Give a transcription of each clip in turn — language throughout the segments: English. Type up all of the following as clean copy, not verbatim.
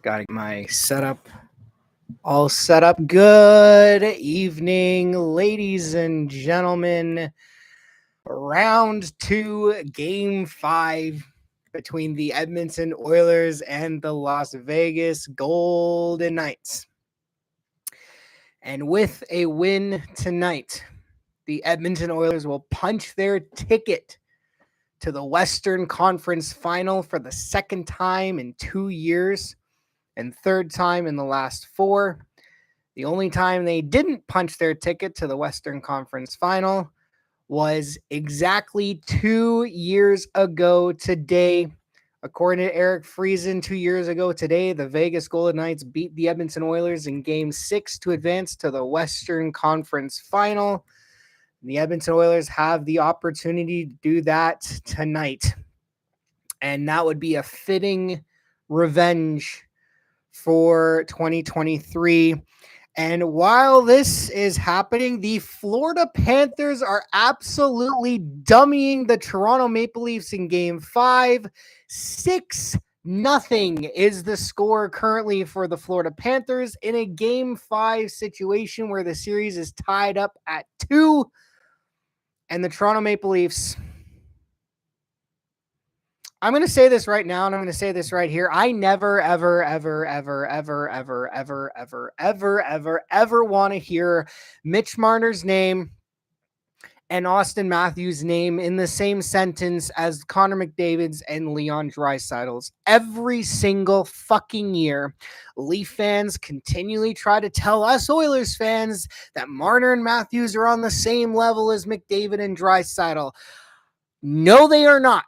Got my setup all set up. Good evening, ladies and gentlemen. Round 2, Game 5 between the Edmonton Oilers and the Las Vegas Golden Knights. And with a win tonight, the Edmonton Oilers will punch their ticket to the Western Conference Final for the second time in 2 years and third time in the last 4. The only time they didn't punch their ticket to the Western Conference Final was exactly 2 years ago today. According to Eric Friesen, 2 years ago today, the Vegas Golden Knights beat the Edmonton Oilers in Game 6 to advance to the Western Conference Final. The Edmonton Oilers have the opportunity to do that tonight. And that would be a fitting revenge for 2023. And while this is happening, the Florida Panthers are absolutely dummying the Toronto Maple Leafs in Game 5. 6-0 is the score currently for the Florida Panthers in a Game 5 situation where the series is tied up at 2. And the Toronto Maple Leafs, I'm going to say this right now, and I'm going to say this right here. I never, ever want to hear Mitch Marner's name and Austin Matthews' name in the same sentence as Connor McDavid's and Leon Draisaitl's. Every single fucking year, Leaf fans continually try to tell us Oilers fans that Marner and Matthews are on the same level as McDavid and Draisaitl. No, they are not.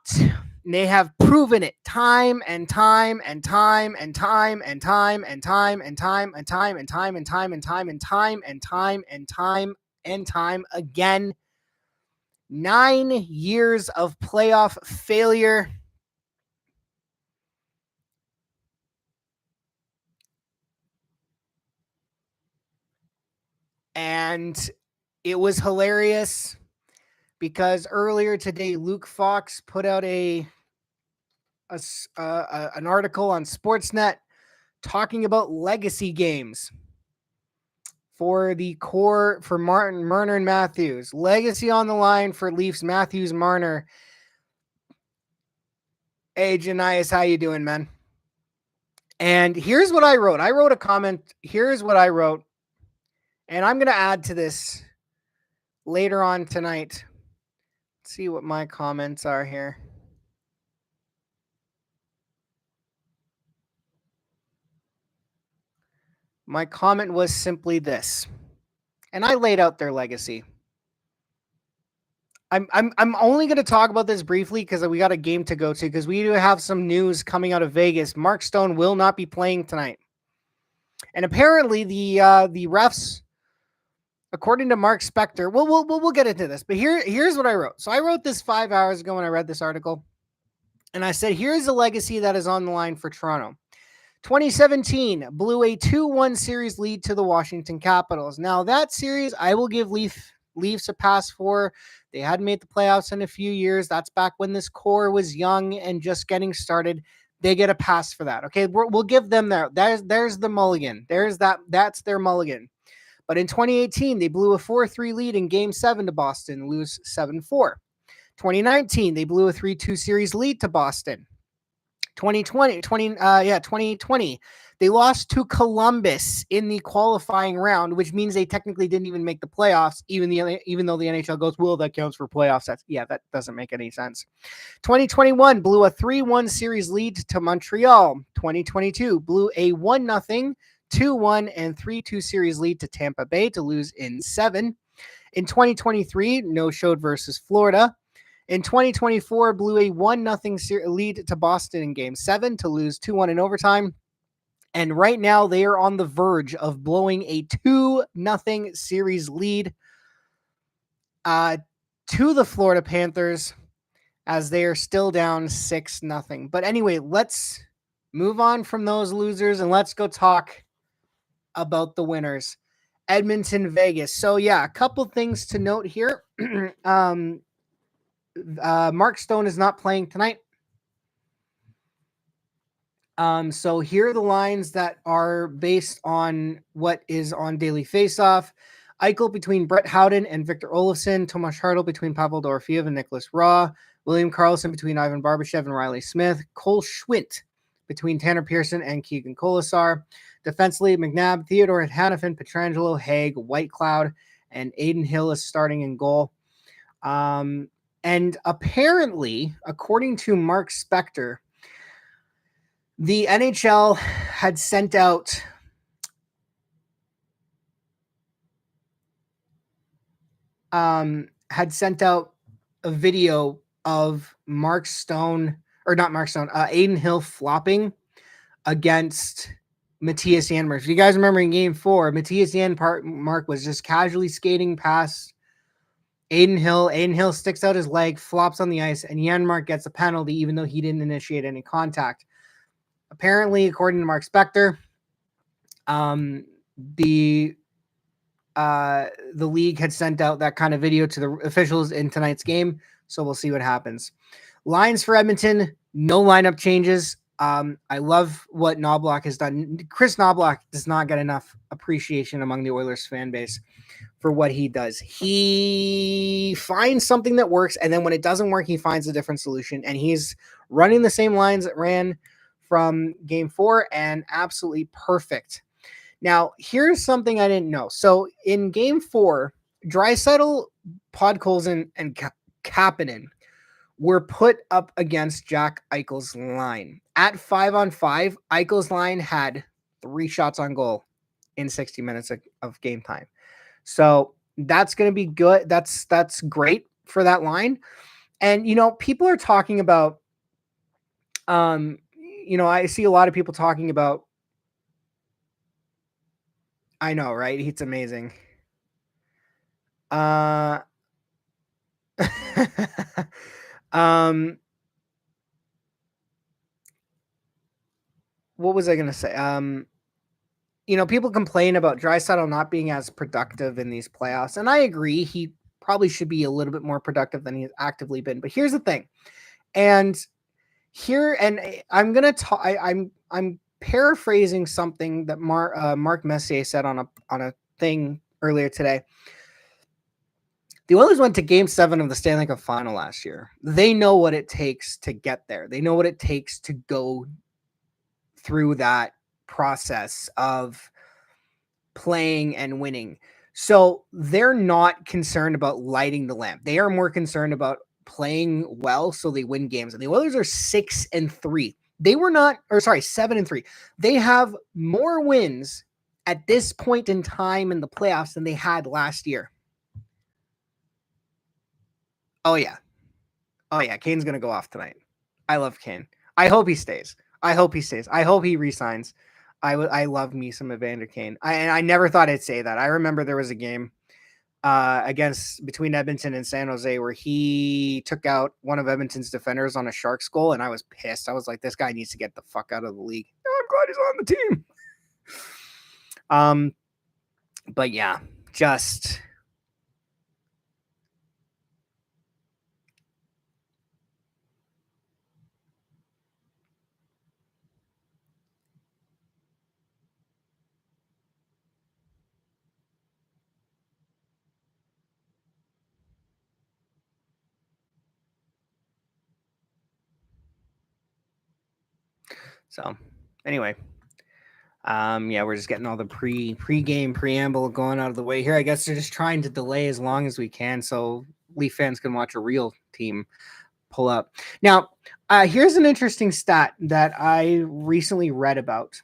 They have proven it time and time and time and time and time and time and time and time and time and time and time and time and time and time and time again. 9 years of playoff failure. And it was hilarious because earlier today, Luke Fox put out an article on Sportsnet talking about legacy games for the core for Marner and Matthews. Legacy on the line for Leafs, Matthews, Marner. Hey, Janias, how you doing, man? And here's what I wrote. I wrote a comment. Here's what I wrote. And I'm going to add to this later on tonight. Let's see what my comments are here. My comment was simply this, and I laid out their legacy. I'm only going to talk about this briefly because we got a game to go to, because we do have some news coming out of Vegas. Mark Stone will not be playing tonight, and apparently the refs, according to Mark Spector, we'll get into this. But here's what I wrote. So I wrote this 5 hours ago when I read this article, and I said, here's a legacy that is on the line for Toronto. 2017 blew a 2-1 series lead to the Washington Capitals. Now, that series, I will give Leafs a pass for. They hadn't made the playoffs in a few years. That's back when this core was young and just getting started. They get a pass for that. Okay, we'll give them that. There's the mulligan. That's their mulligan. But in 2018, they blew a 4-3 lead in Game 7 to Boston, lose 7-4. 2019, they blew a 3-2 series lead to Boston. 2020, they lost to Columbus in the qualifying round, which means they technically didn't even make the playoffs, even though the NHL goes, well, that counts for playoffs. That doesn't make any sense. 2021 blew a 3-1 series lead to Montreal. 2022 blew a 1-0, 2-1, and 3-2 series lead to Tampa Bay to lose in 7. In 2023, no-showed versus Florida. In 2024, blew a 1-0 lead to Boston in Game 7 to lose 2-1 in overtime. And right now, they are on the verge of blowing a 2-0 series lead to the Florida Panthers, as they are still down 6-0. But anyway, let's move on from those losers and let's go talk about the winners. Edmonton, Vegas. So yeah, a couple things to note here. Mark Stone is not playing tonight. So here are the lines that are based on what is on Daily Faceoff. Eichel between Brett Howden and Victor Olofsson. Tomas Hartl between Pavel Dorofeev and Nicholas Raw. William Karlsson between Ivan Barbashev and Riley Smith. Cole Schwindt between Tanner Pearson and Keegan Colasar. Defensively, McNabb, Theodore Hannafin, Pietrangelo, Haig, Whitecloud, and Aiden Hill is starting in goal. And apparently, according to Mark Spector, the NHL had sent out a video of Aiden Hill flopping against Matthias Janmark. If you guys remember in Game 4, Matthias Janmark was just casually skating past Aiden Hill. Aiden Hill sticks out his leg, flops on the ice, and Janmark gets a penalty even though he didn't initiate any contact. Apparently, according to Mark Spector, the league had sent out that kind of video to the officials in tonight's game, so we'll see what happens. Lines for Edmonton, no lineup changes. I love what Knobloch has done. Chris Knobloch does not get enough appreciation among the Oilers fan base for what he does. He finds something that works, and then when it doesn't work, he finds a different solution, and he's running the same lines that ran from Game 4, and absolutely perfect. Now, here's something I didn't know. So in Game 4, Draisaitl, Podkolzin, and Kapanen were put up against Jack Eichel's line. At 5-on-5, Eichel's line had 3 shots on goal in 60 minutes of game time. So that's going to be good. That's great for that line. And, people are talking about, I see a lot of people talking about, I know, right? It's amazing. What was I going to say? People complain about Draisaitl not being as productive in these playoffs, and I agree. He probably should be a little bit more productive than he's actively been. But here's the thing, and I'm gonna talk. I'm paraphrasing something that Mark Messier said on a thing earlier today. The Oilers went to Game 7 of the Stanley Cup Final last year. They know what it takes to get there. They know what it takes to go through that process of playing and winning. So they're not concerned about lighting the lamp. They are more concerned about playing well so they win games. And the Oilers are 6-3. They were not, 7-3. They have more wins at this point in time in the playoffs than they had last year. Oh yeah. Kane's going to go off tonight. I love Kane. I hope he stays. I hope he resigns. I love me some Evander Kane. I never thought I'd say that. I remember there was a game between Edmonton and San Jose where he took out one of Edmonton's defenders on a Sharks goal, and I was pissed. I was like, this guy needs to get the fuck out of the league. Oh, I'm glad he's on the team. But yeah, just so anyway. We're just getting all the pre-game preamble going out of the way here. I guess they're just trying to delay as long as we can so Leaf fans can watch a real team pull up. Now, here's an interesting stat that I recently read about.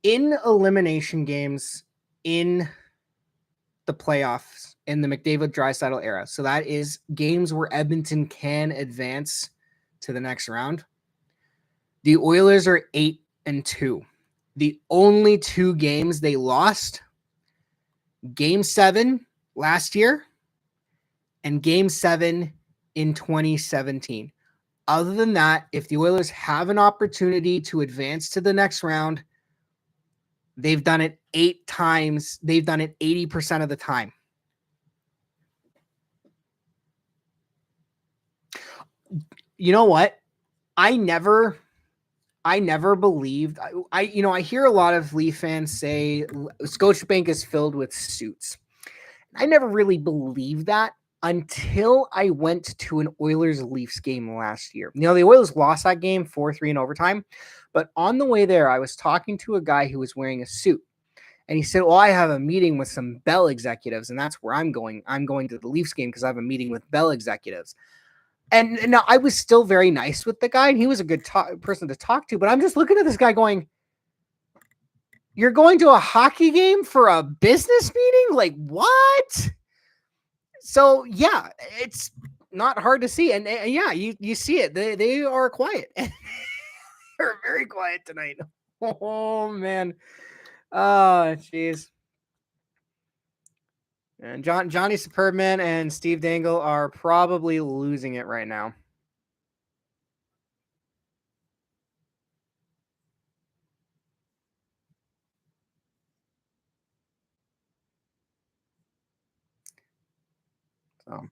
In elimination games in the playoffs in the McDavid-Draisaitl era, so that is games where Edmonton can advance to the next round, the Oilers are 8-2. The only 2 games they lost, Game 7 last year and Game 7 in 2017. Other than that, if the Oilers have an opportunity to advance to the next round, they've done it 8 times. They've done it 80% of the time. You know what? I never I never believed. I hear a lot of Leaf fans say Scotiabank is filled with suits. I never really believed that until I went to an Oilers Leafs game last year. The Oilers lost that game 4-3 in overtime, but on the way there, I was talking to a guy who was wearing a suit. And he said, "Well, I have a meeting with some Bell executives, and that's where I'm going. I'm going to the Leafs game because I have a meeting with Bell executives." And now I was still very nice with the guy, and he was a good person to talk to. But I'm just looking at this guy going, "You're going to a hockey game for a business meeting? Like what?" So yeah, it's not hard to see, and yeah, you see it. They are quiet. They're very quiet tonight. Oh man. Oh jeez. And Johnny Superman and Steve Dangle are probably losing it right now. So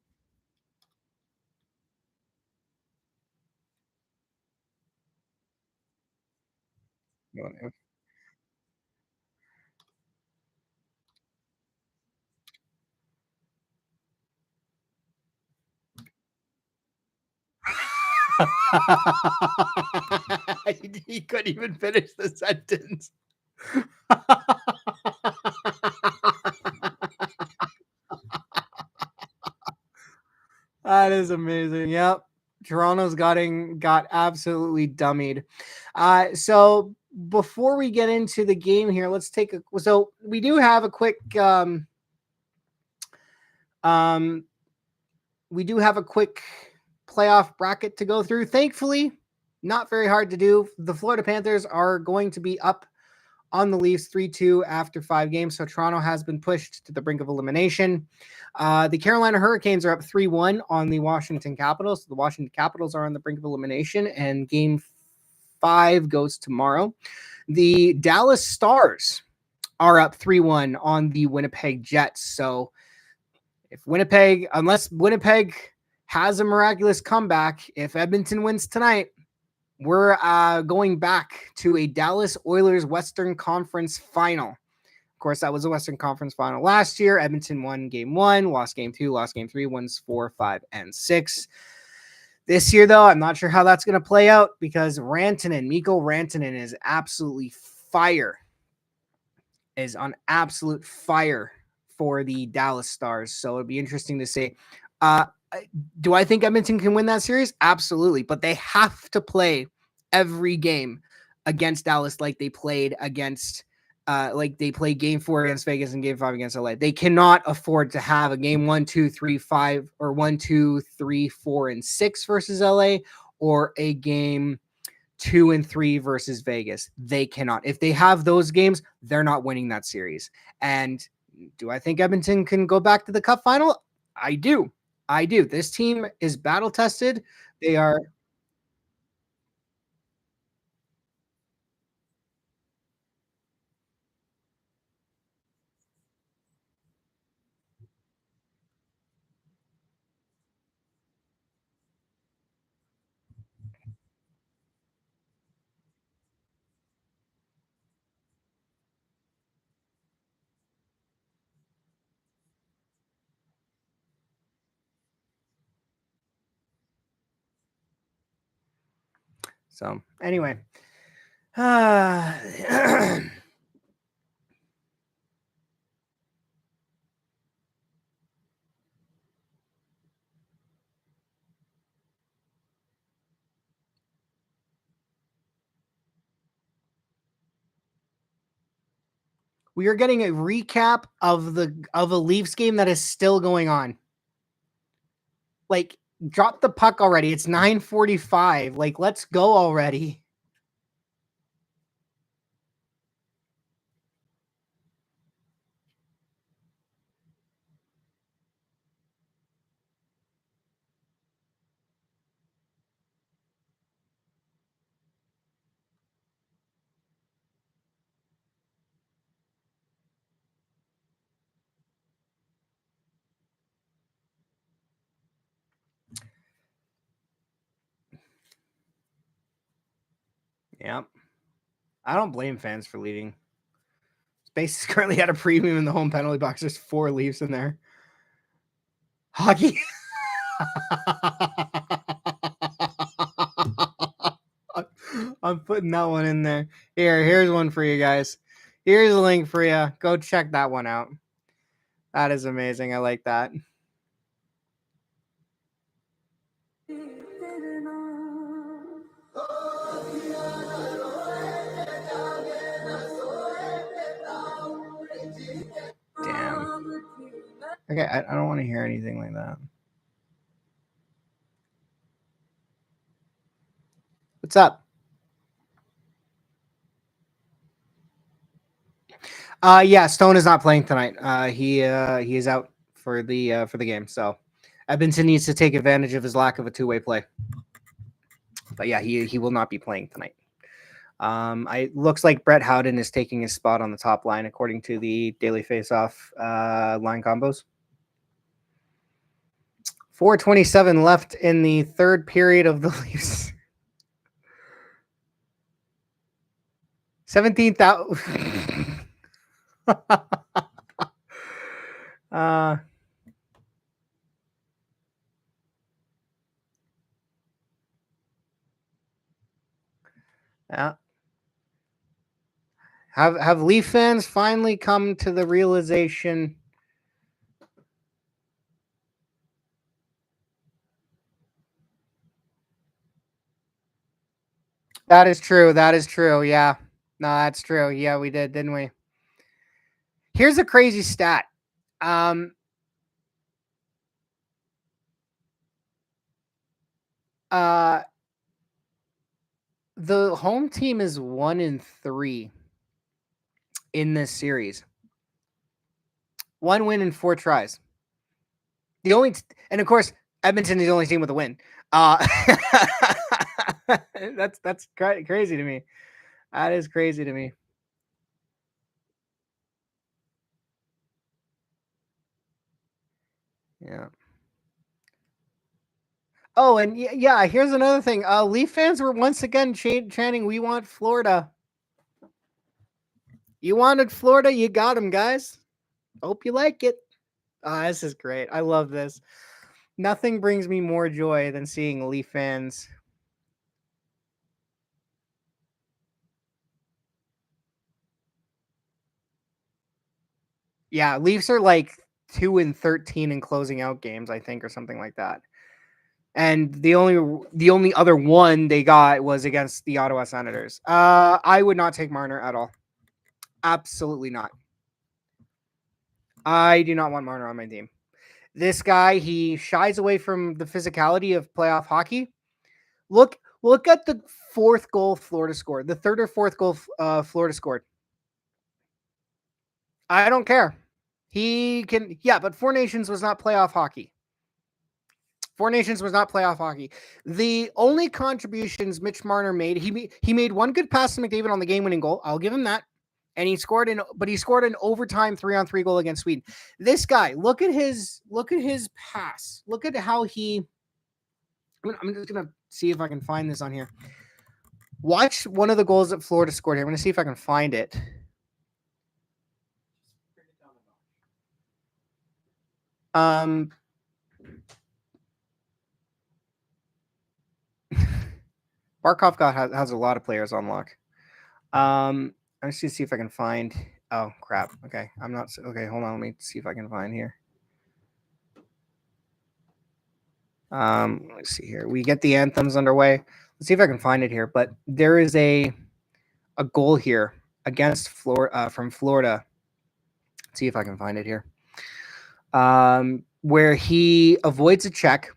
he couldn't even finish the sentence. That is amazing. Yep. Toronto's got absolutely dummied. So before we get into the game here, let's take a so we do have a quick um we do have a quick playoff bracket to go through. Thankfully, not very hard to do. The Florida Panthers are going to be up on the Leafs 3-2 after 5 games. So Toronto has been pushed to the brink of elimination. The Carolina Hurricanes are up 3-1 on the Washington Capitals. So the Washington Capitals are on the brink of elimination, and game 5 goes tomorrow. The Dallas Stars are up 3-1 on the Winnipeg Jets. So unless Winnipeg has a miraculous comeback, if Edmonton wins tonight, we're going back to a Dallas Oilers Western Conference final. Of course, that was a Western Conference final last year. Edmonton won game 1, lost game 2, lost game 3, wins 4, 5, and 6. This year, though, I'm not sure how that's going to play out because Mikko Rantanen is absolutely fire. Is on absolute fire for the Dallas Stars. So it'd be interesting to see. Do I think Edmonton can win that series? Absolutely. But they have to play every game against Dallas like they played against like they played game 4 against Vegas and game 5 against LA. They cannot afford to have a game 1, 2, 3, 5 or 1, 2, 3, 4, and 6 versus LA or a game 2 and 3 versus Vegas. They cannot. If they have those games, they're not winning that series. And do I think Edmonton can go back to the Cup final? I do. This team is battle tested. They are so anyway. We are getting a recap of a Leafs game that is still going on. Like, drop the puck already. It's 9:45. Like, let's go already. Yep. I don't blame fans for leaving. Space is currently at a premium in the home penalty box. There's 4 Leafs in there. Hockey. I'm putting that one in there. Here's one for you guys. Here's a link for you. Go check that one out. That is amazing. I like that. Damn. Okay, I don't want to hear anything like that. What's up? Yeah, Stone is not playing tonight. He is out for the game. So Edmonton needs to take advantage of his lack of a two-way play. But yeah, he will not be playing tonight. It looks like Brett Howden is taking his spot on the top line according to the Daily Face-Off line combos. 4:27 left in the third period of the Leafs. 17,000. Yeah. Have Leaf fans finally come to the realization? That is true. That is true. Yeah. No, that's true. Yeah, we did, didn't we? Here's a crazy stat. The home team is 1-3 in this series. 1 win and 4 tries. And of course, Edmonton is the only team with a win. That's crazy to me. That is crazy to me. Yeah. Oh, and yeah, here's another thing. Leaf fans were once again chanting, "We want Florida." You wanted Florida, you got them, guys. Hope you like it. This is great. I love this. Nothing brings me more joy than seeing Leaf fans. Yeah, Leafs are like 2-13 in closing out games, I think, or something like that. And the only other one they got was against the Ottawa Senators. I would not take Marner at all. Absolutely not. I do not want Marner on my team. This guy, he shies away from the physicality of playoff hockey. Look at the fourth goal Florida scored. The third or fourth goal Florida scored. I don't care. He can, yeah, but Four Nations was not playoff hockey. Four Nations was not playoff hockey. The only contributions Mitch Marner made, he made one good pass to McDavid on the game-winning goal. I'll give him that. And he scored an overtime 3-on-3 goal against Sweden. This guy, look at his pass. Look at how I'm just gonna see if I can find this on here. Watch one of the goals that Florida scored here. I'm gonna see if I can find it. Barkov has a lot of players on lock. I'm just gonna see if I can find. Oh crap! Okay, I'm not okay. Hold on, let me see if I can find here. Let's see here. We get the anthems underway. Let's see if I can find it here. But there is a goal here against Florida from Florida. Let's see if I can find it here. Where he avoids a check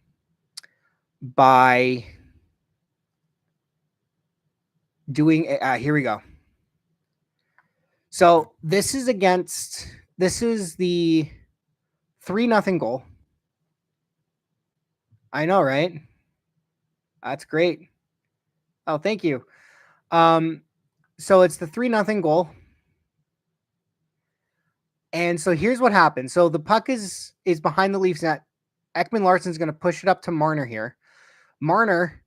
by doing. Here we go. So this is the 3-0 goal. I know, right? That's great. Oh, thank you. So it's the 3-0 goal. And so here's what happened. So the puck is behind the Leafs net. Ekman Larsson's going to push it up to Marner here. Marner,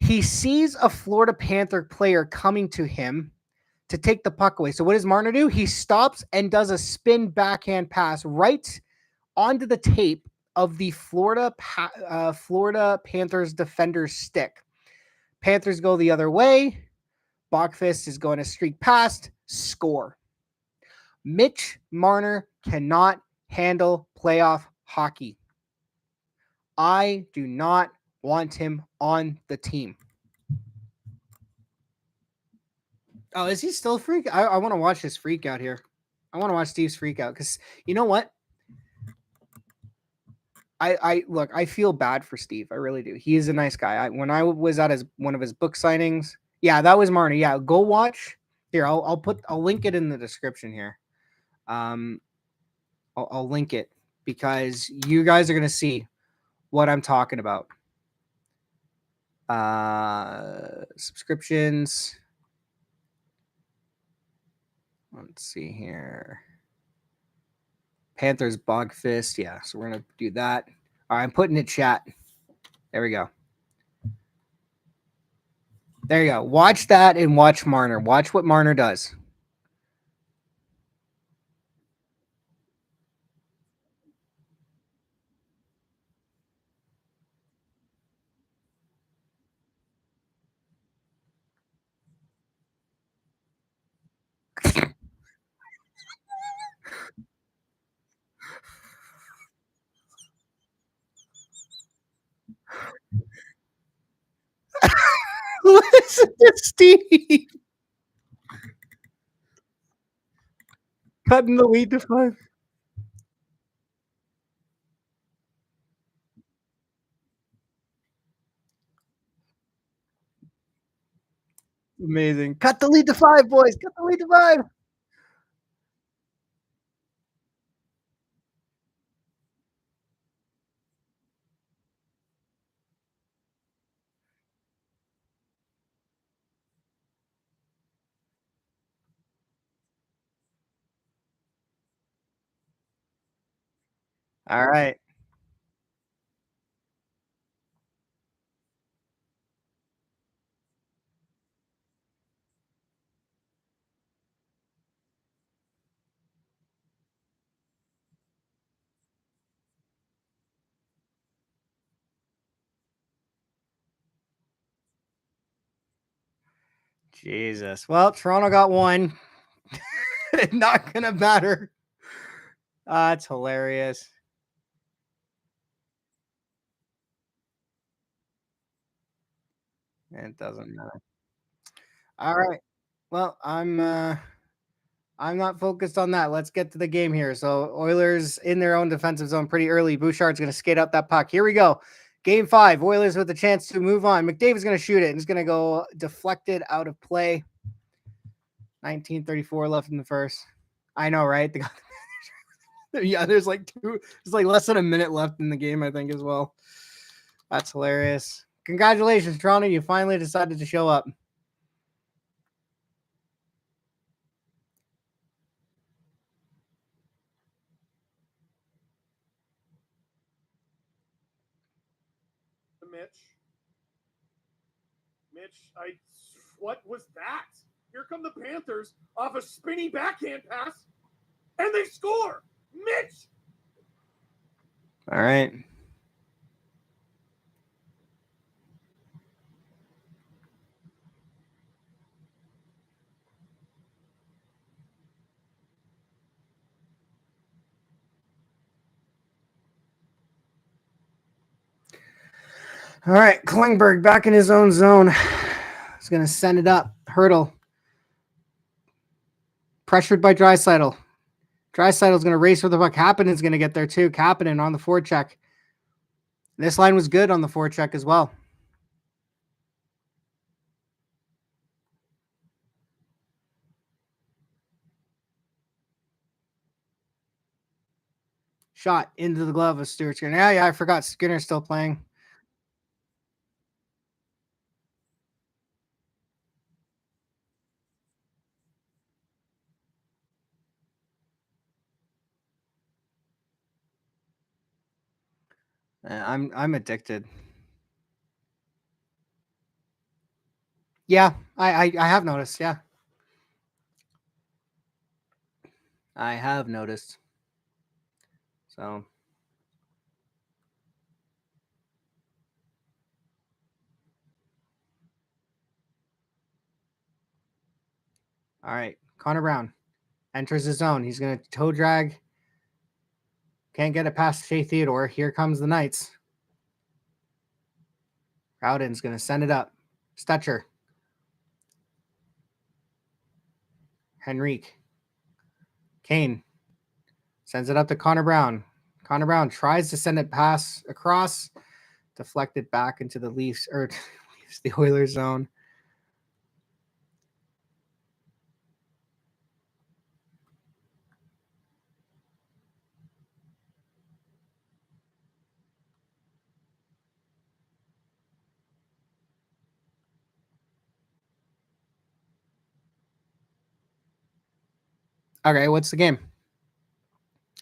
He sees a Florida Panther player coming to him to take the puck away. So what does Marner do? He stops and does a spin backhand pass right onto the tape of the Florida Panthers defender's stick. Panthers go the other way. Bachfist is going to streak past, score. Mitch Marner cannot handle playoff hockey. I do not want him on the team. Oh, is he still freak? I want to watch his freak out here. I want to watch Steve's freak out because you know what? I look, I feel bad for Steve. I really do. He is a nice guy. When I was at one of his book signings, yeah, that was Marner. Yeah, go watch. Here, I'll link it in the description here. I'll link it because you guys are gonna see what I'm talking about. Subscriptions. Let's see here. Panthers Bogfist. Yeah, so we're gonna do that. All right, I'm putting it chat. There we go. There you go. Watch that and watch Marner. Watch what Marner does. Listen to Steve cutting the lead to 5. Amazing. Cut the lead to 5, boys. Cut the lead to 5. All right. Jesus. Well, Toronto got one. Not gonna matter. That's hilarious. It doesn't matter. All right. Well, I'm not focused on that. Let's get to the game here. So Oilers in their own defensive zone pretty early. Bouchard's going to skate up that puck. Here we go. Game 5. Oilers with a chance to move on. McDavid's going to shoot it and it's going to go deflected out of play. 19:34 left in the first. I know, right? Yeah, there's like less than a minute left in the game, I think, as well. That's hilarious. Congratulations, Toronto. You finally decided to show up. Mitch, what was that? Here come the Panthers off a spinny backhand pass, and they score. Mitch. All right. All right, Klingberg back in his own zone. He's going to send it up. Hurdle. Pressured by Draisaitl. Draisaitl's going to race for the puck. Kapanen's going to get there too. Kapanen on the forecheck. This line was good on the forecheck as well. Shot into the glove of Stuart Skinner. Yeah, I forgot Skinner's still playing. I'm addicted. Yeah, I have noticed. Yeah, I have noticed. So all right, Connor Brown enters the zone. He's going to toe drag. Can't get it past Shea Theodore. Here comes the Knights. Rowden's going to send it up. Stetcher. Henrique. Kane sends it up to Connor Brown. Connor Brown tries to send it pass across, deflected back into the Leafs or the Oilers zone. Okay, what's the game?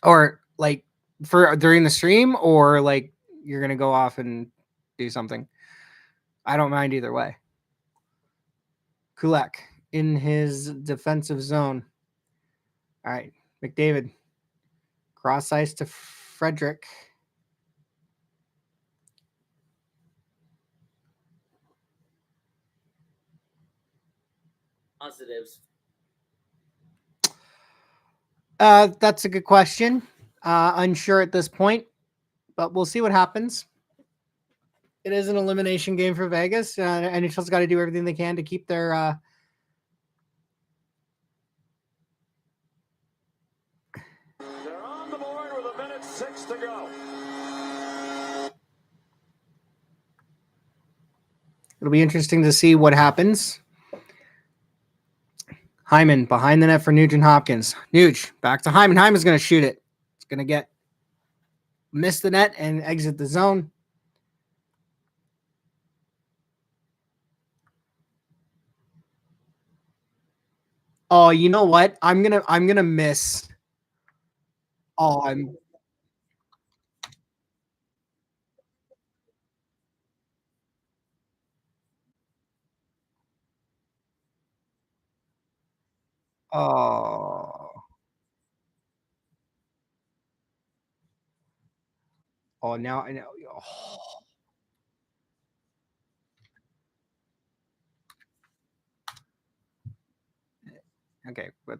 Or like for during the stream, or like you're gonna go off and do something. I don't mind either way. Kulak in his defensive zone. All right, McDavid. Cross ice to Frederick. Positives. That's a good question. Unsure at this point, but we'll see what happens. It is an elimination game for Vegas. NHL's got to do everything they can to keep their They're on the board with 1:06 to go. It'll be interesting to see what happens. Hyman behind the net for Nugent Hopkins. Nuge back to Hyman. Hyman's going to shoot it. It's going to miss the net and exit the zone. Oh, you know what? I'm gonna miss. Oh, I'm. Oh. Oh, now I know. Oh. Okay, but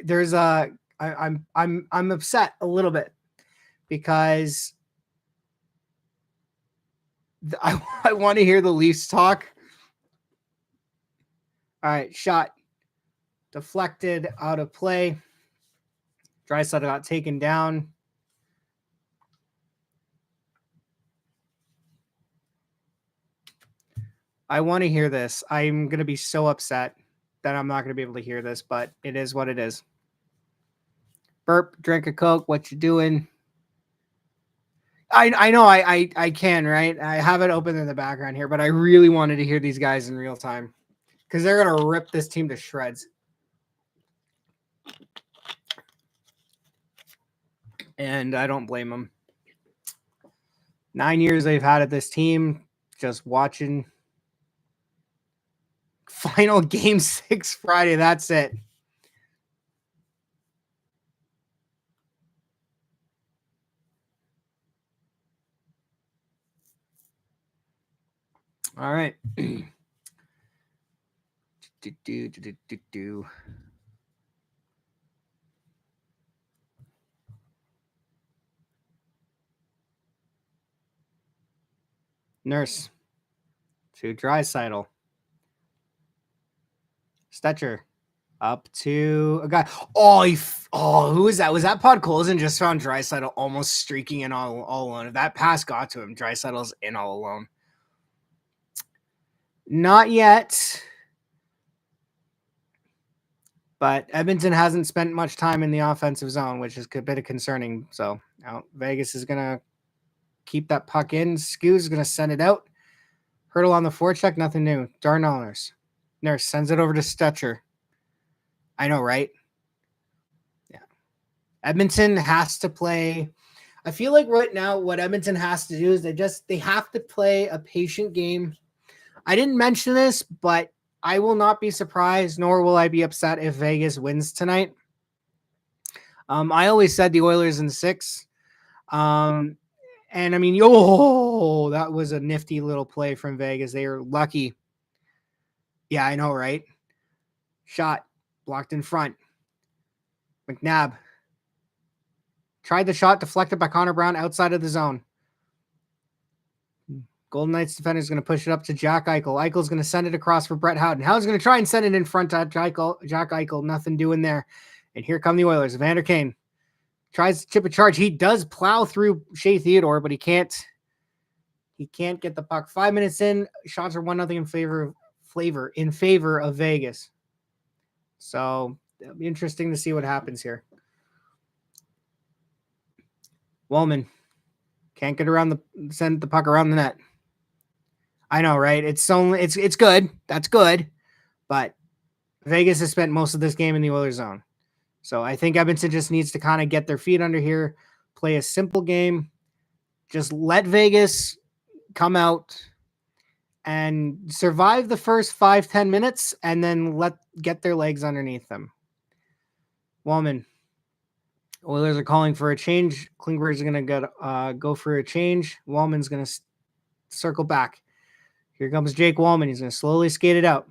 there's a I'm upset a little bit because I want to hear the Leafs talk. All right, shot deflected out of play. Draisaitl got taken down. I want to hear this. I'm going to be so upset that I'm not going to be able to hear this, but it is what it is. Burp, drink a Coke. What you doing? I know I can, right? I have it open in the background here, but I really wanted to hear these guys in real time because they're going to rip this team to shreds. And I don't blame them. 9 years they've had at this team, just watching. Final game 6 Friday. That's it. All right. Nurse to Draisaitl. Stetcher up to a guy. Who is that? Was that Podkolzin just found Draisaitl almost streaking in all alone? If that pass got to him, Draisaitl's in all alone. Not yet. But Edmonton hasn't spent much time in the offensive zone, which is a bit of concerning. So now Vegas is going to keep that puck in. Skew's going to send it out. Hurdle on the forecheck, nothing new. Darnell Nurse sends it over to Stetcher. I know, right? Yeah. Edmonton has to play. I feel like right now what Edmonton has to do is they have to play a patient game I didn't mention this, but I will not be surprised, nor will I be upset if Vegas wins tonight. I always said the Oilers in 6. And I mean, that was a nifty little play from Vegas. They were lucky. Yeah, I know, right? Shot blocked in front. McNabb tried the shot, deflected by Connor Brown outside of the zone. Golden Knights defender is going to push it up to Jack Eichel. Eichel's going to send it across for Brett Howden. Howden's going to try and send it in front to Jack Eichel. Nothing doing there. And here come the Oilers. Evander Kane tries to chip a charge. He does plow through Shea Theodore, but he can't get the puck. 5 minutes in, shots are 1-0 in favor of Vegas. So it'll be interesting to see what happens here. Wallman can't get send the puck around the net. I know, right? It's good. That's good. But Vegas has spent most of this game in the Oilers zone. So I think Edmonton just needs to kind of get their feet under here, play a simple game, just let Vegas come out and survive the first 5-10 minutes and then get their legs underneath them. Wallman. Oilers are calling for a change. Klingberg's going to go for a change. Wallman's going to circle back. Here comes Jake Wallman. He's going to slowly skate it out.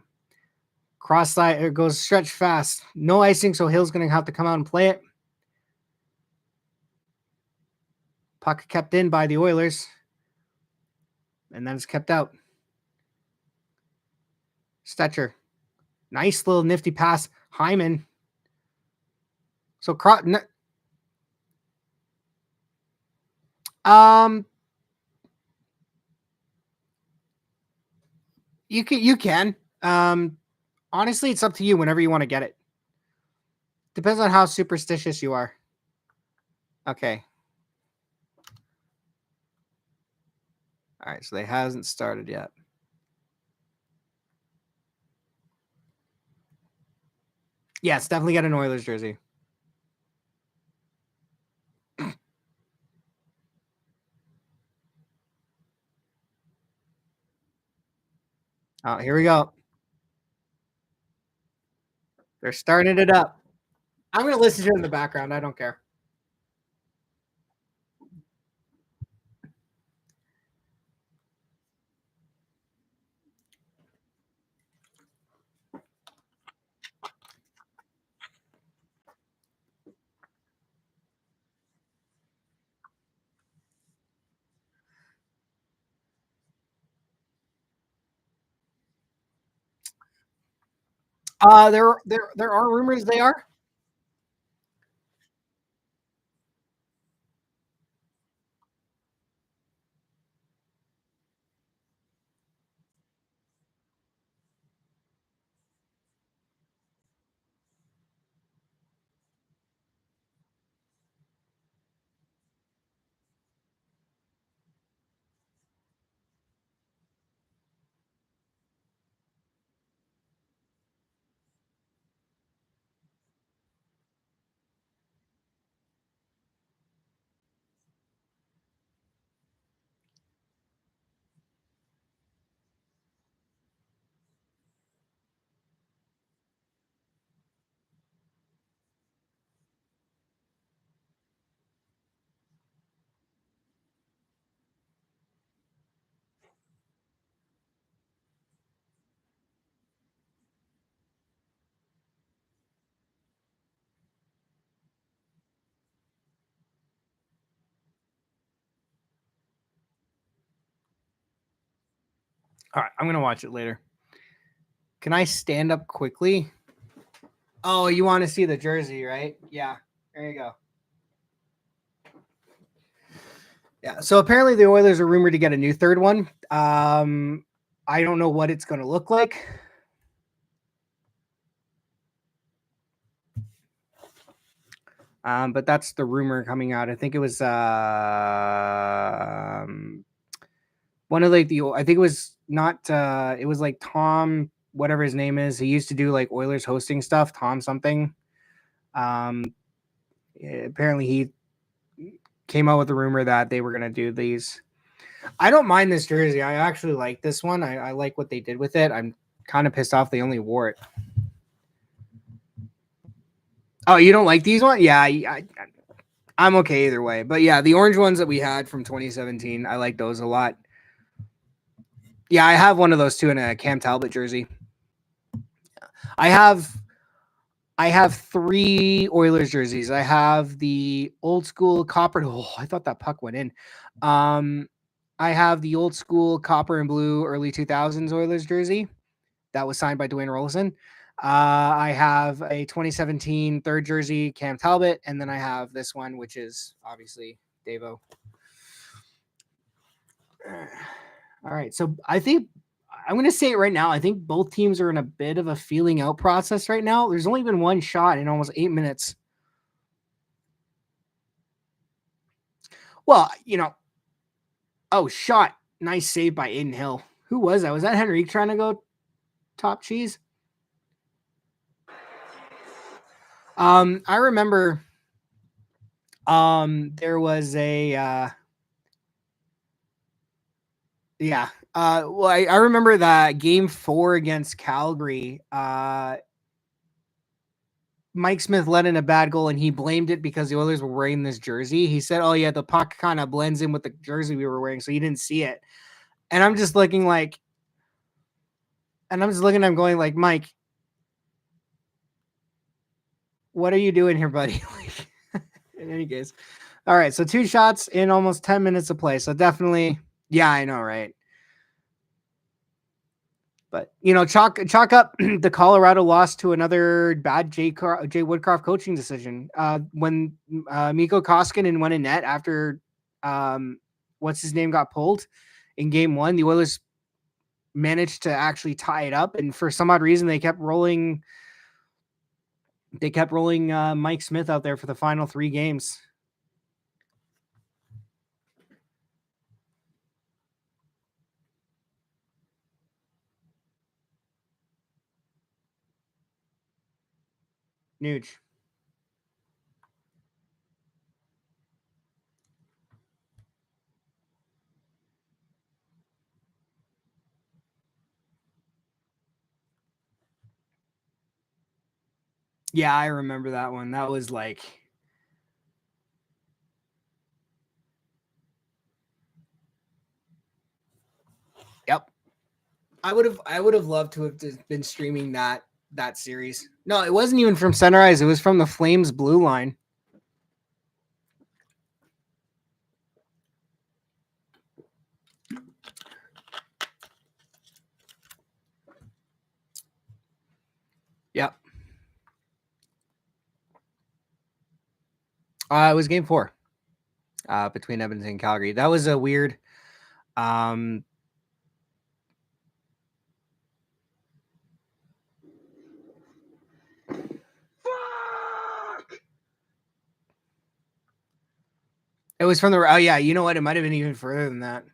Cross side, it goes stretch fast. No icing, so Hill's going to have to come out and play it. Puck kept in by the Oilers. And then it's kept out. Stetcher. Nice little nifty pass. Hyman. So you can. Honestly, it's up to you whenever you want to get it. Depends on how superstitious you are. Okay. All right, so they hasn't started yet. Yes, definitely get an Oilers jersey. Oh, here we go. They're starting it up. I'm going to listen to it in the background. I don't care. There are rumors they are. All right, I'm going to watch it later. Can I stand up quickly? Oh, you want to see the jersey, right? Yeah, there you go. Yeah, so apparently the Oilers are rumored to get a new third one. I don't know what it's going to look like. But that's the rumor coming out. I think it was one of I think it was not it was like Tom, whatever his name is. He used to do like Oilers hosting stuff, Tom something. Apparently he came out with a rumor that they were going to do these. I don't mind this jersey. I actually like this one. I like what they did with it. I'm kind of pissed off they only wore it. Oh, you don't like these ones? Yeah, I'm okay either way. But yeah, the orange ones that we had from 2017, I like those a lot. Yeah, I have one of those too in a Cam Talbot jersey. I have 3 Oilers jerseys. I have the old school copper. Oh, I thought that puck went in. I have the old school copper and blue early 2000s Oilers jersey that was signed by Dwayne Rollison. I have a 2017 third jersey, Cam Talbot, and then I have this one, which is obviously Davo. All right, so I think I'm going to say it right now. I think both teams are in a bit of a feeling out process right now. There's only been one shot in almost 8 minutes. Well, shot. Nice save by Aiden Hill. Who was that? Was that Henrique trying to go top cheese? I remember there was a yeah. Well, I remember that game 4 against Calgary. Mike Smith let in a bad goal and he blamed it because the Oilers were wearing this jersey. He said, "Oh yeah, the puck kind of blends in with the jersey we were wearing, so you didn't see it." And I'm just looking like, I'm going like, Mike, what are you doing here, buddy? In any case, all right. So 2 shots in almost 10 minutes of play. So definitely, yeah, I know, right? But chalk up the Colorado loss to another bad Jay Woodcroft coaching decision. When Mikko Koskinen went in net after what's his name got pulled in game 1, the Oilers managed to actually tie it up, and for some odd reason they kept rolling. They kept rolling Mike Smith out there for the final 3 games. Nuge. Yeah, I remember that one. That was like, yep. I would have loved to have been streaming that series. No, it wasn't even from Center Ice. It was from the Flames blue line. Yep. It was game 4 between Edmonton and Calgary. That was a weird. Fuck. It was from the. Oh yeah, you know what? It might have been even further than that.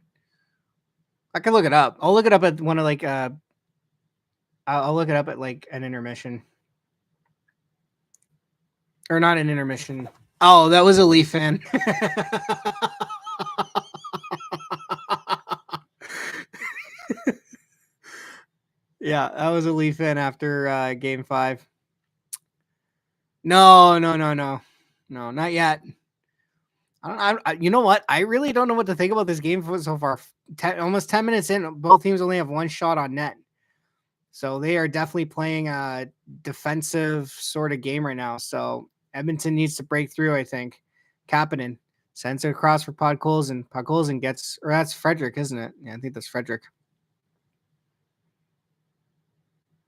I can look it up. I'll look it up at one of like. I'll look it up at like an intermission. Or not an intermission. Oh, that was a Leaf fan. Yeah, that was a Leaf fan after game 5. No, not yet. You know what? I really don't know what to think about this game so far. Almost 10 minutes in, both teams only have 1 shot on net. So they are definitely playing a defensive sort of game right now. So Edmonton needs to break through, I think. Kapanen sends it across for Podkolzin. Podkolzin gets, or that's Frederick, isn't it? Yeah, I think that's Frederick.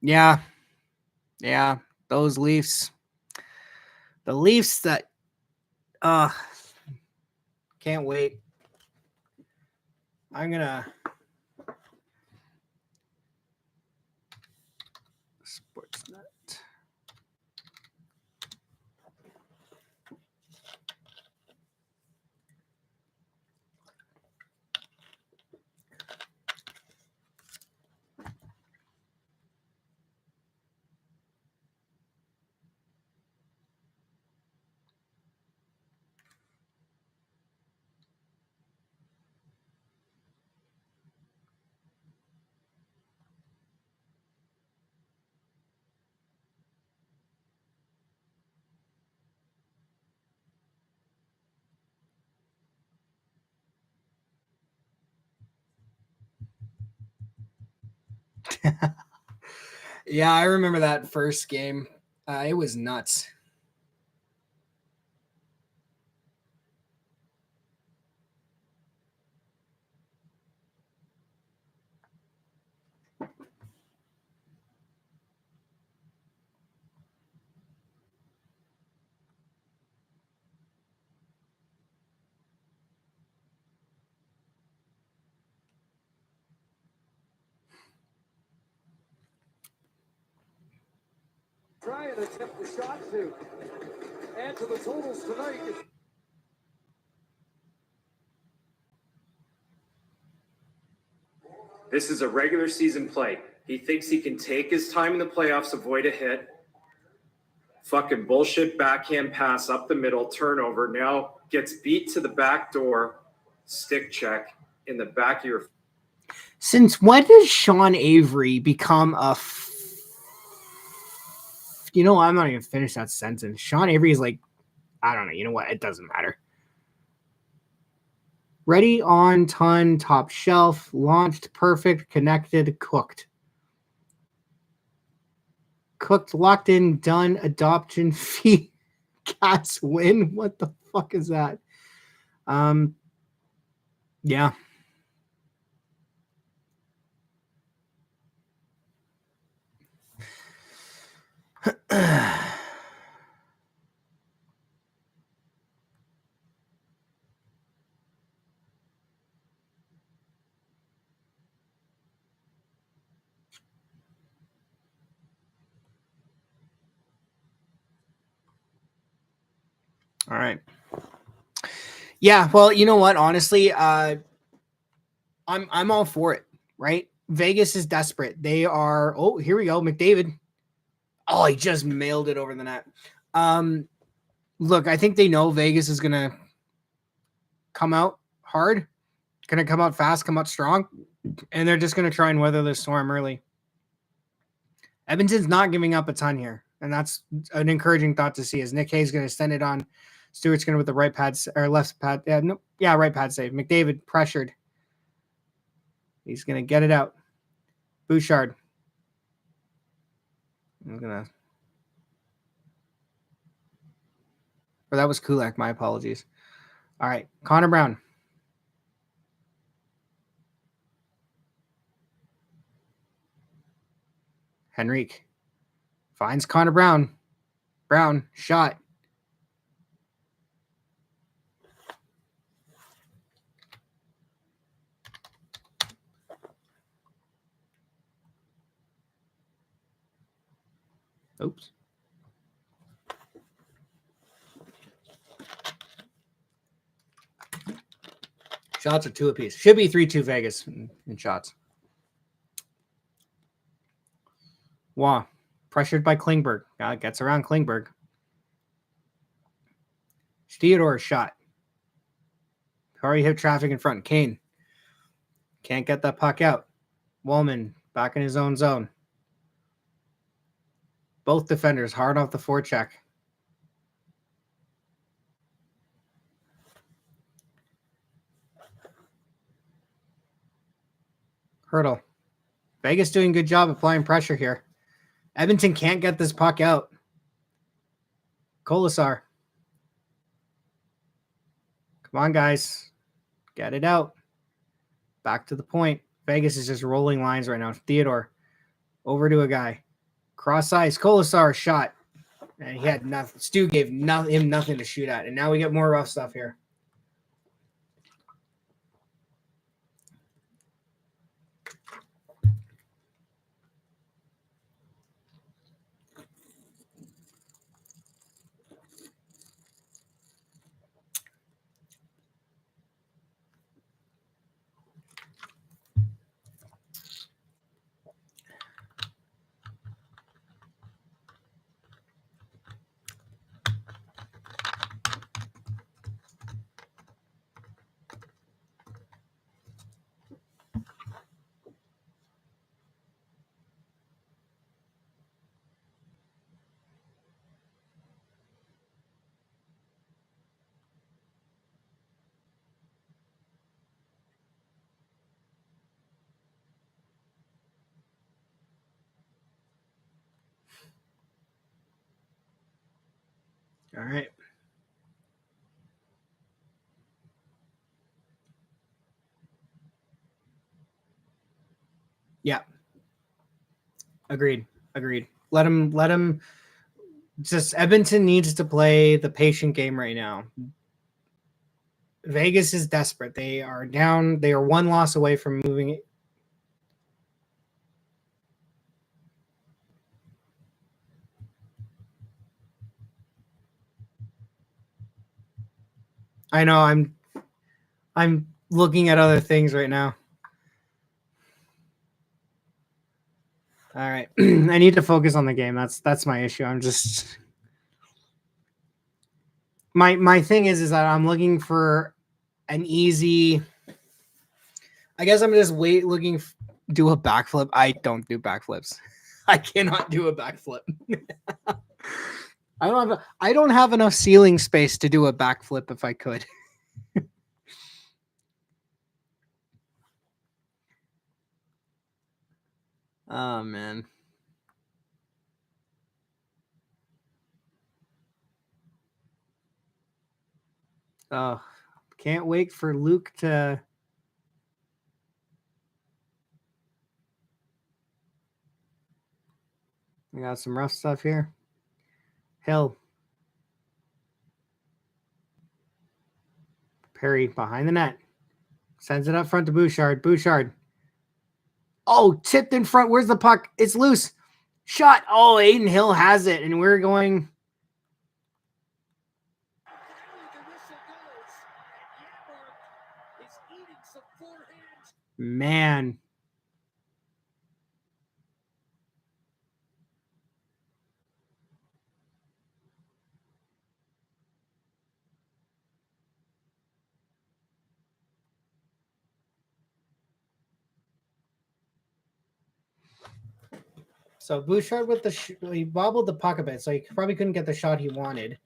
Yeah. Yeah. Those Leafs. The Leafs that can't wait. I'm gonna Sportsnet. Yeah, I remember that first game. It was nuts. Try and attempt the shot to add to the totals tonight. This is a regular season play. He thinks he can take his time in the playoffs, avoid a hit. Fucking bullshit backhand pass up the middle, turnover. Now gets beat to the back door, stick check in the back of your. Since when does Sean Avery become a you know, I'm not even finish that sentence. Sean Avery is like, I don't know. You know what? It doesn't matter. Ready, on, ton, top shelf, launched, perfect, connected, cooked. Cooked, locked in, done, adoption, fee, cats win. What the fuck is that? Yeah. All right. Yeah, well, you know what? Honestly, I'm all for it, right? Vegas is desperate. They are. Oh, here we go, McDavid. Oh, he just mailed it over the net. Look, I think they know Vegas is gonna come out hard, gonna come out fast, come out strong, and they're just gonna try and weather the storm early. Edmonton's not giving up a ton here, and that's an encouraging thought to see. As Nick Hayes going to send it on, Stewart's going to with the right pad or left pad. Right pad save. McDavid pressured. He's going to get it out. Bouchard. I'm gonna. Or that was Kulak. My apologies. All right, Connor Brown. Henrique finds Connor Brown. Brown shot. Oops. Shots are 2 apiece. Should be 3-2 Vegas in shots. Wow. Pressured by Klingberg. Gets around Klingberg. Theodore shot. Already hit traffic in front. Kane. Can't get that puck out. Woolman back in his own zone. Both defenders hard off the forecheck. Hurdle. Vegas doing a good job applying pressure here. Edmonton can't get this puck out. Kolasar. Come on, guys. Get it out. Back to the point. Vegas is just rolling lines right now. Theodore. Over to a guy. Cross ice. Kolasar shot. And he had nothing. Stu gave him nothing to shoot at. And now we get more rough stuff here. All right. Yeah. Agreed. Let him just Edmonton needs to play the patient game right now. Vegas is desperate. They are down. They are one loss away from moving it. I know I'm looking at other things right now. All right. I need to focus on the game. That's my issue. I'm just my thing is that I'm looking for an easy. I guess I'm just do a backflip. I don't do backflips. I cannot do a backflip. I don't have enough ceiling space to do a backflip if I could. Oh man. Oh, can't wait for Luke to We got some rough stuff here. Hill. Perry behind the net. Sends it up front to Bouchard. Bouchard. Oh, tipped in front. Where's the puck? It's loose. Shot. Oh, Aiden Hill has it. And we're going. Man. So Bouchard with he bobbled the puck a bit, so he probably couldn't get the shot he wanted.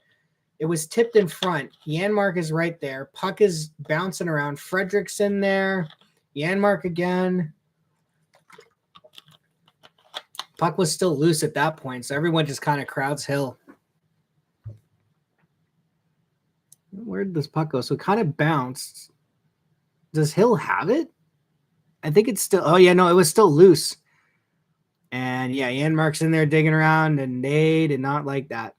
It was tipped in front. Janmark is right there. Puck is bouncing around. Frederick's in there. Janmark again. Puck was still loose at that point, so everyone just kind of crowds Hill. Where did this puck go? So it kind of bounced. Does Hill have it? I think it's still. Oh, yeah, no, it was still loose. And yeah, Janmark's in there digging around, and they did not like that.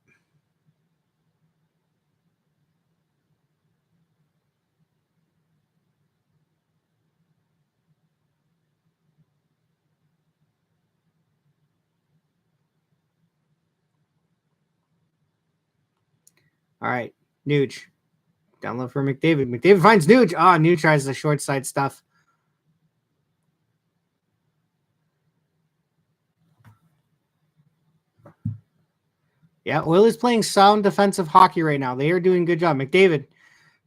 All right, Nuge. Down low for McDavid. McDavid finds Nuge. Ah, Nuge tries the short side stuff. Yeah, Oilers playing sound defensive hockey right now. They are doing a good job. McDavid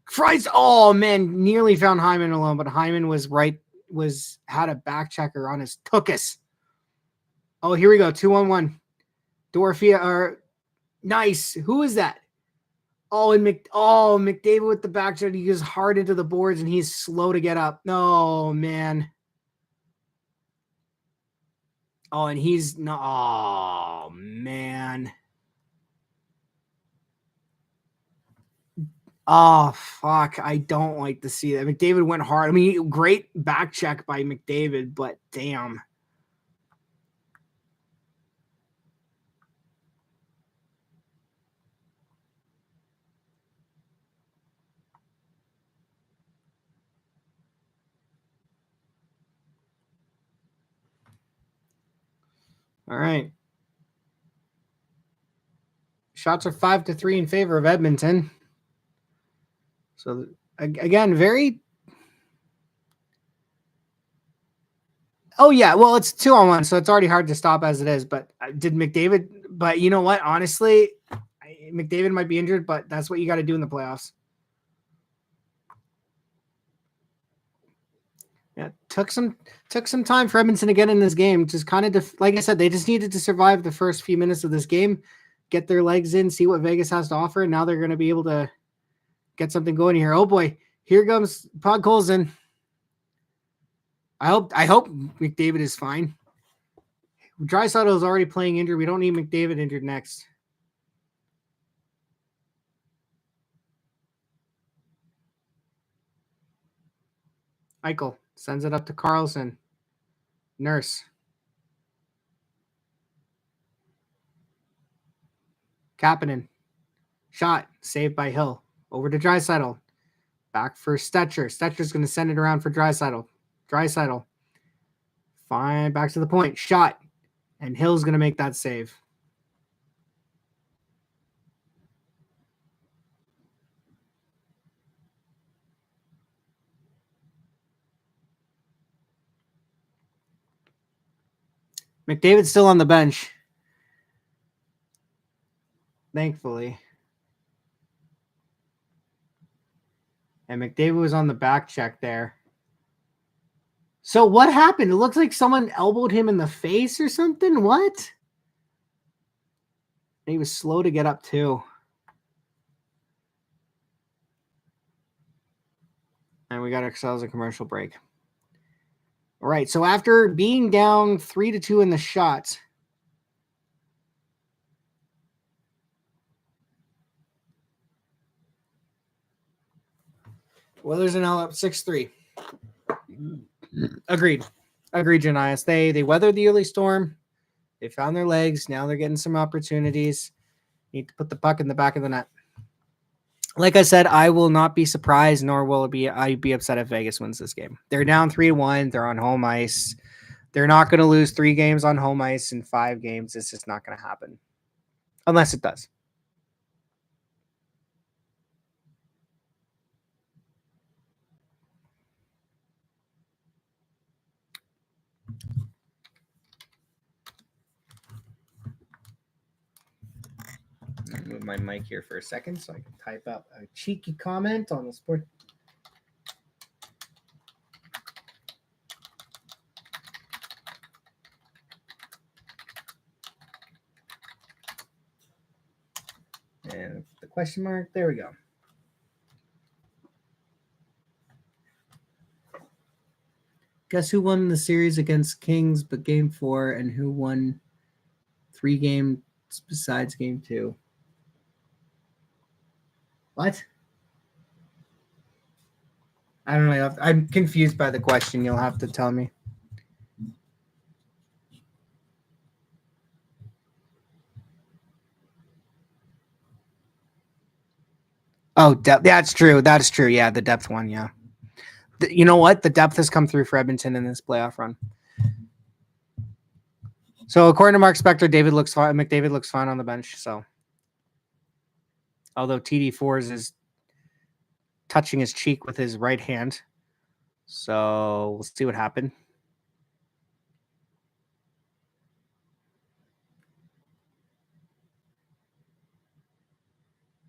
tries. Oh man, nearly found Hyman alone, but Hyman was had a back checker on his tuchus. Oh, here we go. 2-on-1. Dorfia are nice. Who is that? Oh, and McDavid with the back check. He goes hard into the boards and he's slow to get up. No, man. Oh, and he's not. Oh, man. Oh, fuck. I don't like to see that. McDavid went hard. I mean, great back check by McDavid, but damn. All right. Shots are 5-3 in favor of Edmonton. So, again, very... Oh, yeah. Well, it's 2-on-1, so it's already hard to stop as it is. But did McDavid... But you know what? Honestly, McDavid might be injured, but that's what you got to do in the playoffs. Yeah, took some time for Edmonton to get in this game. Just kind of, like I said, they just needed to survive the first few minutes of this game, get their legs in, see what Vegas has to offer, and now they're going to be able to get something going here. Oh boy, here comes Podkolzin. I hope McDavid is fine. Draisaitl is already playing injured. We don't need McDavid injured next. Michael sends it up to Carlson. Nurse. Kapanen. Shot. Saved by Hill. Over to Draisaitl. Back for Stetcher. Stetcher's going to send it around for Draisaitl. Draisaitl. Fine. Back to the point. Shot. And Hill's going to make that save. McDavid's still on the bench. Thankfully. And McDavid was on the back check there. So what happened? It looks like someone elbowed him in the face or something. What? He was slow to get up too. And we got ourselves a commercial break. All right. So after being down 3-2 in the shots, Oilers are now up 6-3. Agreed, Janias. They weathered the early storm. They found their legs. Now they're getting some opportunities. Need to put the puck in the back of the net. Like I said, I will not be surprised, nor will I be upset if Vegas wins this game. They're down 3-1. They're on home ice. They're not going to lose 3 games on home ice in 5 games. It's just not going to happen. Unless it does. I'll move my mic here for a second so I can type up a cheeky comment on the sport. And the question mark, there we go. Guess who won the series against Kings but game 4, and who won 3 games besides game 2? What? I don't know. I'm confused by the question. You'll have to tell me. Oh, depth. That's true. That's true. Yeah, the depth one. Yeah. You know what? The depth has come through for Edmonton in this playoff run. So according to Mark Spector, David looks fine. McDavid looks fine on the bench. So, although TD4 is touching his cheek with his right hand, so we'll see what happened.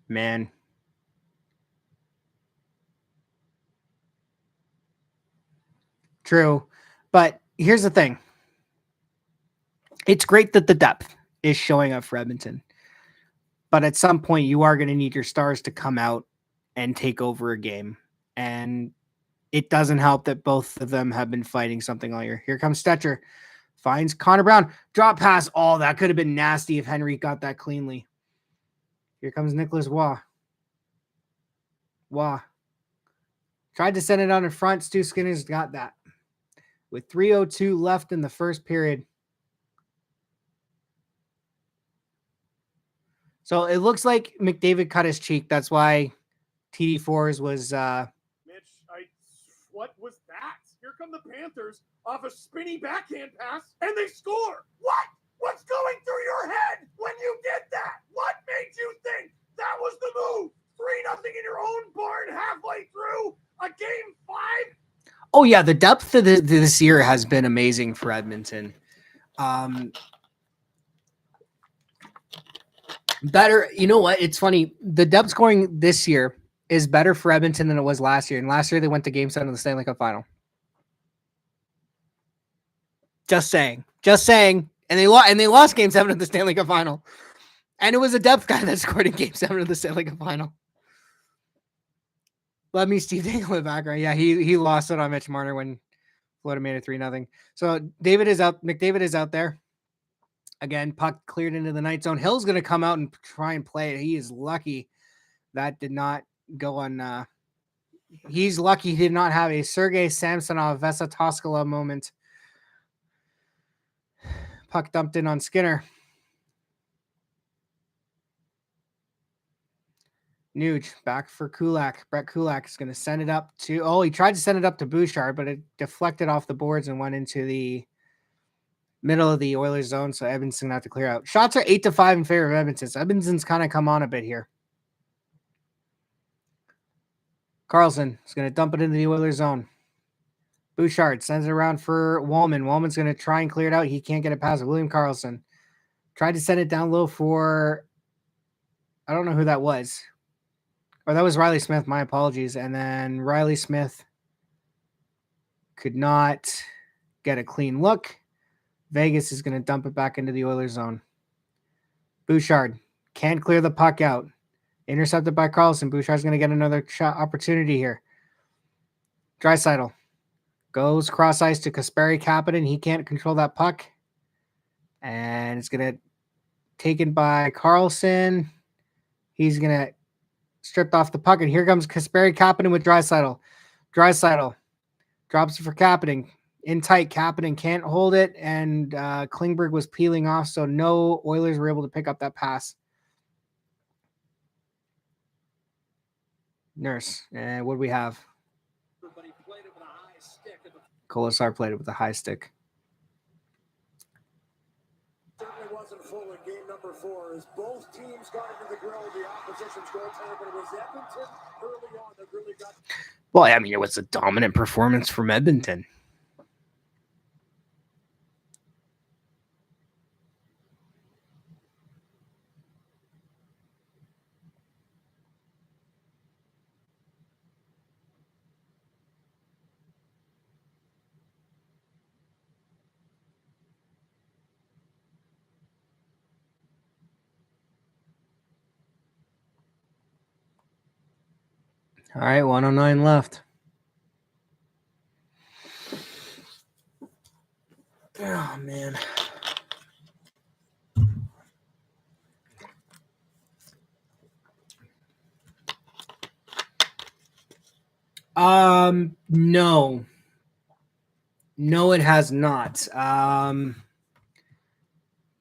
Man. True. But here's the thing. It's great that the depth is showing up for Edmonton. But at some point, you are going to need your stars to come out and take over a game. And it doesn't help that both of them have been fighting something all year. Here comes Stetcher. Finds Connor Brown. Drop pass. Oh, that could have been nasty if Henry got that cleanly. Here comes Nicholas Waugh. Tried to send it on in front. Stu Skinner's got that. With 3:02 left in the first period. So it looks like McDavid cut his cheek. That's why TD4's was... Mitch, what was that? Here come the Panthers off a spinny backhand pass, and they score. What? What's going through your head when you did that? What made you think that was the move? 3-0 in your own barn halfway through a game 5? Oh, yeah. The depth of this year has been amazing for Edmonton. Better. You know what? It's funny. The depth scoring this year is better for Edmonton than it was last year. And last year they went to Game 7 of the Stanley Cup Final. Just saying. And they lost Game 7 of the Stanley Cup Final. And it was a depth guy that scored in Game 7 of the Stanley Cup Final. Let me Steve Dangle in the background. Yeah, he lost it on Mitch Marner when Florida made it 3-0. So David is out. McDavid is out there. Again, puck cleared into the night zone. Hill's going to come out and try and play it. He is lucky that did not go on He's lucky he did not have a Sergei Samsonov Vesa Toskala moment. Puck dumped in on Skinner. Nuge back for Kulak. Brett Kulak is going to send it up to... Oh, he tried to send it up to Bouchard, but it deflected off the boards and went into the middle of the Oilers zone, so Edmonton going to have to clear out. Shots are 8-5 in favor of Edmonton. So Edmonton's kind of come on a bit here. Carlson is going to dump it into the Oilers zone. Bouchard sends it around for Wallman. Wallman's going to try and clear it out. He can't get it past William Carlson. Tried to send it down low for... I don't know who that was. Oh, that was Riley Smith. My apologies. And then Riley Smith could not get a clean look. Vegas is going to dump it back into the Oilers zone. Bouchard can't clear the puck out. Intercepted by Carlson. Bouchard's going to get another shot opportunity here. Draisaitl goes cross ice to Kasperi Kapanen. He can't control that puck. And it's going to taken by Carlson. He's going to stripped off the puck. And here comes Kasperi Kapanen with Draisaitl. Draisaitl drops it for Kapanen. In tight, Kapanen can't hold it. And Klingberg was peeling off. So no Oilers were able to pick up that pass. Nurse. And what do we have? Kolesar played it with a high stick. Certainly wasn't full in game number 4 as both teams got into the grill of the opposition's goaltender, but it was Edmonton early on that really got... Well, I mean, it was a dominant performance from Edmonton. All right, 109 left. Oh, man. No. No, it has not.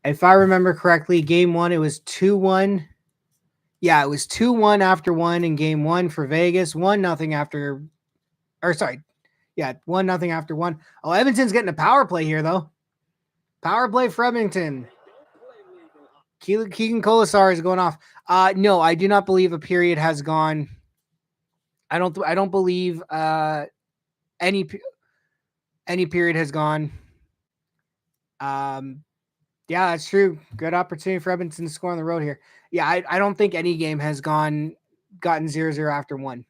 If I remember correctly, game 1, it was 2-1. Yeah, it was 2-1 after 1 in game 1 for Vegas. 1-0 after, or sorry. Yeah, 1-0 after 1. Oh, Edmonton's getting a power play here, though. Power play for Edmonton. Keegan Kolesar is going off. No, I do not believe a period has gone. I don't believe any period has gone. Yeah, that's true. Good opportunity for Edmonton to score on the road here. Yeah, I don't think any game has gotten 0-0 after 1.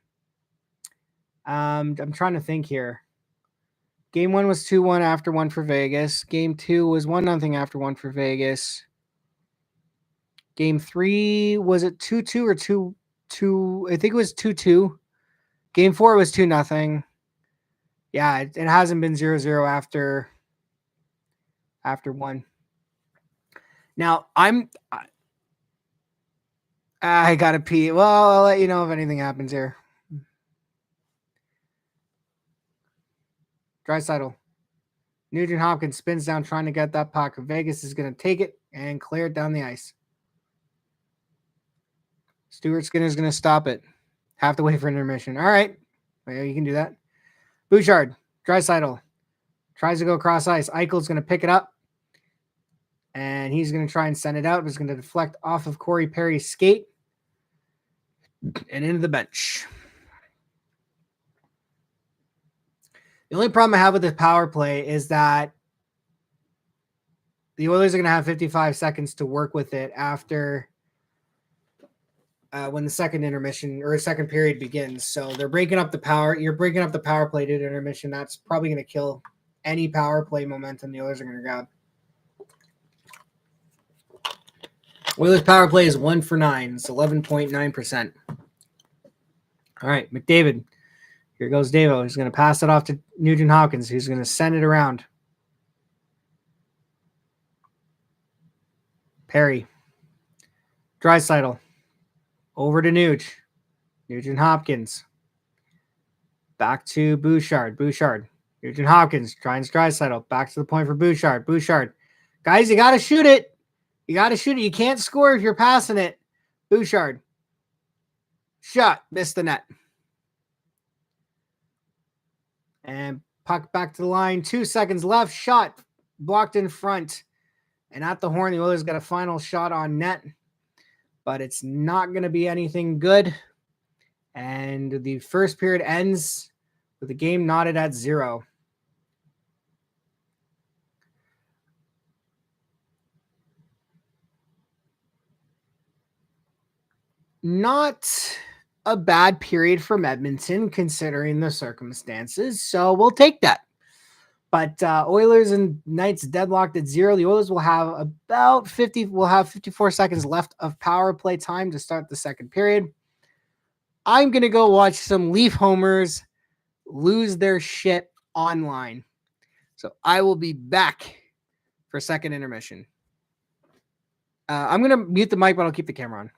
I'm trying to think here. Game 1 was 2-1 after 1 for Vegas. Game 2 was 1-0 after 1 for Vegas. Game 3, was it 2-2 or 2-2? I think it was 2-2. Game 4 was 2-0. Yeah, it hasn't been 0-0 after 1. Now, I got to pee. Well, I'll let you know if anything happens here. Draisaitl. Nugent Hopkins spins down trying to get that puck. Vegas is going to take it and clear it down the ice. Stuart Skinner's going to stop it. Have to wait for intermission. All right. Well, you can do that. Bouchard. Draisaitl. Tries to go across ice. Eichel's going to pick it up. And he's going to try and send it out. It's going to deflect off of Corey Perry's skate. And into the bench. The only problem I have with this power play is that the Oilers are going to have 55 seconds to work with it after when the second intermission or second period begins. So they're breaking up the power. You're breaking up the power play due to intermission. That's probably going to kill any power play momentum the Oilers are going to grab. Oilers power play is 1 for 9. It's 11.9%. All right, McDavid. Here goes Davo. He's going to pass it off to Nugent Hopkins. He's going to send it around. Perry. Draisaitl. Over to Nuge. Nugent Hopkins. Back to Bouchard. Nugent Hopkins trying Draisaitl. Back to the point for Bouchard. Guys, you got to shoot it. You can't score if you're passing it. Bouchard. Shot. Missed the net. And puck back to the line. 2 seconds left. Shot. Blocked in front. And at the horn, the Oilers got a final shot on net. But it's not going to be anything good. And the first period ends with the game knotted at 0. Not a bad period from Edmonton considering the circumstances, so we'll take that. But Oilers and Knights deadlocked at 0. The Oilers will have about 54 seconds left of power play time to start the second period. I'm going to go watch some Leaf homers lose their shit online. So I will be back for second intermission. I'm going to mute the mic, but I'll keep the camera on.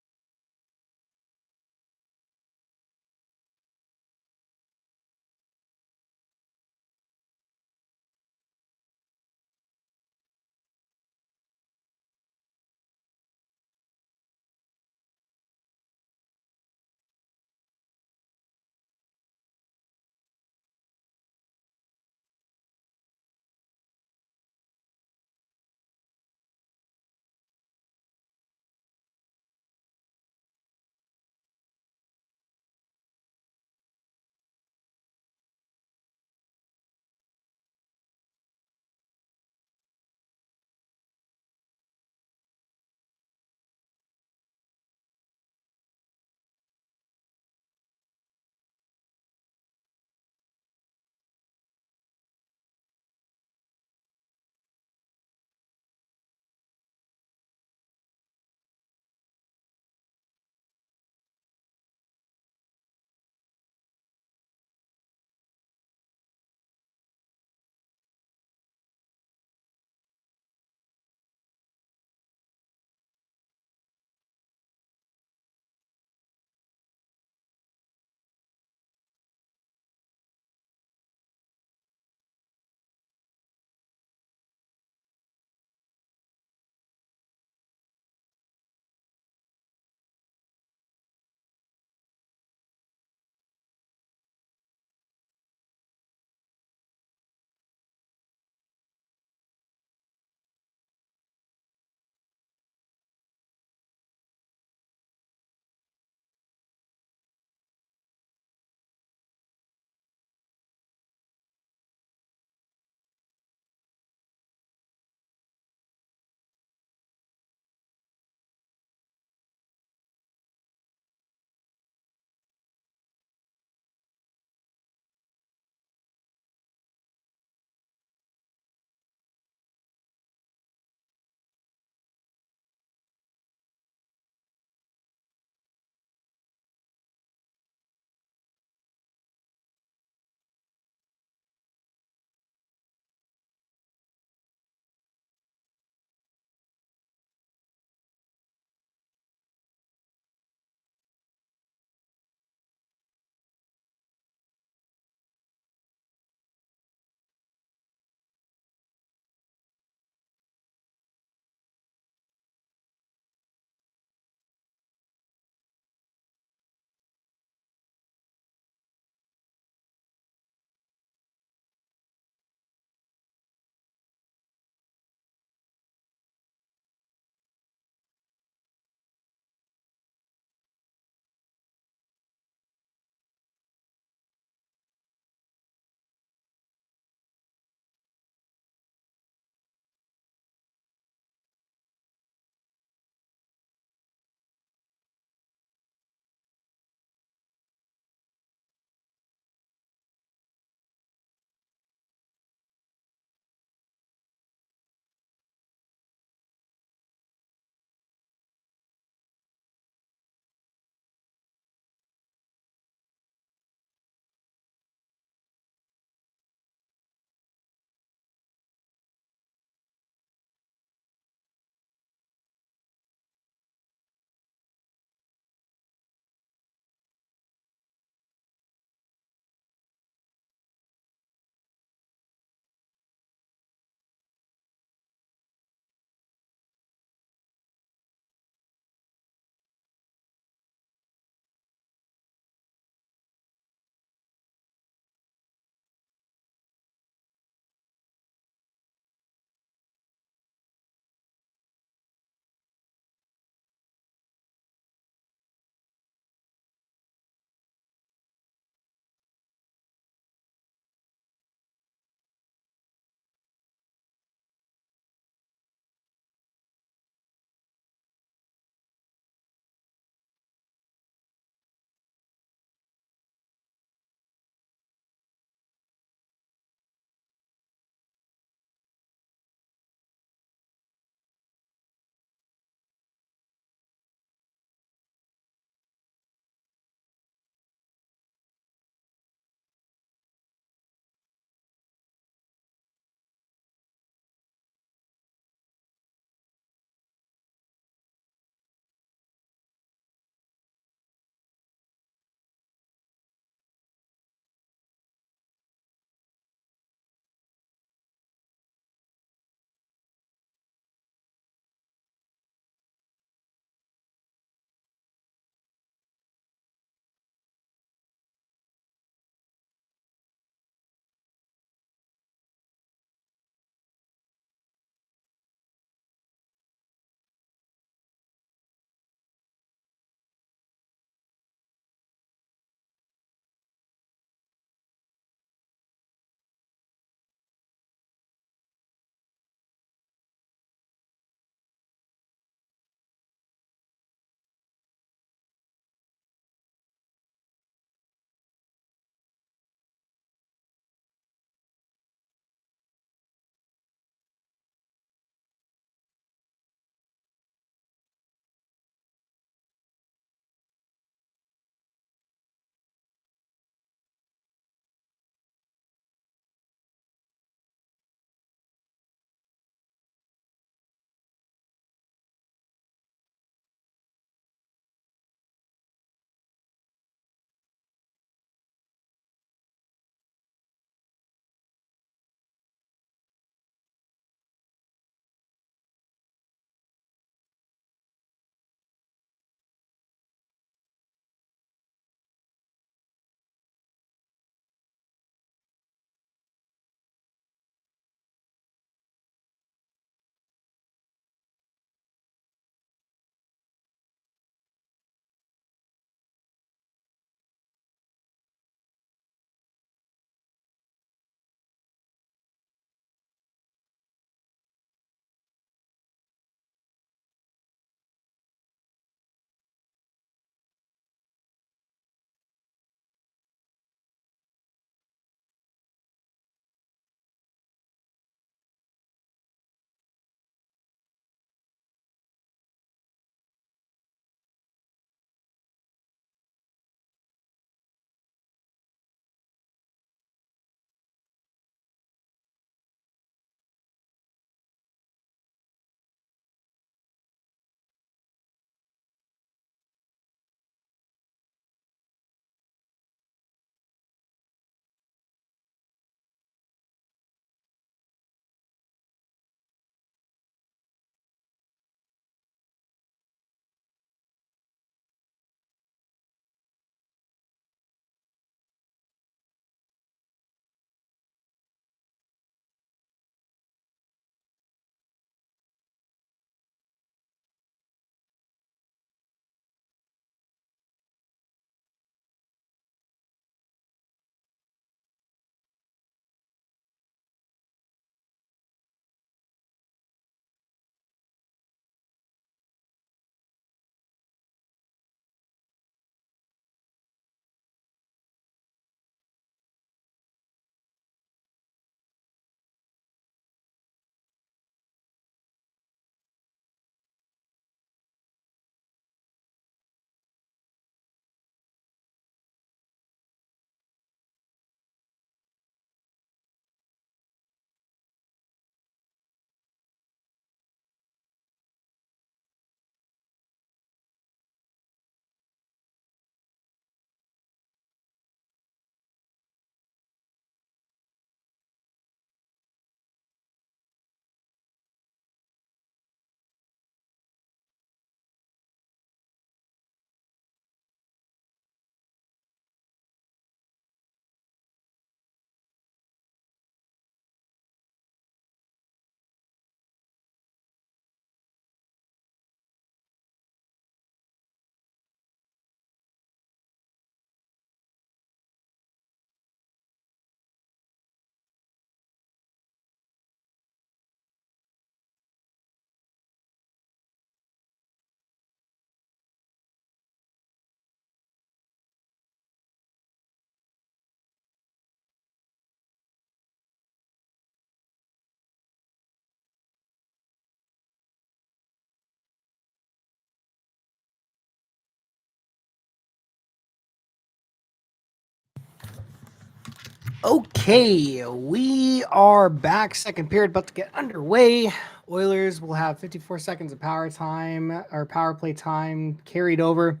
Okay, we are back. Second period about to get underway. Oilers will have 54 seconds of power time or power play time carried over.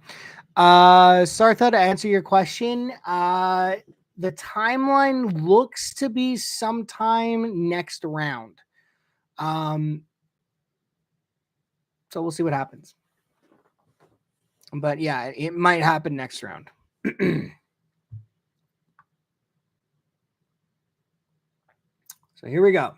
Sartha, to answer your question, the timeline looks to be sometime next round. So we'll see what happens. But yeah, it might happen next round. So here we go.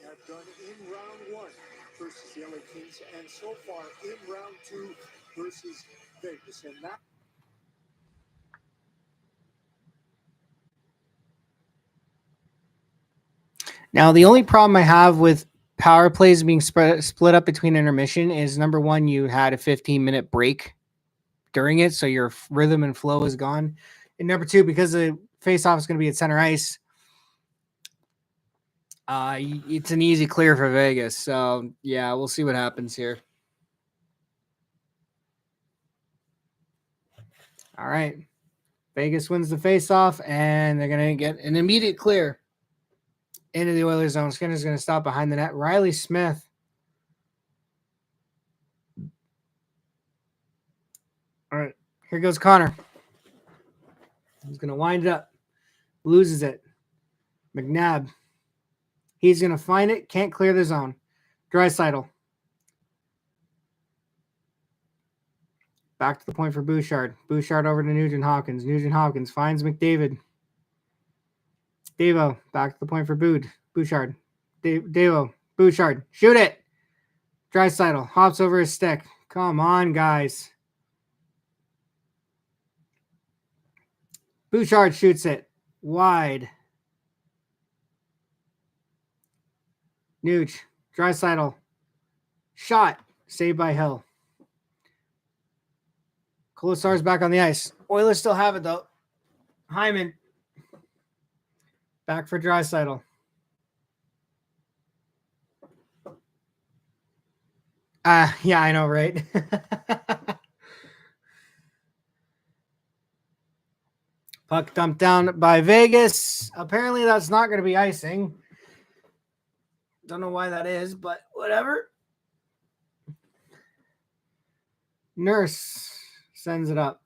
Have done in round one versus the LA Kings, and so far in round two versus Vegas. And that Now, the only problem I have with power plays being split up between intermission is, number one, you had a 15-minute break during it, so your rhythm and flow is gone. And number two, because the face-off is going to be at center ice, it's an easy clear for Vegas. So, yeah, we'll see what happens here. All right. Vegas wins the face-off, and they're going to get an immediate clear into the Oilers zone. Skinner's going to stop behind the net. Riley Smith. All right. Here goes Connor. He's going to wind it up. Loses it. McNabb. He's going to find it. Can't clear the zone. Draisaitl. Back to the point for Bouchard. Bouchard over to Nugent-Hopkins. Nugent-Hopkins finds McDavid. Devo. Back to the point for Bouchard. Devo. Bouchard. Shoot it. Draisaitl. Hops over his stick. Come on, guys. Bouchard shoots it. Wide. Nuge. Draisaitl. Shot. Saved by Hill. Kolesar's back on the ice. Oilers still have it, though. Hyman. Back for Draisaitl. Yeah, I know, right? Puck dumped down by Vegas. Apparently, that's not going to be icing. Don't know why that is, but whatever. Nurse sends it up.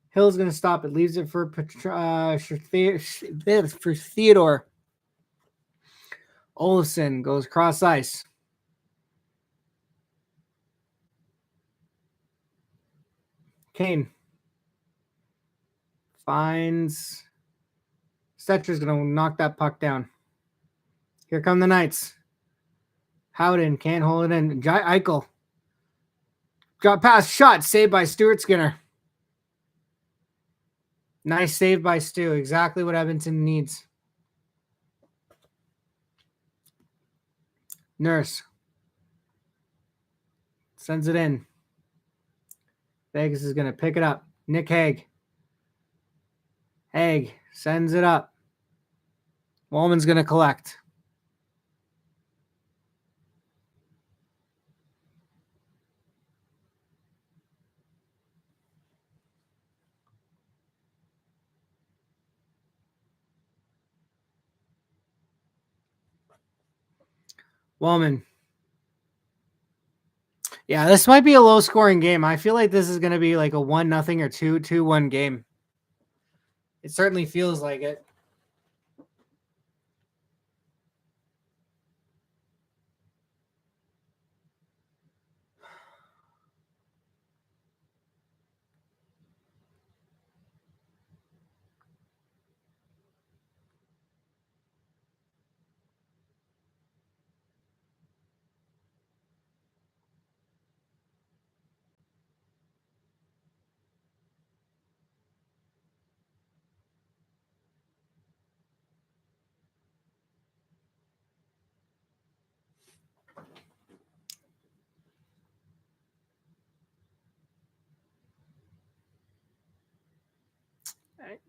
Hill's going to stop it. Leaves it for Theodore. Olofsson goes cross ice. Kane finds Stetcher's going to knock that puck down. Here come the Knights. Howden can't hold it in. Eichel. Drop pass, shot, saved by Stuart Skinner. Nice save by Stu. Exactly what Edmonton needs. Nurse sends it in. Vegas is going to pick it up. Nick Hague. Hague sends it up. Wallman's going to collect. Wallman. Yeah, this might be a low-scoring game. I feel like this is going to be like a 1-0 or 2-1 game. It certainly feels like it.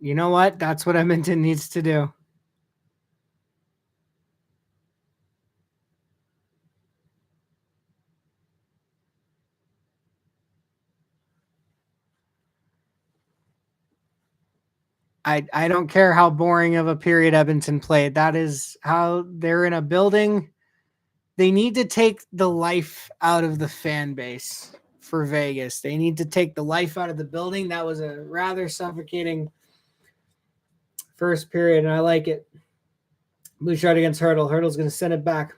You know what? That's what Edmonton needs to do. I don't care how boring of a period Edmonton played. That is how they're in a building. They need to take the life out of the fan base for Vegas. They need to take the life out of the building. That was a rather suffocating first period, and I like it. Bouchard against Hurdle. Hurdle's going to send it back.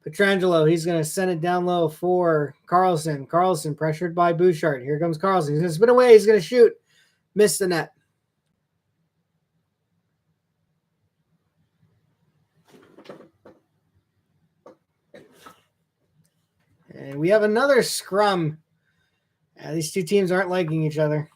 Petrangelo, he's going to send it down low for Carlson. Carlson pressured by Bouchard. Here comes Carlson. He's going to spin away. He's going to shoot. Missed the net. And we have another scrum. These two teams aren't liking each other.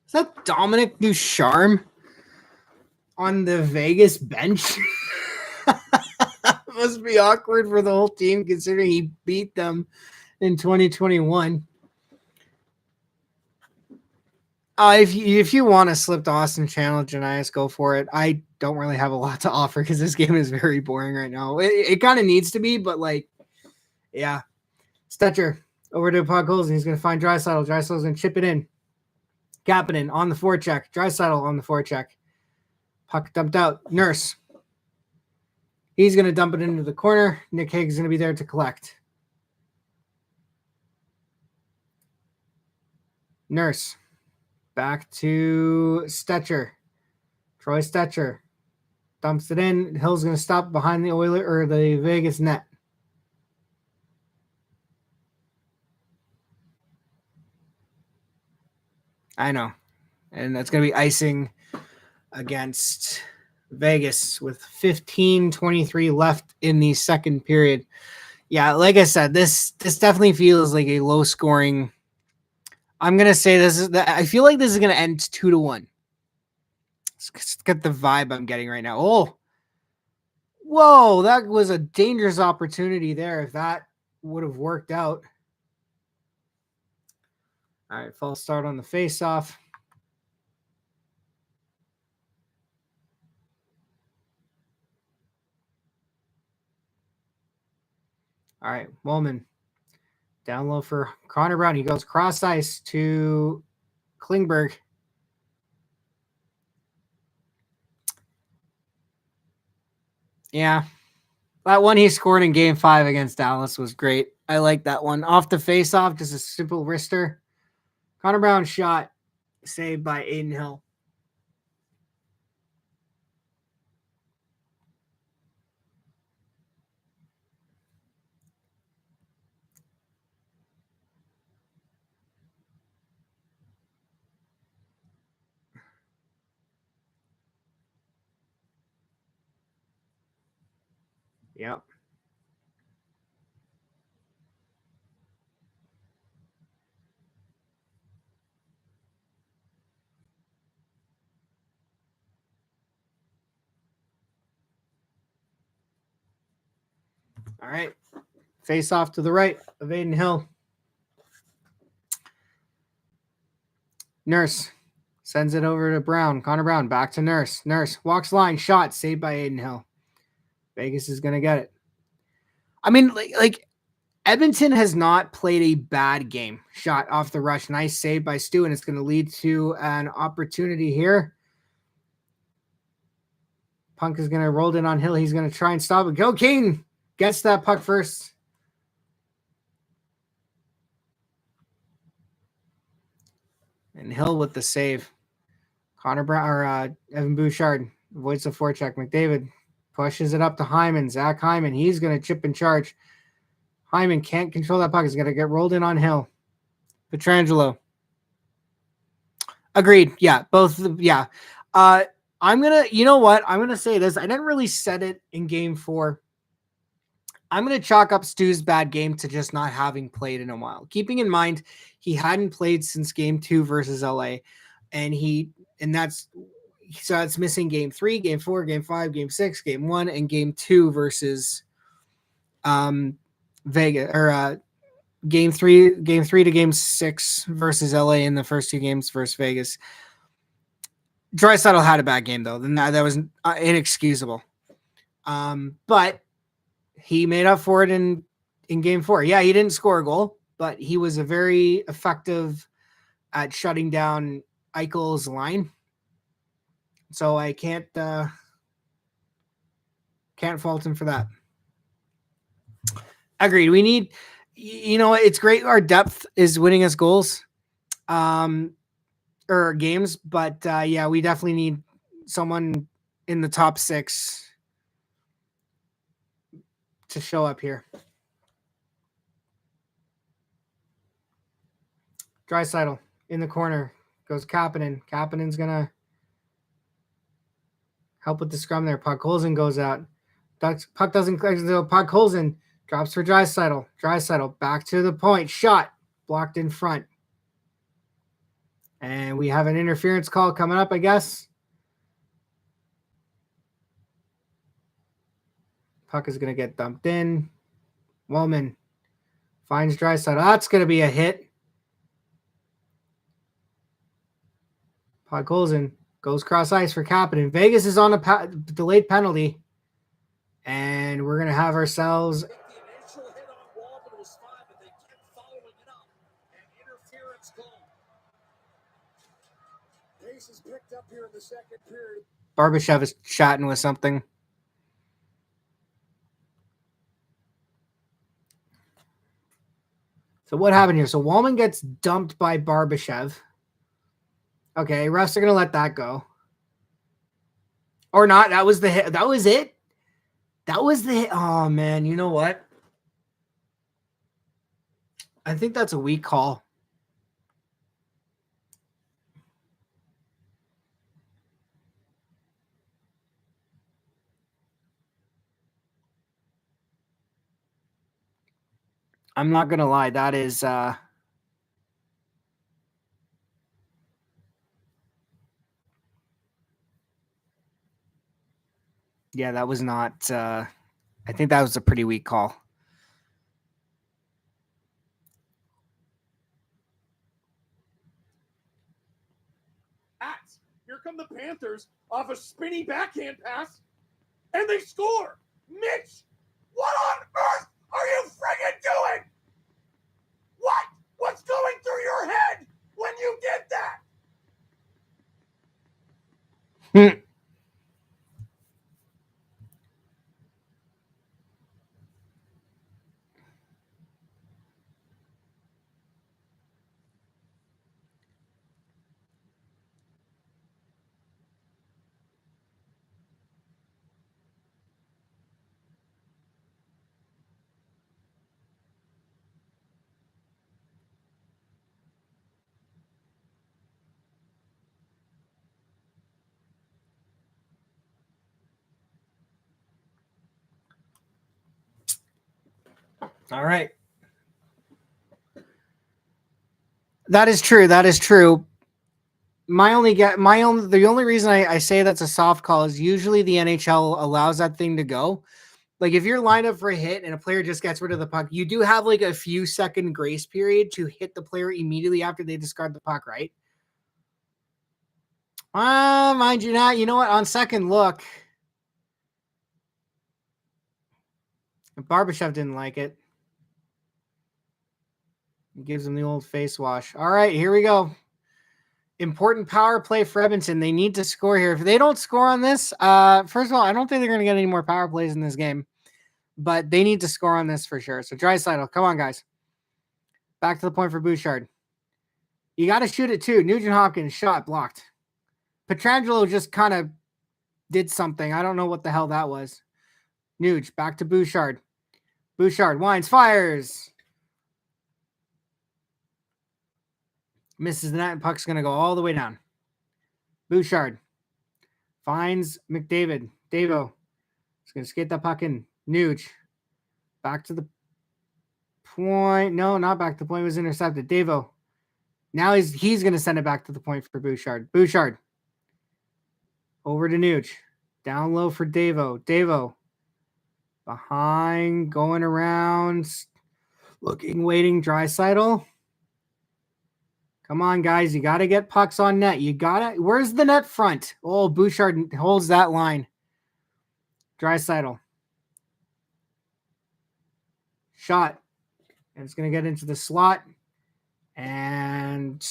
Is that Dominic Ducharme on the Vegas bench? Must be awkward for the whole team considering he beat them in 2021. If you want to slip to Austin Channel, Janias, go for it. I don't really have a lot to offer because this game is very boring right now. It kind of needs to be, but yeah. Stetcher over to Puckles, and he's going to find Draisaitl. Draisaitl's going to chip it in. Kapanen on the forecheck. Draisaitl on the forecheck. Puck dumped out. Nurse. He's going to dump it into the corner. Nick Hague's going to be there to collect. Nurse. Back to Stetcher. Troy Stetcher. Dumps it in. Hill's going to stop behind the Oiler or the Vegas net. I know. And that's going to be icing against Vegas with 15:23 left in the second period. Yeah, like I said, this definitely feels like a low scoring. I'm going to say I feel like this is going to end 2-1. Let's get the vibe I'm getting right now. Oh, whoa, that was a dangerous opportunity there if that would have worked out. All right, false start on the face-off. All right, Woolman. Down low for Connor Brown. He goes cross ice to Klingberg. Yeah. That one he scored in game 5 against Dallas was great. I like that one. Off the face-off, just a simple wrister. Connor Brown shot saved by Aiden Hill. Yep. All right. Face off to the right of Aiden Hill. Nurse sends it over to Brown. Connor Brown back to Nurse. Nurse walks line, shot saved by Aiden Hill. Vegas is going to get it. I mean, like Edmonton has not played a bad game. Shot off the rush. Nice save by Stu, and it's going to lead to an opportunity here. Punk is going to roll it on Hill. He's going to try and stop it. Go King! Gets that puck first. And Hill with the save. Connor Brown or Evan Bouchard avoids the forecheck. McDavid Pushes it up to Hyman. Zach Hyman. He's going to chip and charge. Hyman can't control that puck. He's going to get rolled in on Hill. Pietrangelo. Agreed. Yeah, both. Yeah. I'm going to, you know what? I'm going to say this. I didn't really set it in game 4. I'm going to chalk up Stu's bad game to just not having played in a while. Keeping in mind, he hadn't played since game 2 versus LA. That's missing game 3, game 4, game 5, game 6, game 1, and game 2 versus Vegas, or game 3 to game 6 versus LA in the first 2 games versus Vegas. Draisaitl had a bad game though. Then that was inexcusable. But he made up for it in game 4. Yeah, he didn't score a goal, but he was a very effective at shutting down Eichel's line. So I can't fault him for that. Agreed. We need, it's great. Our depth is winning us goals, or games, but yeah, we definitely need someone in the top 6 to show up here. Draisaitl in the corner goes Kapanen. Kapanen's gonna help with the scrum there. Podkolzin goes out. Puck doesn't click until Podkolzin drops for Draisaitl. Draisaitl back to the point. Shot blocked in front. And we have an interference call coming up, I guess. Puck is going to get dumped in. Wallman finds Draisaitl. That's going to be a hit. Podkolzin goes cross ice for Kapanen. Vegas is on a delayed penalty. And we're going to have ourselves Barbashev is chatting with something. So what happened here? So Wallman gets dumped by Barbashev. Okay, refs are going to let that go. Or not. That was the hit. That was it. That was the hit. Oh, man. You know what? I think that's a weak call. I'm not going to lie. That is yeah, that was not I think that was a pretty weak call. Here come the Panthers off a spinny backhand pass, and they score. Mitch, what on earth are you friggin' doing? What? What's going through your head when you did that? All right. That is true. That is true. The only reason I say that's a soft call is usually the NHL allows that thing to go. Like if you're lined up for a hit and a player just gets rid of the puck, you do have like a few second grace period to hit the player immediately after they discard the puck, right? Mind you not. You know what? On second look, Barbashev didn't like it. He gives him the old face wash. All right, here we go. Important power play for Edmonton. They need to score here. If they don't score on this, first of all, I don't think they're going to get any more power plays in this game. But they need to score on this for sure. So Draisaitl, come on, guys. Back to the point for Bouchard. You got to shoot it too. Nugent Hopkins, shot blocked. Pietrangelo just kind of did something. I don't know what the hell that was. Nuge, back to Bouchard. Bouchard winds, fires. Misses the net, and puck's going to go all the way down. Bouchard finds McDavid. Davo is going to skate that puck in. Nuge, back to the point. No, not back to the point. It was intercepted. Davo. Now he's going to send it back to the point for Bouchard. Bouchard. Over to Nuge. Down low for Davo. Davo. Behind, going around. Looking, waiting. Draisaitl. Come on, guys. You got to get pucks on net. You got to. Where's the net front? Oh, Bouchard holds that line. Draisaitl. Shot. And it's going to get into the slot. And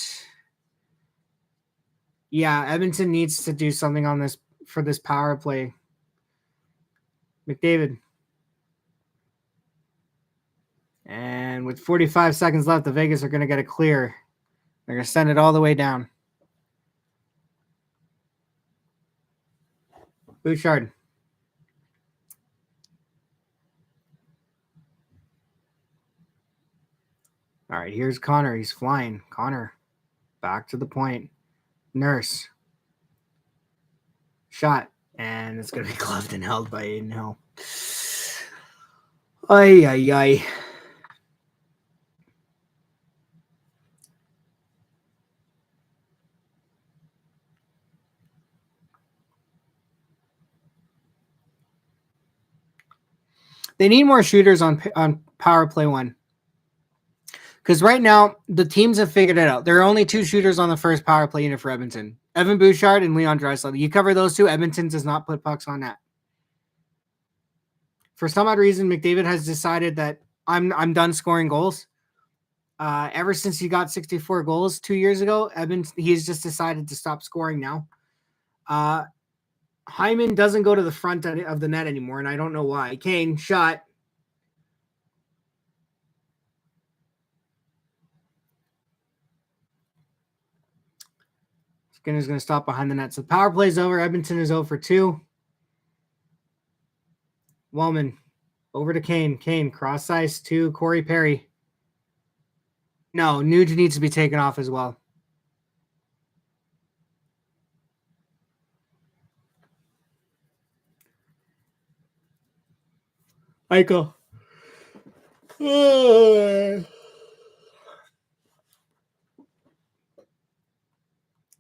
yeah, Edmonton needs to do something on this for this power play. McDavid. And with 45 seconds left, the Vegas are going to get a clear. They're going to send it all the way down. Bouchard. All right, here's Connor. He's flying. Connor, back to the point. Nurse. Shot. And it's going to be gloved and held by Aiden Hill. Ay, ay, ay. They need more shooters on power play 1. Because right now, the teams have figured it out. There are only 2 shooters on the first power play unit for Edmonton. Evan Bouchard and Leon Draisaitl. You cover those 2, Edmonton does not put pucks on net. For some odd reason, McDavid has decided that I'm done scoring goals. Ever since he got 64 goals 2 years ago, he's just decided to stop scoring now. Hyman doesn't go to the front of the net anymore, and I don't know why. Kane, shot. Skinner's going to stop behind the net. So power play's over. Edmonton is 0 for 2. Wellman over to Kane. Kane cross ice to Corey Perry. No, Nuge needs to be taken off as well. Eichel.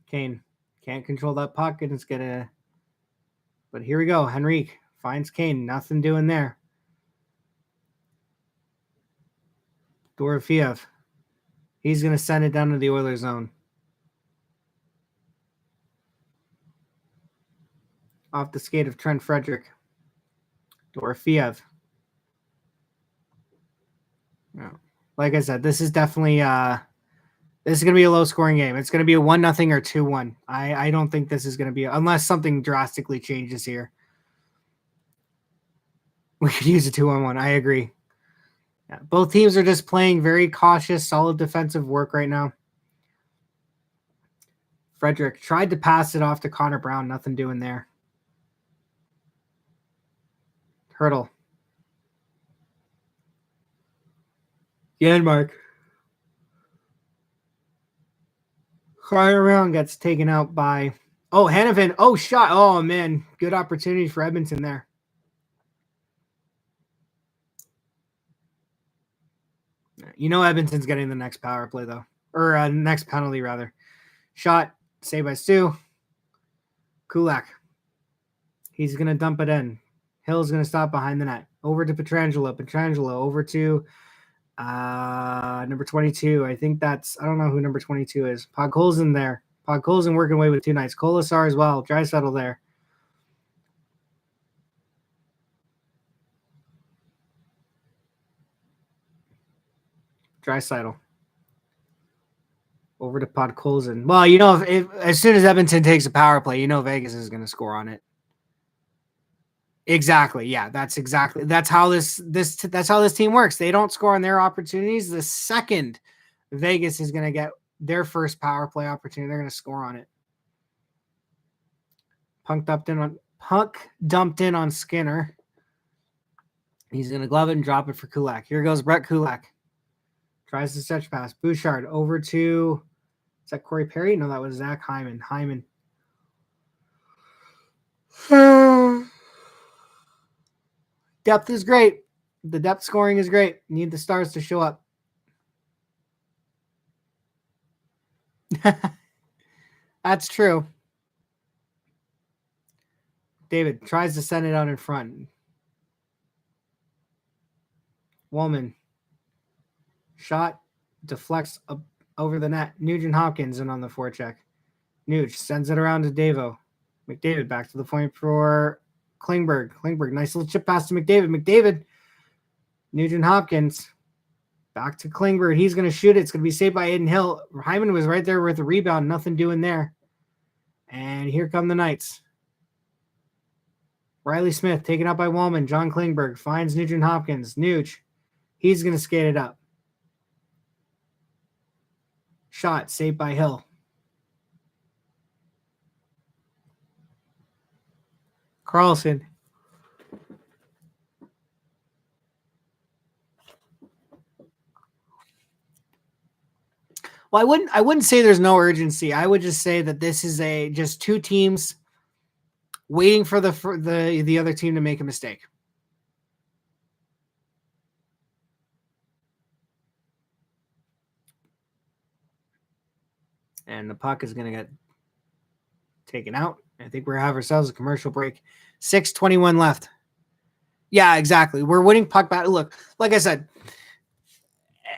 Kane can't control that puck, and it's gonna. But here we go. Henrique finds Kane. Nothing doing there. Dorofiev. He's gonna send it down to the Oilers zone. Off the skate of Trent Frederick. Dorofiev. No. Like I said, this is definitely this is going to be a low-scoring game. It's going to be a 1-0 or 2-1. I don't think this is going to be, unless something drastically changes here. We could use a 2-on-1. I agree. Yeah, both teams are just playing very cautious, solid defensive work right now. Frederick tried to pass it off to Connor Brown. Nothing doing there. Hurdle. Janmark. Fire around gets taken out by Hanifin. Oh, shot. Oh, man. Good opportunity for Edmonton there. You know Edmonton's getting the next power play, though. Or next penalty, rather. Shot. Saved by Stu. Kulak. He's going to dump it in. Hill's going to stop behind the net. Over to Pietrangelo. Pietrangelo over to number 22. I think that's, I don't know who number 22 is. Podkolzin there. Podkolzin working away with 2 nights. Kolasar as well. Draisaitl there. Draisaitl. Over to Podkolzin. Well, you know, if as soon as Edmonton takes a power play, you know Vegas is going to score on it. Exactly. Yeah, that's how this team works. They don't score on their opportunities. The second Vegas is going to get their first power play opportunity, they're going to score on it. Puck dumped in on Skinner. He's going to glove it and drop it for Kulak. Here goes Brett Kulak. Tries to stretch pass. Bouchard over to, is that Corey Perry? No, that was Zach Hyman. Depth is great. The depth scoring is great. Need the stars to show up. That's true. David tries to send it out in front. Woolman. Shot. Deflects up over the net. Nugent Hopkins in on the forecheck. Nuge sends it around to Davo. McDavid back to the point for Klingberg. Nice little chip pass to McDavid. Nugent Hopkins. Back to Klingberg. He's going to shoot it. It's going to be saved by Aiden Hill. Hyman was right there with the rebound. Nothing doing there. And here come the Knights. Riley Smith taken up by Wallman. John Klingberg finds Nugent Hopkins. Nuge. He's going to skate it up. Shot saved by Hill. Carlson. Well, I wouldn't say there's no urgency. I would just say that this is just two teams waiting for the other team to make a mistake. And the puck is going to get taken out. I think we're going to have ourselves a commercial break. 6:21 left. Yeah, exactly. We're winning puck battle. Look, like I said,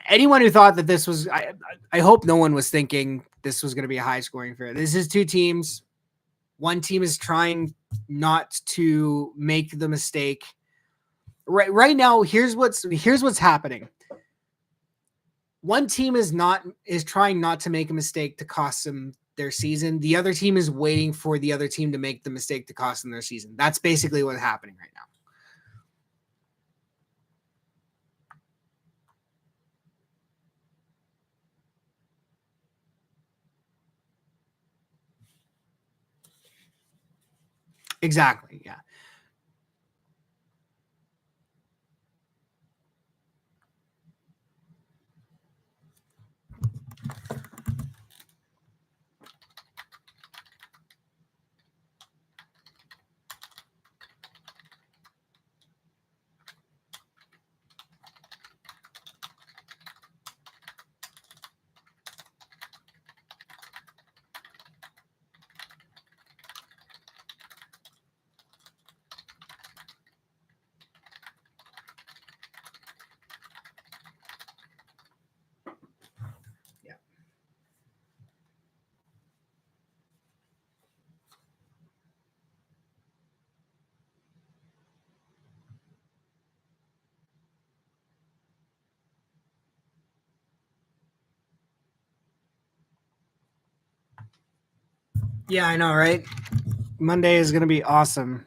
anyone who thought that this was, I hope no one was thinking this was going to be a high scoring affair. This is two teams. One team is trying not to make the mistake. Right now, here's what's happening. One team is trying not to make a mistake to cost them their season. The other team is waiting for the other team to make the mistake to cost them their season. That's basically what's happening right now. Exactly. Yeah. Yeah, I know, right? Monday is going to be awesome.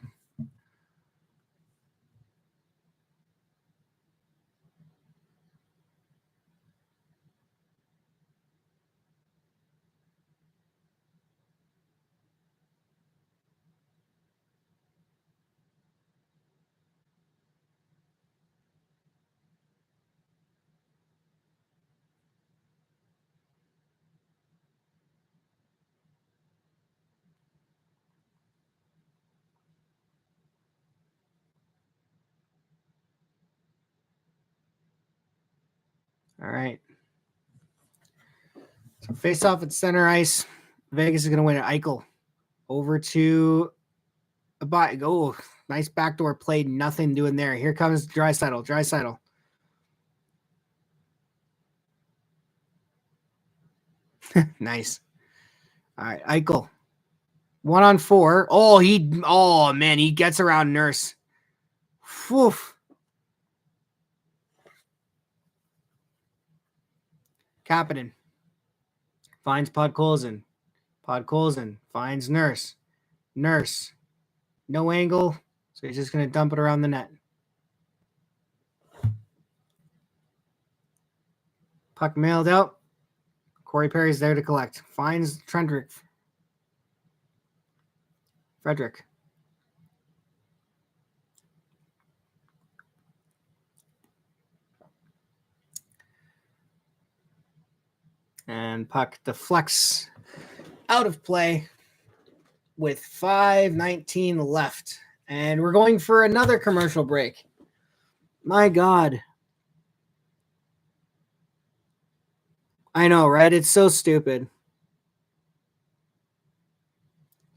All right. So face off at center ice. Vegas is going to win it. Eichel over to a bot. Oh, nice backdoor play. Nothing doing there. Here comes Draisaitl. Nice. All right. Eichel. 1-on-4. Oh, man. He gets around Nurse. Whew. Kapanen finds Podkolzin. Podkolzin finds Nurse. Nurse. No angle. So he's just going to dump it around the net. Puck mailed out. Corey Perry's there to collect. Finds Frederick. And puck deflects out of play with 5:19 left. And we're going for another commercial break. My God. I know, right? It's so stupid.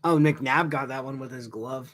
Oh, McNabb got that one with his glove.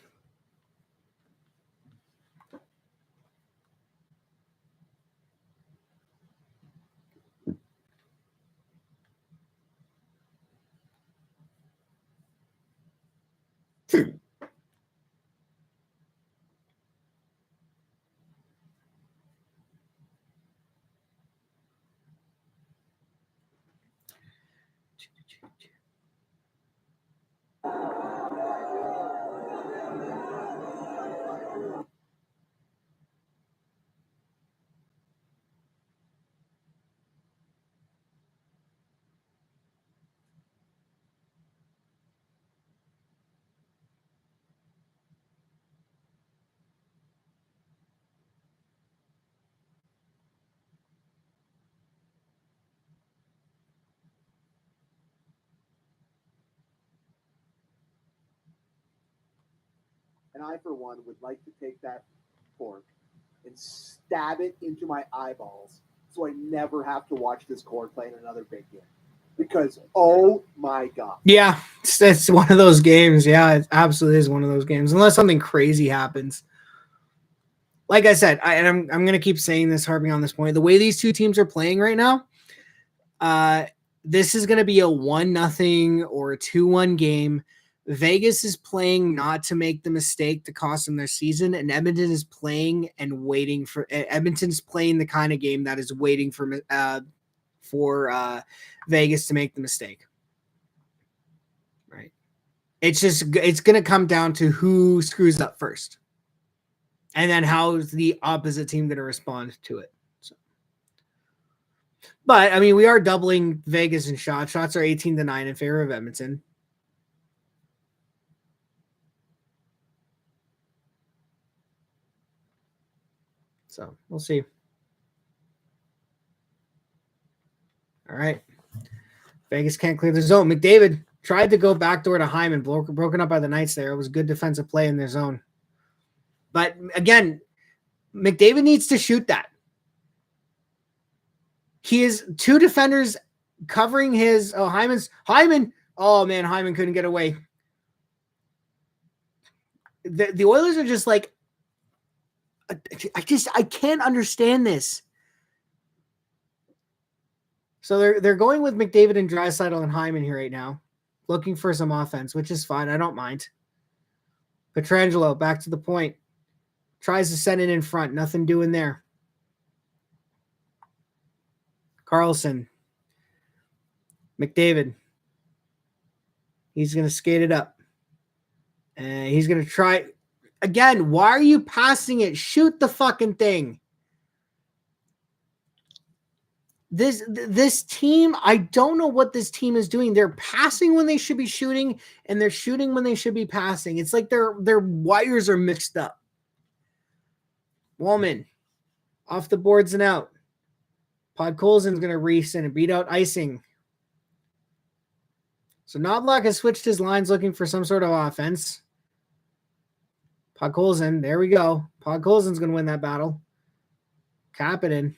And I, for one, would like to take that fork and stab it into my eyeballs so I never have to watch this cord play in another big game. Because, oh my God. Yeah, it's one of those games. Yeah, it absolutely is one of those games. Unless something crazy happens. Like I said, I'm going to keep saying this, harping on this point. The way these two teams are playing right now, this is going to be a 1-0 or a 2-1 game. Vegas is playing not to make the mistake to cost them their season, and Edmonton is playing and waiting for. Edmonton's playing the kind of game that is waiting for Vegas to make the mistake. Right? It's going to come down to who screws up first, and then how's the opposite team going to respond to it. But I mean, we are doubling Vegas in shots. Shots are 18-9 in favor of Edmonton. So we'll see. All right. Vegas can't clear the zone. McDavid tried to go backdoor to Hyman, broken up by the Knights there. It was good defensive play in their zone. But again, McDavid needs to shoot that. He is two defenders covering his. Oh, Hyman. Oh, man, Hyman couldn't get away. The Oilers are just like, I can't understand this. So they're going with McDavid and Draisaitl and Hyman here right now, looking for some offense, which is fine. I don't mind. Pietrangelo back to the point. Tries to send it in front. Nothing doing there. Carlson. McDavid. He's going to skate it up. And he's going to try. Again, why are you passing it? Shoot the fucking thing. This team, I don't know what this team is doing. They're passing when they should be shooting, and they're shooting when they should be passing. It's like their wires are mixed up. Woolman off the boards and out. Podkolzin's going to resend and beat out icing. So Knobloch has switched his lines looking for some sort of offense. Podkolzin, there we go. Podkolzin's going to win that battle. Kapanen.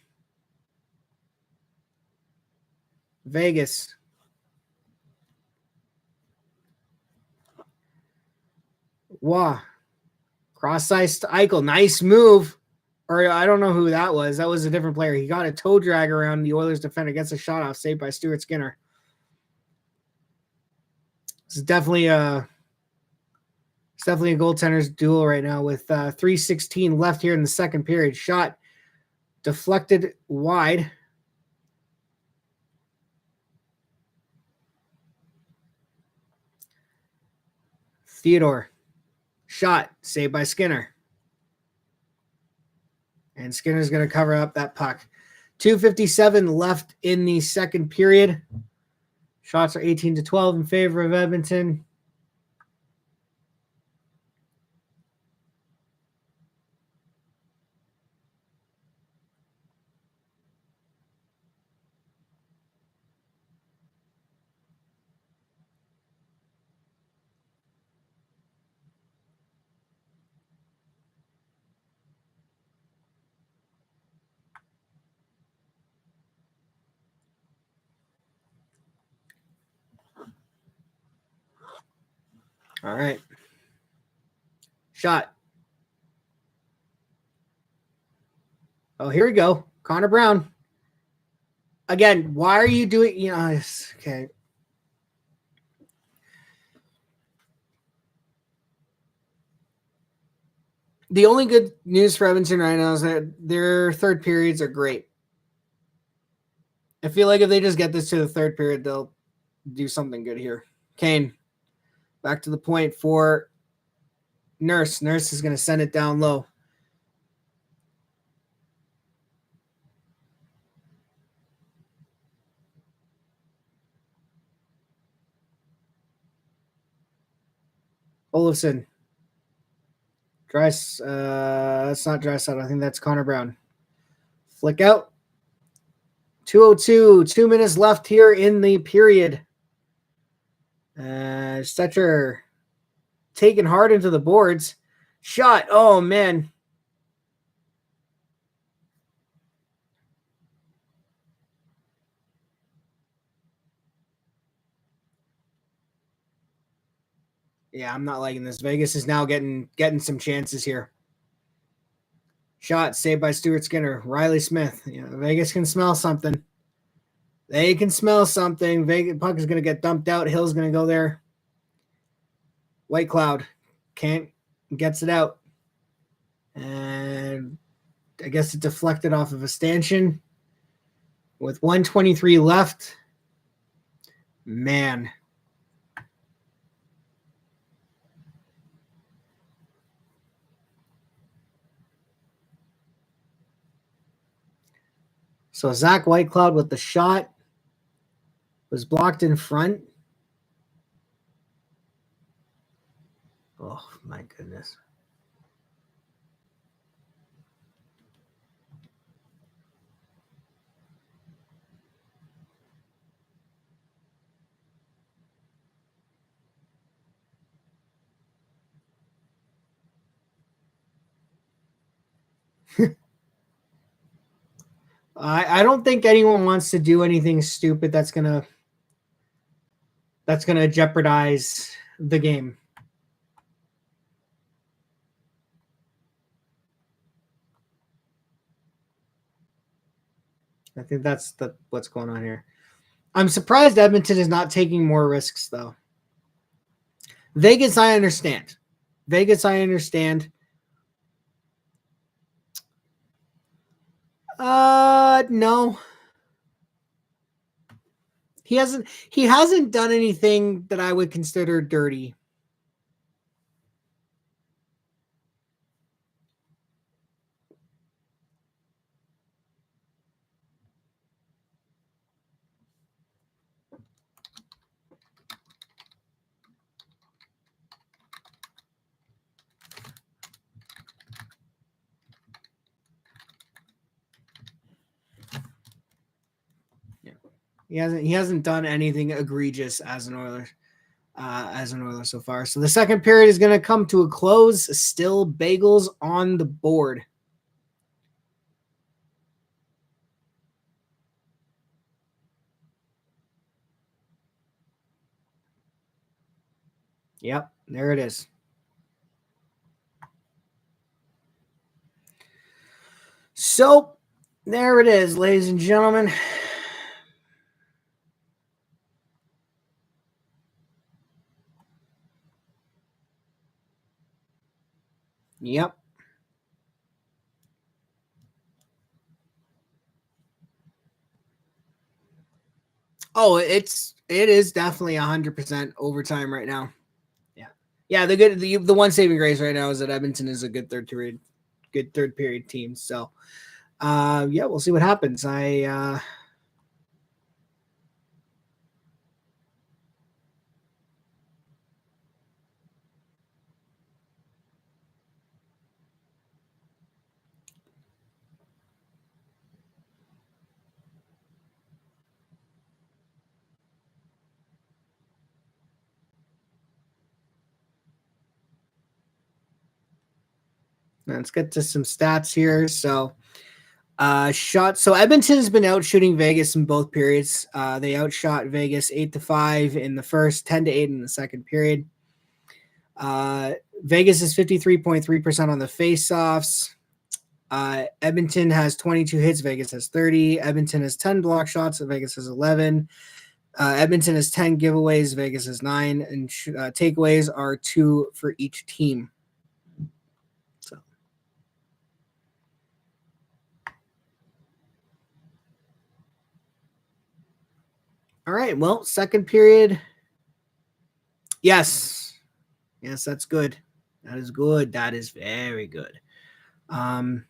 Vegas. Wow. Cross-ice to Eichel. Nice move. Or I don't know who that was. That was a different player. He got a toe drag around the Oilers defender. Gets a shot off, saved by Stuart Skinner. It's definitely a goaltender's duel right now with 3:16 left here in the second period. Shot deflected wide. Theodore. Shot saved by Skinner. And Skinner's going to cover up that puck. 2:57 left in the second period. Shots are 18-12 in favor of Edmonton. All right. Shot. Oh, here we go. Connor Brown. Again, why are you doing? Okay. The only good news for Edmonton right now is that their third periods are great. I feel like if they just get this to the third period, they'll do something good here. Kane, back to the point for Nurse. Nurse is going to send it down low. Olofsson. That's not Drysdale. I think that's Connor Brown. Flick out. 2:02. 2 minutes left here in the period. Stetcher taken hard into the boards. Shot. Oh, man. Yeah, I'm not liking this. Vegas is now getting some chances here. Shot saved by Stuart Skinner. Riley Smith. Vegas can smell something. They can smell something. Vegas puck is going to get dumped out. Hill's going to go there. White Cloud gets it out. And I guess it deflected off of a stanchion. With 1:23 left. Man. So Zach Whitecloud with the shot was blocked in front. Oh, my goodness. I don't think anyone wants to do anything stupid that's gonna jeopardize the game. I think that's what's going on here. I'm surprised Edmonton is not taking more risks, though. Vegas, I understand. No. He hasn't done anything that I would consider dirty. He hasn't done anything egregious as an Oiler so far. So the second period is going to come to a close. Still bagels on the board. Yep, there it is. So there it is, ladies and gentlemen. Yep. Oh, it is definitely 100% overtime right now. Yeah. The one saving grace right now is that Edmonton is a good third period team. So, we'll see what happens. Let's get to some stats here. So, shots. So Edmonton has been out shooting Vegas in both periods. They outshot Vegas 8-5 in the first, 10-8 in the second period. Vegas is 53.3% on the faceoffs. Edmonton has 22 hits. Vegas has 30. Edmonton has 10 block shots. Vegas has 11. Edmonton has 10 giveaways. Vegas has 9. And takeaways are 2 for each team. So. All right. Well, second period. Yes. Yes, that's good. That is good. That is very good. Let's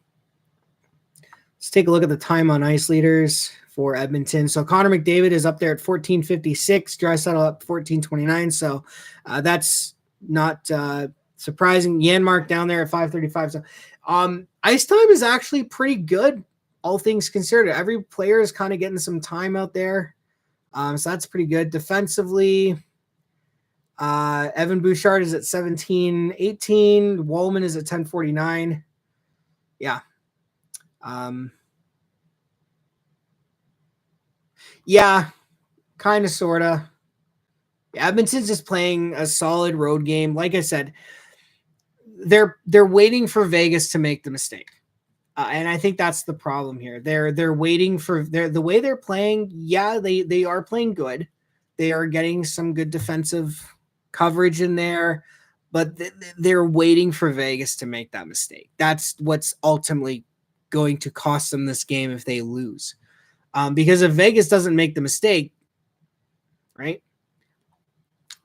take a look at the time on ice leaders for Edmonton. So Connor McDavid is up there at 14:56. Draisaitl up 14:29. So that's not surprising. Janmark down there at 5:35. So ice time is actually pretty good, all things considered. Every player is kind of getting some time out there. So that's pretty good. Defensively, Evan Bouchard is at 17:18. Wallman is at 10:49. Yeah. Yeah, kind of, sort of. Edmonton's just playing a solid road game. Like I said, they're waiting for Vegas to make the mistake. And I think that's the problem here. They're waiting for the way they're playing. Yeah, they are playing good. They are getting some good defensive coverage in there, but they're waiting for Vegas to make that mistake. That's what's ultimately going to cost them this game if they lose. Because if Vegas doesn't make the mistake, right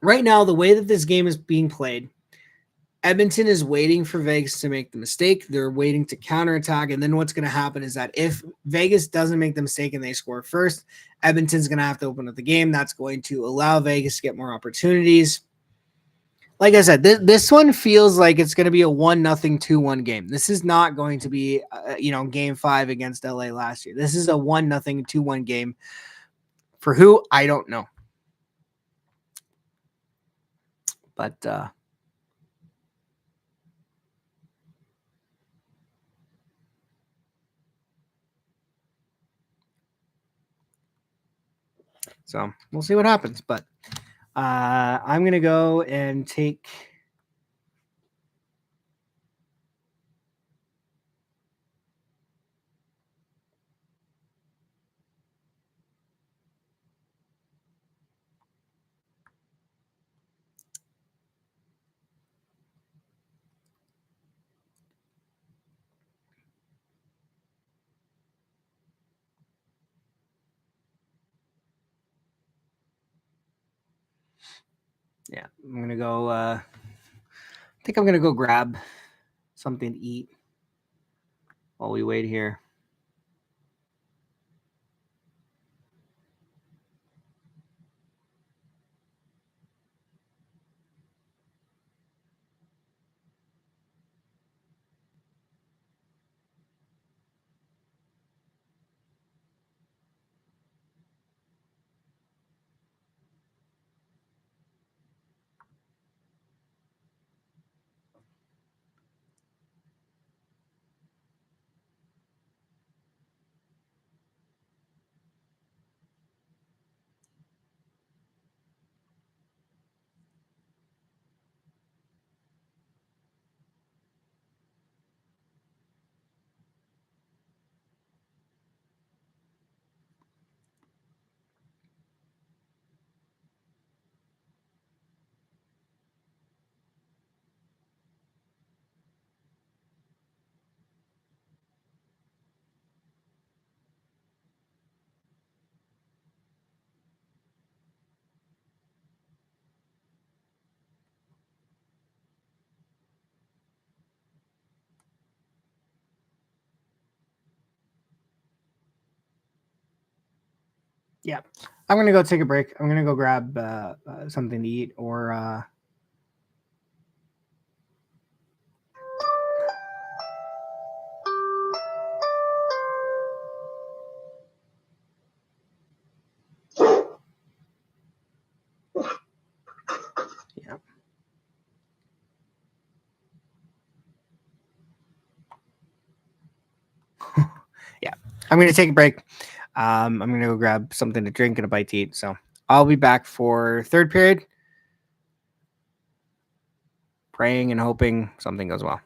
now, the way that this game is being played, Edmonton is waiting for Vegas to make the mistake. They're waiting to counterattack. And then what's going to happen is that if Vegas doesn't make the mistake and they score first, Edmonton's going to have to open up the game. That's going to allow Vegas to get more opportunities. Like I said, this one feels like it's going to be a 1-0, 2-1 game. This is not going to be, game 5 against LA last year. This is a 1-0, 2-1 game. For who? I don't know. But, so we'll see what happens. But I'm going to go and take... Yeah, I'm going to go... I think I'm going to go grab something to eat while we wait here. Yeah, I'm going to go take a break. I'm going to go grab something to eat or... Yeah. Yeah, I'm going to take a break. I'm going to go grab something to drink and a bite to eat. So I'll be back for third period. praying and hoping something goes well.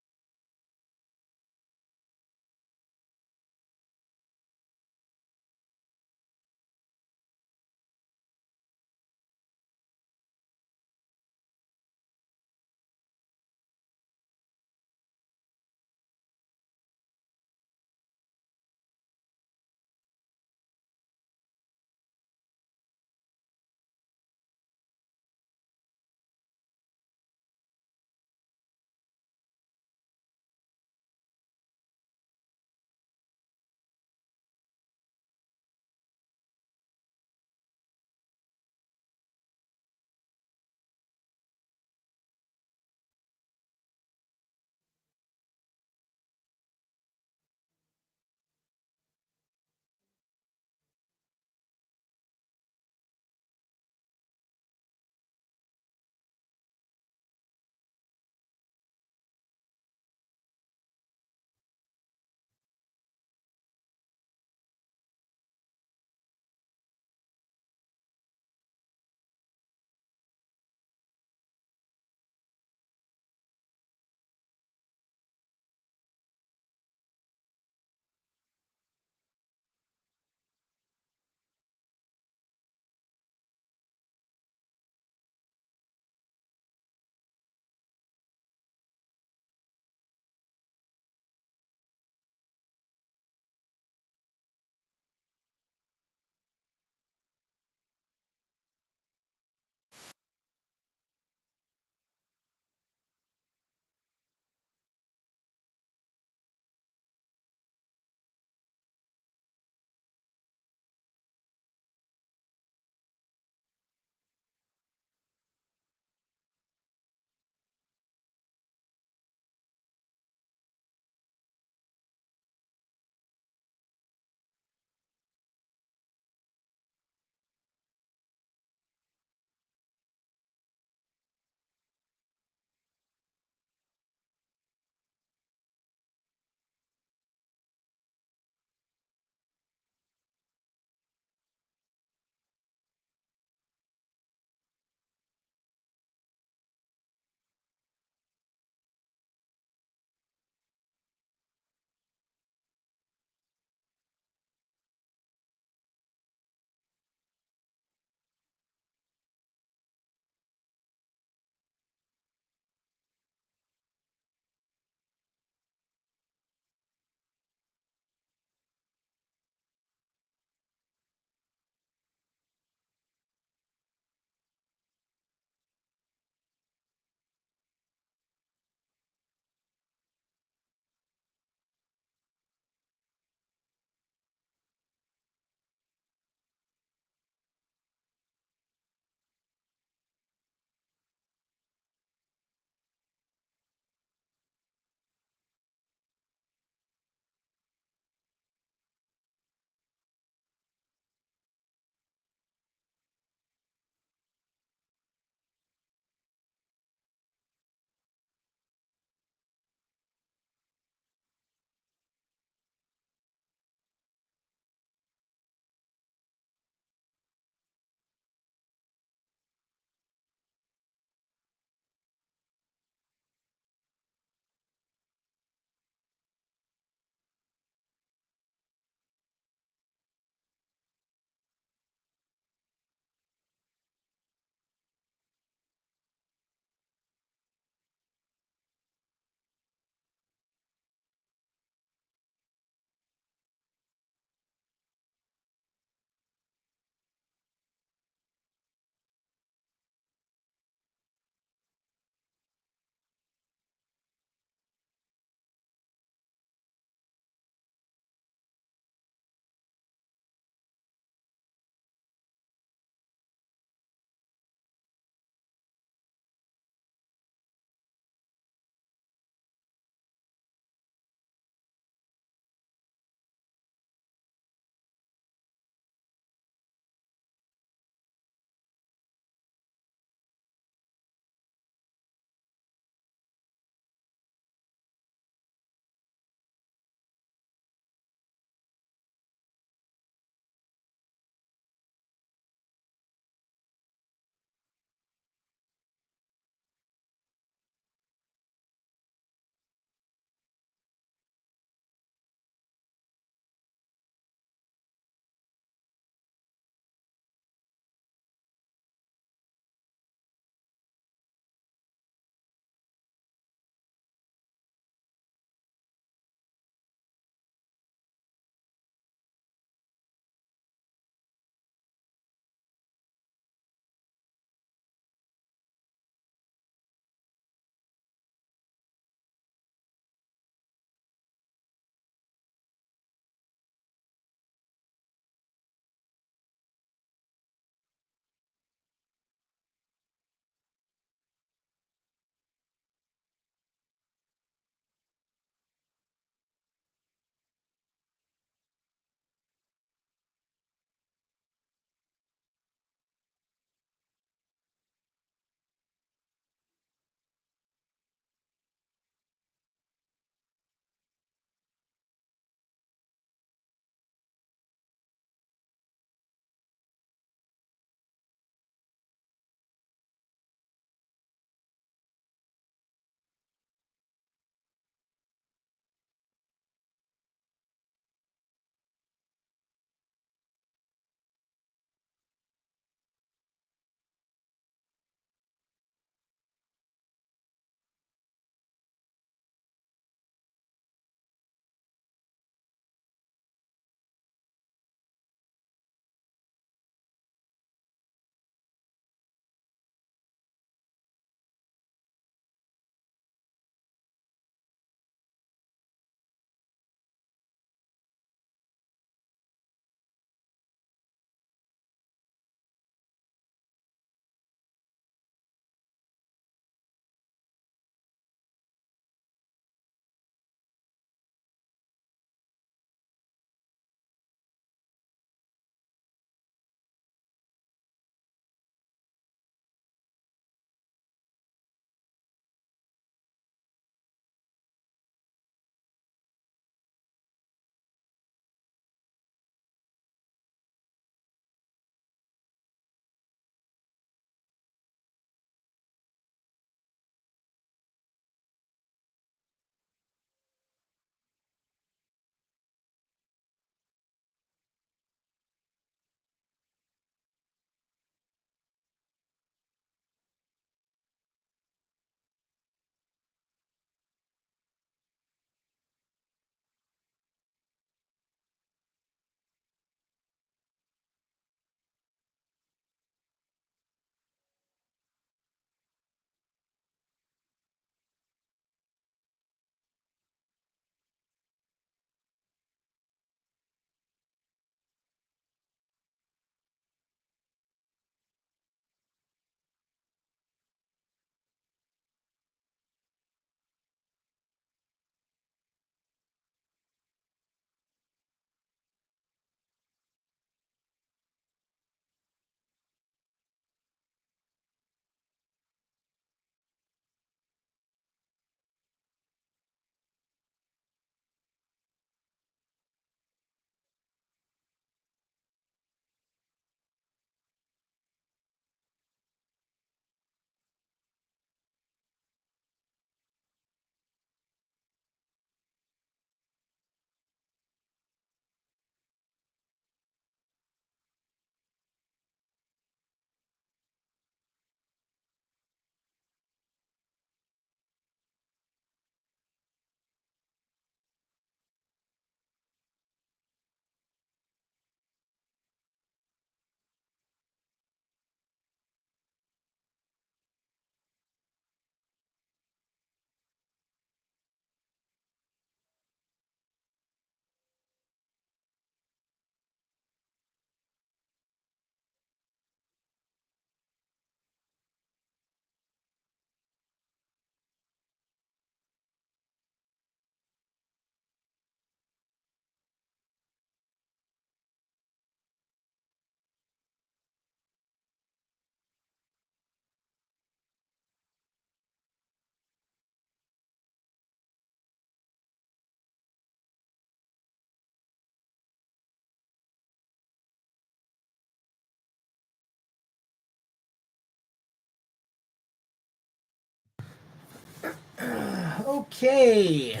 Okay.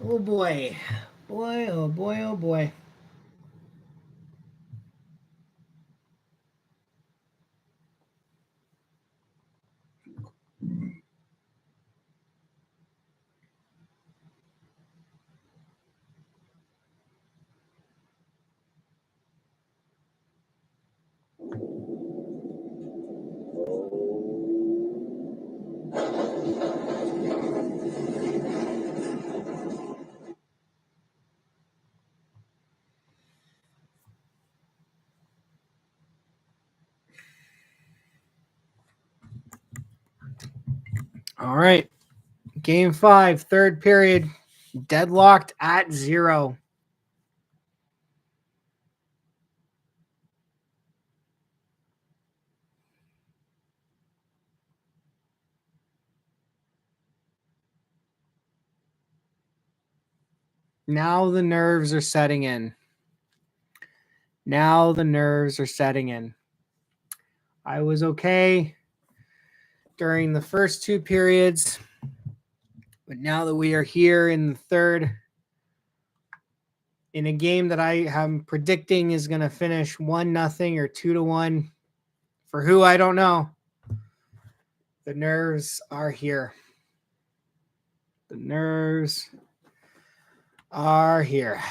Oh boy. Boy, oh boy, oh boy. All right. Game 5, third period. Deadlocked at 0. Now the nerves are setting in. Now the nerves are setting in. I was okay during the first 2 periods, but now that we are here in the third, in a game that I am predicting is going to finish 1-0 or 2-1, for who I don't know, the nerves are here. The nerves are here.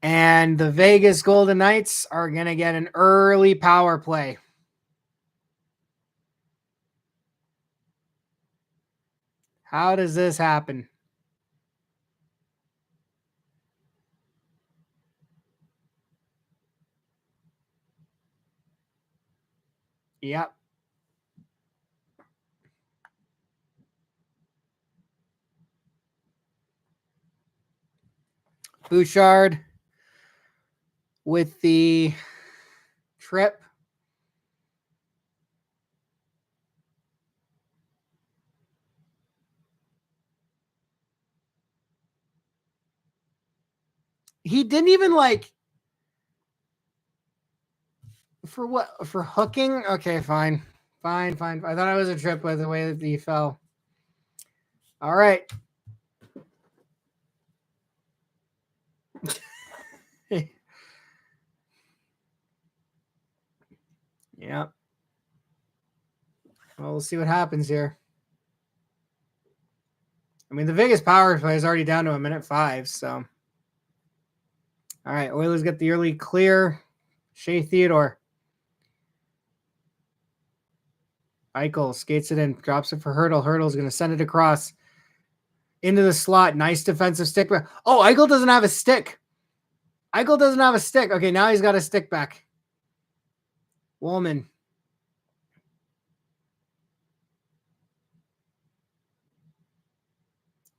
And the Vegas Golden Knights are going to get an early power play. How does this happen? Yep. Bouchard with the trip. He didn't even for what? For hooking? Okay, fine. Fine. I thought it was a trip by the way that he fell. All right. Yep. Well, we'll see what happens here. I mean, the Vegas power play is already down to 1:05, so. All right, Oilers get the early clear. Shea Theodore. Eichel skates it in, drops it for Hurdle. Hurdle's going to send it across into the slot. Nice defensive stick. Oh, Eichel doesn't have a stick. Eichel doesn't have a stick. Okay, now he's got a stick back. Woolman.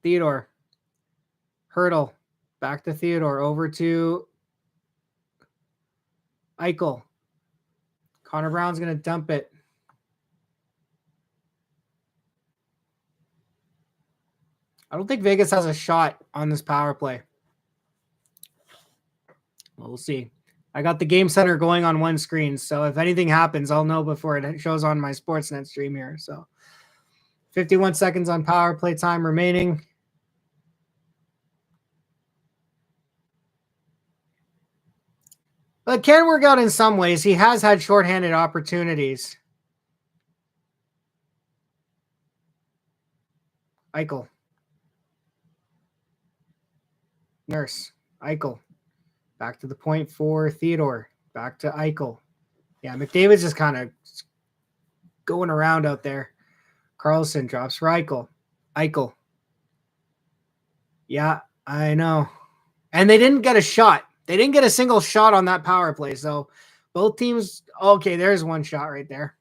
Theodore. Hurdle. Back to Theodore. Over to Eichel. Connor Brown's going to dump it. I don't think Vegas has a shot on this power play. Well, we'll see. I got the game center going on one screen, so if anything happens, I'll know before it shows on my Sportsnet stream here. So 51 seconds on power play time remaining. But it can work out in some ways. He has had shorthanded opportunities. Eichel. Nurse. Eichel. Back to the point for Theodore. Back to Eichel. Yeah, McDavid's just kind of going around out there. Carlson drops for Eichel. Eichel. Yeah, I know. And they didn't get a shot. They didn't get a single shot on that power play. So both teams, okay, there's one shot right there.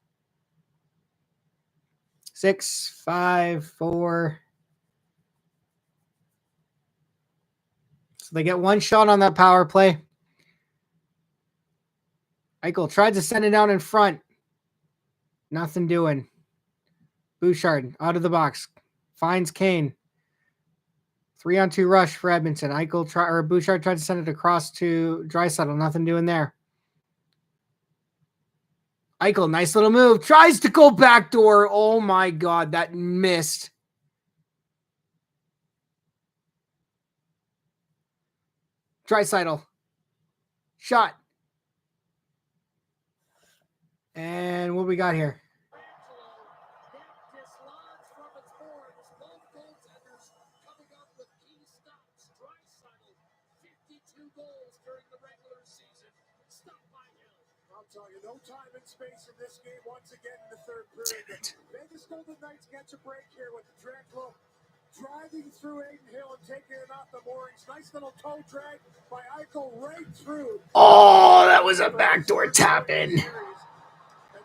6, 5, 4. So they get one shot on that power play. Eichel tried to send it down in front. Nothing doing. Bouchard out of the box. Finds Kane. 3-on-2 rush for Edmonton. Bouchard tried to send it across to Draisaitl. Nothing doing there. Eichel, nice little move. Tries to go backdoor. Oh my God, that missed. Draisaitl. Shot. And what we got here? No time and space in this game once again in the third period. Vegas Golden Knights gets a break here with Drexler driving through Aiden Hill and taking it off the moorings. Nice little toe drag by Eichel right through. Oh, that was a backdoor tap in. And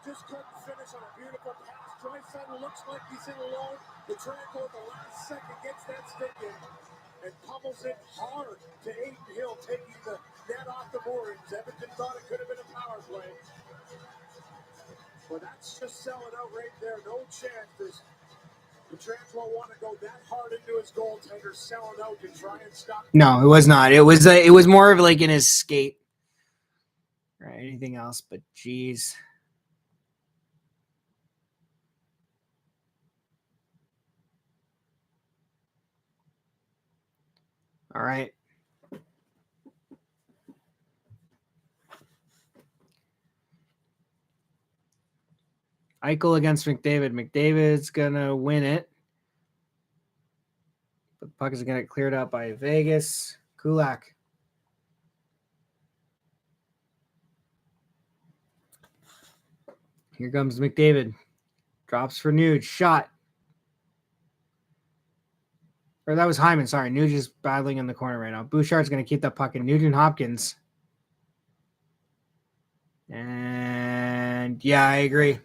just couldn't finish on a beautiful pass. Draisaitl looks like he's in alone. The Drexler at the last second gets that stick in and pummels it hard to Aiden Hill, taking the net off the moorings. Edmonton thought it could have been a power play. Well, that's just selling out right there. No chance. The Trans won't want to go that hard into his goaltender, selling out to try and stop. No, it was not. It was more of like in his skate. Right? Anything else but geez. All right. Eichel against McDavid. McDavid's going to win it. The puck is going to get cleared out by Vegas. Kulak. Here comes McDavid. Drops for Nuge. Shot. Or that was Hyman. Sorry. Nuge is battling in the corner right now. Bouchard's going to keep that puck in. Nugent Hopkins. And yeah, I agree.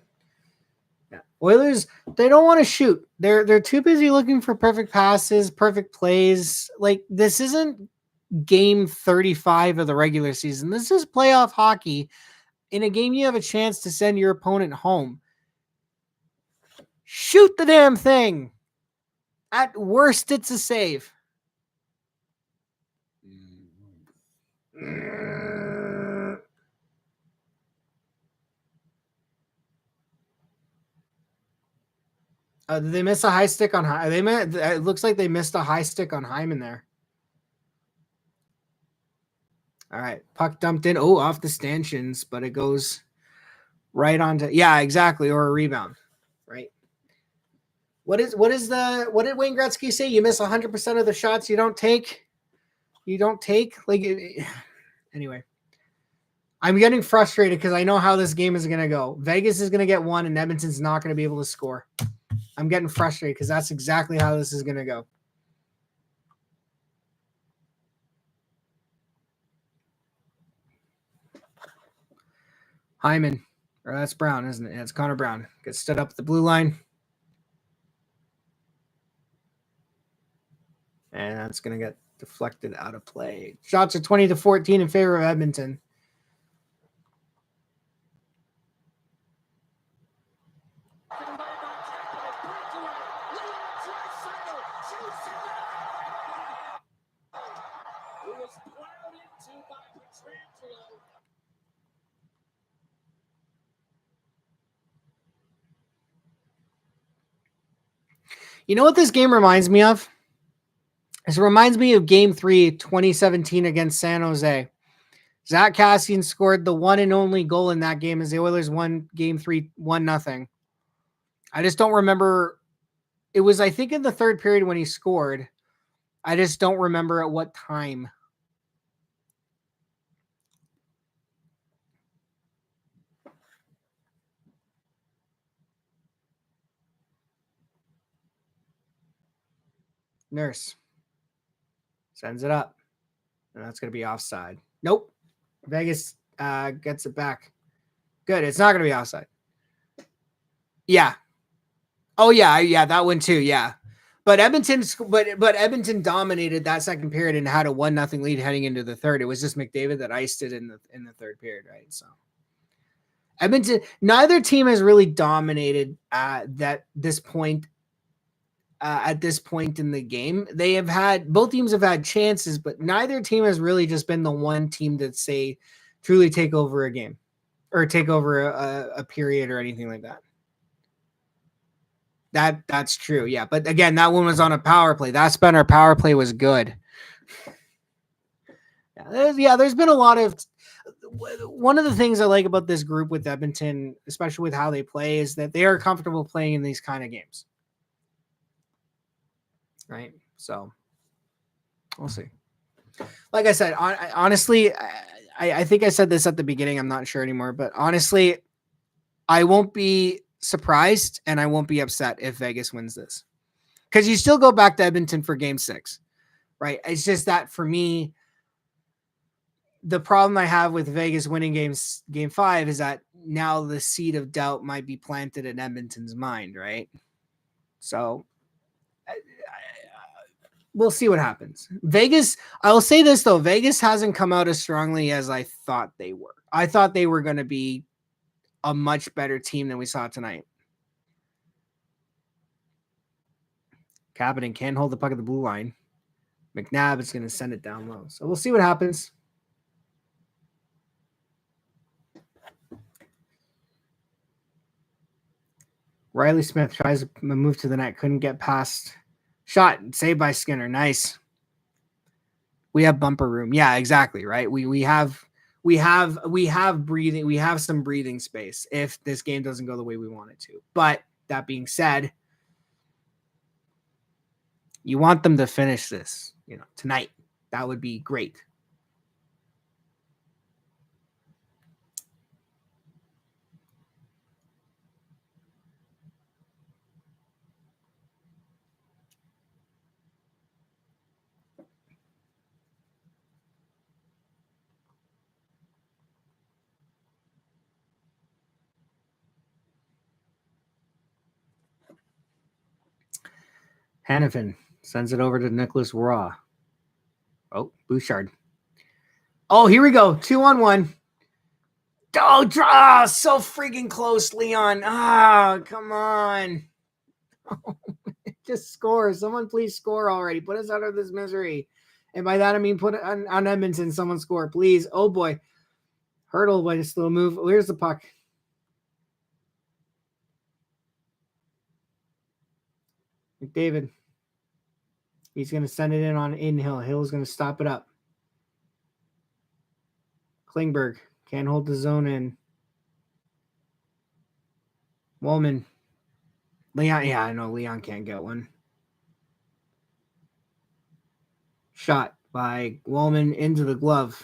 Oilers, they don't want to shoot. They're too busy looking for perfect passes, perfect plays. Like, this isn't game 35 of the regular season. This is playoff hockey. In a game, you have a chance to send your opponent home. Shoot the damn thing. At worst, it's a save. Did they miss a high stick on high? It looks like they missed a high stick on Hyman there. All right, puck dumped in. Oh, off the stanchions, but it goes right onto. Yeah, exactly, or a rebound. Right. What did Wayne Gretzky say? You miss 100% of the shots you don't take. You don't take. Anyway. I'm getting frustrated because I know how this game is going to go. Vegas is going to get one, and Edmonton's not going to be able to score. I'm getting frustrated because that's exactly how this is going to go. Hyman, or that's Brown, isn't it? Yeah, it's Connor Brown. Gets stood up at the blue line. And that's going to get deflected out of play. Shots are 20-14 in favor of Edmonton. You know what this game reminds me of? It reminds me of Game 3, 2017 against San Jose. Zach Kassian scored the one and only goal in that game as the Oilers won Game 3 1-0. I just don't remember. It was, I think, in the third period when he scored. I just don't remember at what time. Nurse sends it up, and that's going to be offside. Nope. Vegas gets it back. Good. It's not going to be offside. Yeah. Oh, yeah, that one too, yeah. But Edmonton dominated that second period and had a 1-0 lead heading into the third. It was just McDavid that iced it in the third period, right? So Edmonton, neither team has really dominated at this point at this point in the game. Both teams have had chances, but neither team has really just been the one team that say truly take over a game or take over a period or anything like that. That's true. Yeah. But again, that one was on a power play. That's been our power play was good. There's been a lot of, one of the things I like about this group with Edmonton, especially with how they play, is that they are comfortable playing in these kind of games. Right. So we'll see. Like I said, honestly, I think I said this at the beginning. I'm not sure anymore, but honestly, I won't be surprised and I won't be upset if Vegas wins this, because you still go back to Edmonton for game 6, right? It's just that for me, the problem I have with Vegas winning game 5 is that now the seed of doubt might be planted in Edmonton's mind, right? So we'll see what happens. Vegas, I will say this though, Vegas hasn't come out as strongly as I thought they were. I thought they were going to be a much better team than we saw tonight. Kapanen can't hold the puck at the blue line. McNabb is going to send it down low. So we'll see what happens. Riley Smith tries to move to the net. Couldn't get past. Shot. Saved by Skinner. Nice. We have bumper room. Yeah, exactly. Right. We have breathing. We have some breathing space if this game doesn't go the way we want it to. But that being said, you want them to finish this, tonight. That would be great. Hanifin sends it over to Nicholas Raw. Oh, Bouchard. Oh, here we go. 2-on-1. Oh, draw. So freaking close, Leon. Come on. Just score. Someone please score already. Put us out of this misery. And by that, I mean put it on Edmonton. Someone score, please. Oh, boy. Hurdle by this little move. Where's the puck? McDavid. He's going to send it in Hill. Hill's going to stop it up. Klingberg can't hold the zone in. Woolman. Leon. Yeah, I know Leon can't get one. Shot by Woolman into the glove.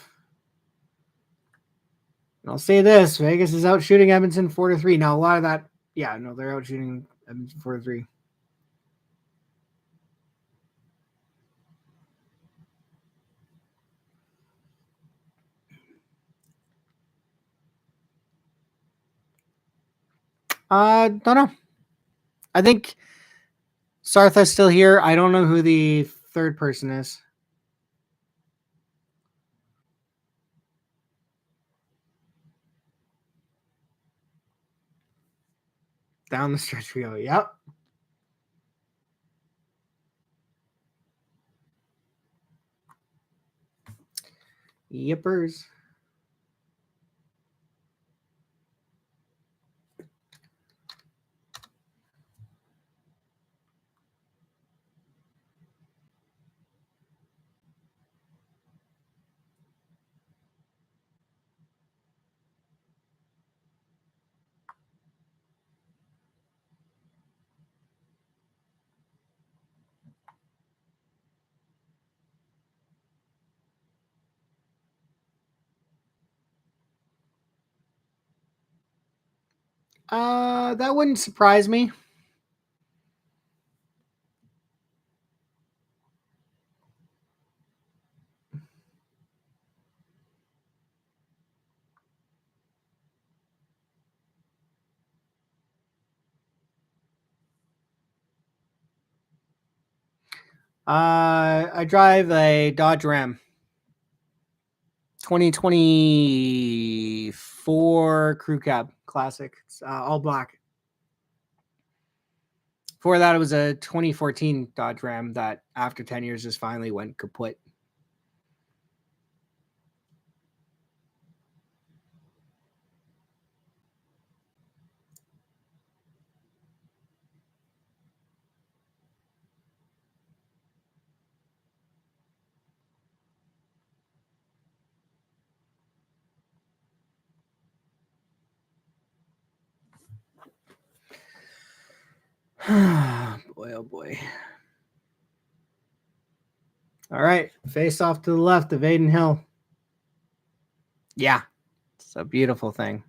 And I'll say this. Vegas is out shooting Edmonton 4-3. Now, a lot of that, they're out shooting Edmonton 4-3. Don't know. I think Sartha's still here. I don't know who the third person is. Down the stretch we go. Yep. Yippers. That wouldn't surprise me. I drive a Dodge Ram. 2024 Crew Cab Classic. It's all black. Before that, it was a 2014 Dodge Ram that after 10 years just finally went kaput. Boy, oh boy. All right. Face off to the left of Aiden Hill. Yeah. It's a beautiful thing.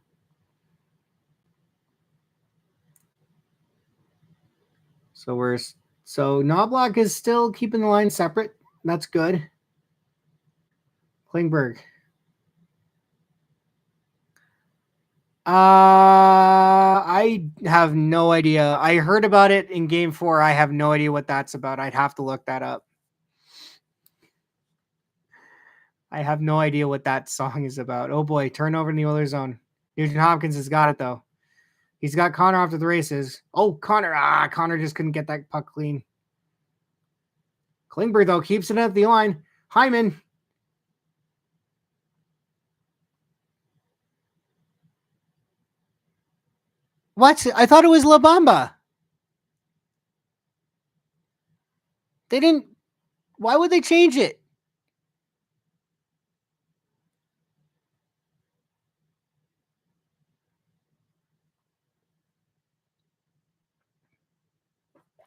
So Knobloch is still keeping the line separate. That's good. Klingberg. I have no idea. I heard about it in game 4. I have no idea what that's about. I'd have to look that up. I have no idea what that song is about. Oh boy, turnover in the Oilers zone. Nugent Hopkins has got it though. He's got Connor after the races. Oh, Connor. Connor just couldn't get that puck clean. Klingberg though keeps it at the line. Hyman. What? I thought it was La Bamba. They didn't. Why would they change it?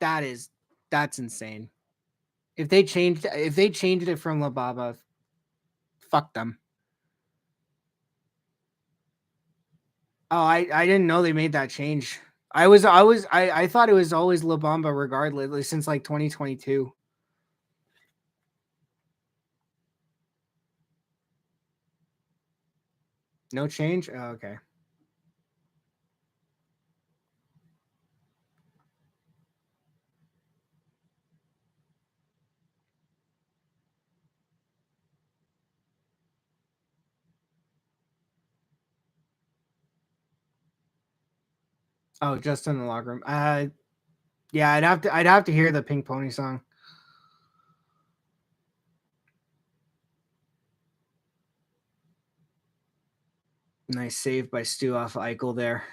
That's insane. If they changed it from La Bamba, fuck them. Oh, I didn't know they made that change. I thought it was always La Bamba regardless since like 2022. No change? Oh, okay. Oh, just in the locker room. Yeah, I'd have to hear the Pink Pony song. Nice save by Stu off Eichel there.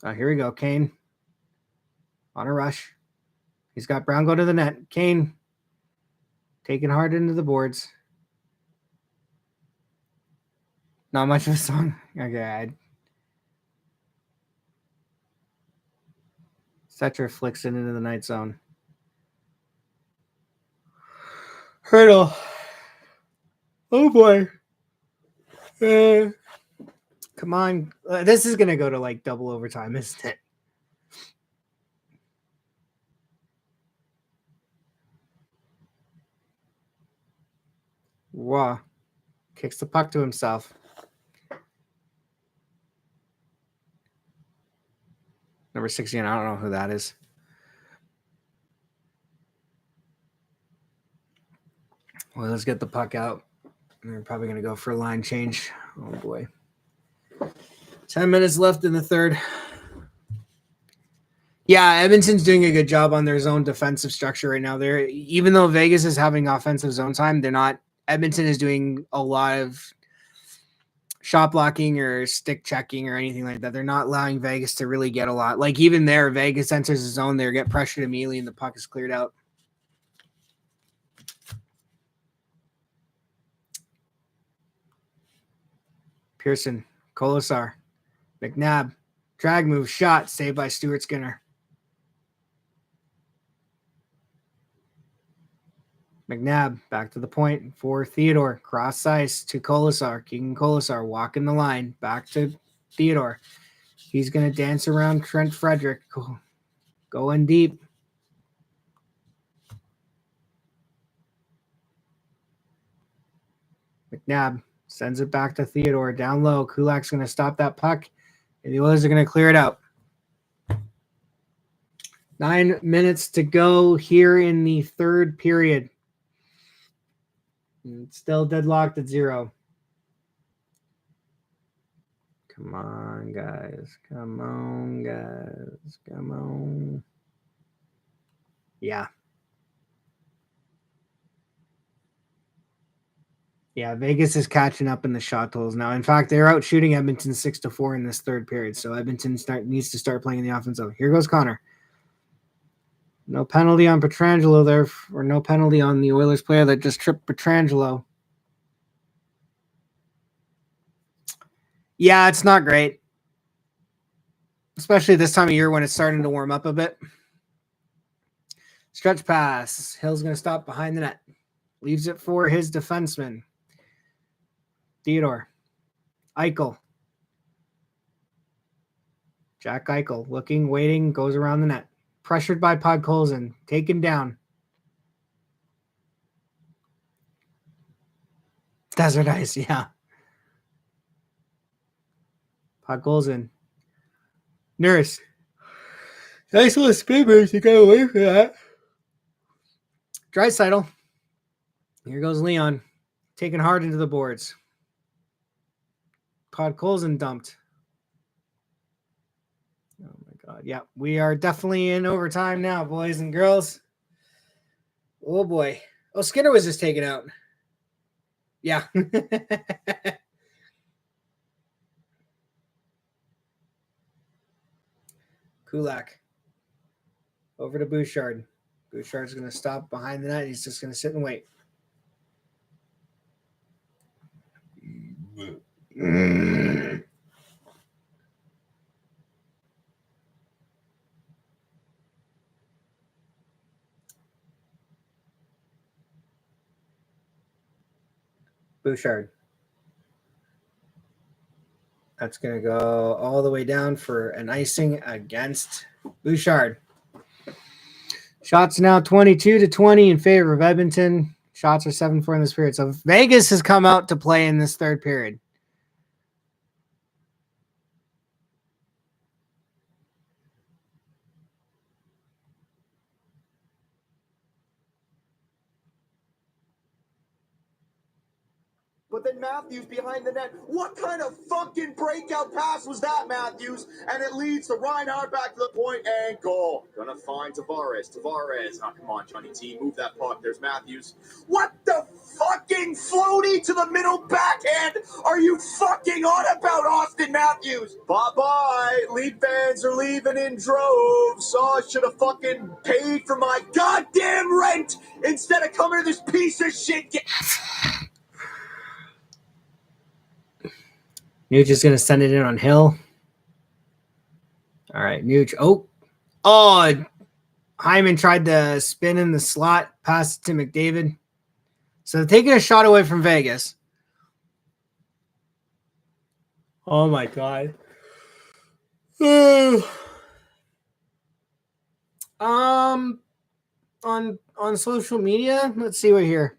Oh, here we go. Kane on a rush. He's got Brown go to the net. Kane taking hard into the boards. Not much of a song. Okay. Setcher flicks it into the night zone. Hurdle. Oh boy. Come on. This is going to go to like double overtime, isn't it? Wow. Kicks the puck to himself. Number 16. I don't know who that is. Well, let's get the puck out. They're probably going to go for a line change. Oh, boy. 10 minutes left in the third. Yeah, Edmonton's doing a good job on their zone defensive structure right now. Even though Vegas is having offensive zone time, they're not. Edmonton is doing a lot of shot blocking or stick checking or anything like that. They're not allowing Vegas to really get a lot. Like even there, Vegas enters the zone, they get pressured immediately and the puck is cleared out. Pearson, Kolesar, McNabb, drag move, shot, saved by Stuart Skinner. McNabb back to the point for Theodore. Cross ice to Kolesar. Keegan Kolesar walking the line back to Theodore. He's going to dance around Trent Frederick. Going deep. McNabb sends it back to Theodore. Down low. Kulak's going to stop that puck. And the Oilers are going to clear it out. 9 minutes to go here in the third period. It's still deadlocked at 0. Come on, guys. Come on, guys. Come on. Yeah. Yeah, Vegas is catching up in the shot totals now. In fact, they're out shooting Edmonton 6-4 in this third period. So Edmonton needs to start playing in the offensive. Here goes Connor. No penalty on Pietrangelo there, or no penalty on the Oilers player that just tripped Pietrangelo. Yeah, it's not great. Especially this time of year when it's starting to warm up a bit. Stretch pass. Hill's going to stop behind the net. Leaves it for his defenseman. Theodore. Eichel. Jack Eichel looking, waiting, goes around the net. Pressured by Podkolzin. Taken down. Desert Ice, yeah. Podkolzin. Nurse. Nice little spin move to go away from that. Draisaitl. Here goes Leon. Taken hard into the boards. Podkolzin dumped. Oh my God. Yeah, we are definitely in overtime now, boys and girls. Oh boy. Oh, Skinner was just taken out. Yeah. Kulak. Over to Bouchard. Bouchard's going to stop behind the net. He's just going to sit and wait. Bouchard. That's going to go all the way down for an icing against Bouchard. Shots now 22-20 in favor of Edmonton. Shots are 7-4 in this period. So Vegas has come out to play in this third period. But then Matthews behind the net. What kind of fucking breakout pass was that, Matthews? And it leads to Reinhart back to the point and goal. Gonna find Tavares. Tavares. Oh, come on, Johnny T. Move that puck. There's Matthews. What the fucking floaty to the middle backhand are you fucking on about, Austin Matthews? Bye-bye. Lead fans are leaving in droves. So I should have fucking paid for my goddamn rent instead of coming to this piece of shit. Nuge is going to send it in on Hill. All right, Nuge. Oh, Hyman tried to spin in the slot, pass it to McDavid. So they're taking a shot away from Vegas. Oh my God. On social media, let's see what here.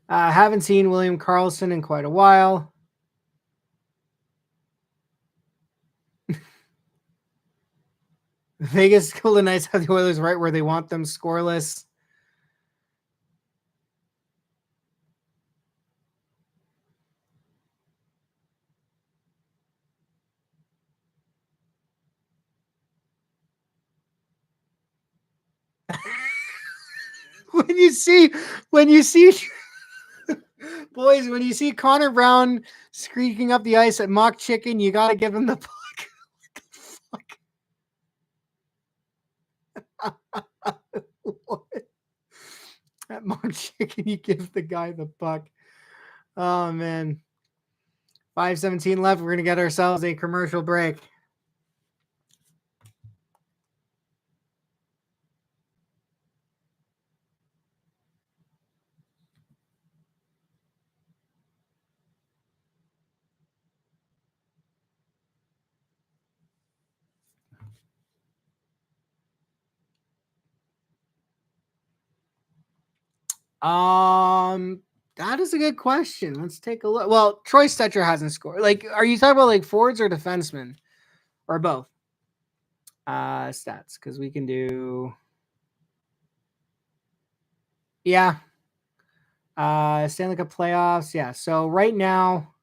Haven't seen William Karlsson in quite a while. Vegas Golden Knights have the Oilers right where they want them, scoreless. when you see boys, when you see Connor Brown squeaking up the ice at Mock Chicken, you got to give him the puck. What? At Mock Chicken, you give the guy the puck. Oh, man. 5:17 left. We're going to get ourselves a commercial break. That is a good question. Let's take a look. Well, Troy Stetcher hasn't scored. Like, are you talking about like forwards or defensemen, or both? Stats, because we can do. Yeah. Stanley Cup playoffs. Yeah. So right now,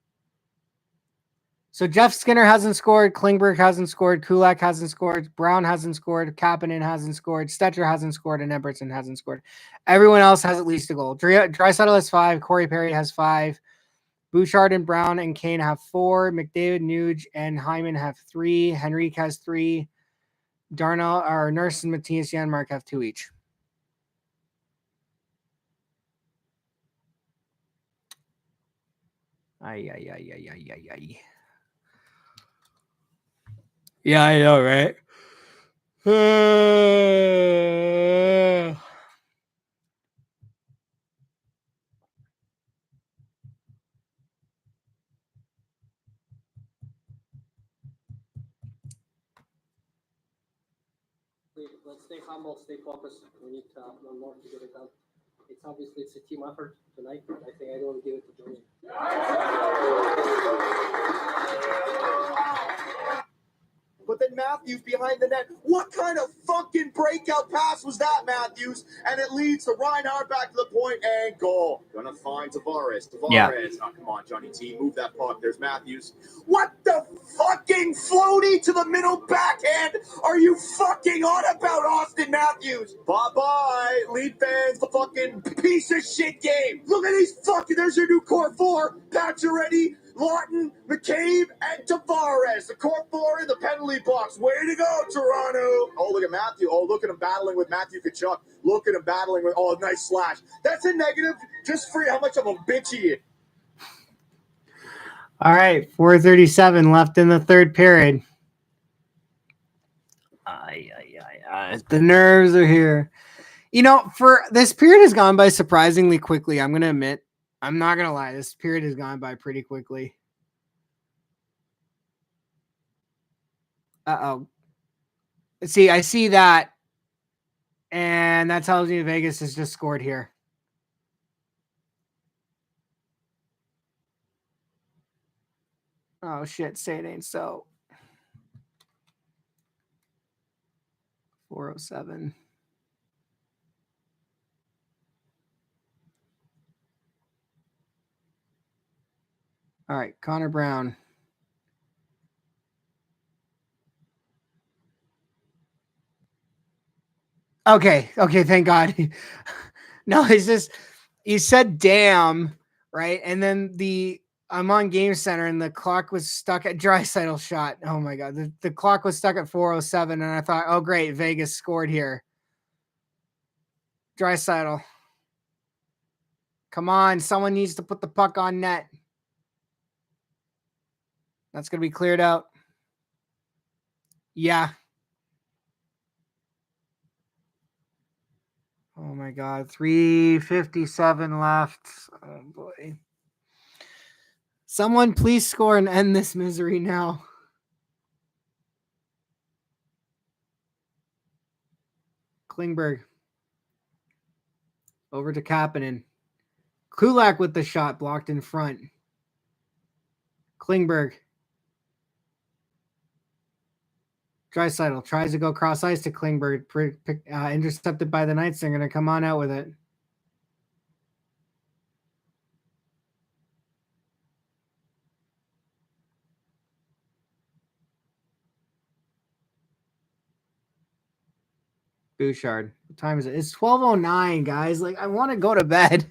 Jeff Skinner hasn't scored. Klingberg hasn't scored. Kulak hasn't scored. Brown hasn't scored. Kapanen hasn't scored. Stetcher hasn't scored. And Edmotnon hasn't scored. Everyone else has at least a goal. Draisaitl has 5. Corey Perry has 5. Bouchard and Brown and Kane have 4. McDavid, Nuge, and Hyman have 3. Henrique has 3. Darnell, or Nurse, and Matthias Janmark have 2 each. Ay. Yeah, I know, right? Let's stay humble, stay focused. We need one more to get it done. It's a team effort tonight, but I think I don't give it to Johnny. But then Matthews behind the net. What kind of fucking breakout pass was that, Matthews? And it leads to Reinhart back to the point and goal. Gonna find Tavares. Yeah. Oh, come on, Johnny T. Move that puck. There's Matthews. What the fucking floaty to the middle backhand are you fucking on about, Austin Matthews? Bye-bye. Lead fans, the fucking piece of shit game. Look at these fucking, there's your new core 4. Pacioretty, Lawton, McCabe, and Tavares. The core 4 in the penalty box. Way to go, Toronto. Oh, look at Matthew. Oh, look at him battling with Matthew Tkachuk. Look at him battling with, oh, nice slash. That's a negative just for how much of a bitch he is. All right, 4:37 left in the third period. The nerves are here. You know, for this period has gone by surprisingly quickly. I'm going to admit. I'm not going to lie. This period has gone by pretty quickly. Uh-oh. See, I see that. And that tells me Vegas has just scored here. Oh, shit. Say it ain't so. 4:07. All right, Connor Brown. Okay, thank God. No, it's just you said damn, right? And then I'm on Game Center and the clock was stuck at Draisaitl shot. Oh my God. The clock was stuck at 4:07 and I thought, oh great, Vegas scored here. Draisaitl. Come on, someone needs to put the puck on net. That's going to be cleared out. Yeah. Oh my God, 3:57 left. Oh boy. Someone please score and end this misery now. Klingberg. Over to Kapanen. Kulak with the shot blocked in front. Klingberg. Draisaitl tries to go cross ice to Klingberg. Intercepted by the Knights. They're going to come on out with it. Bouchard. What time is it? It's 12:09, guys. Like, I want to go to bed.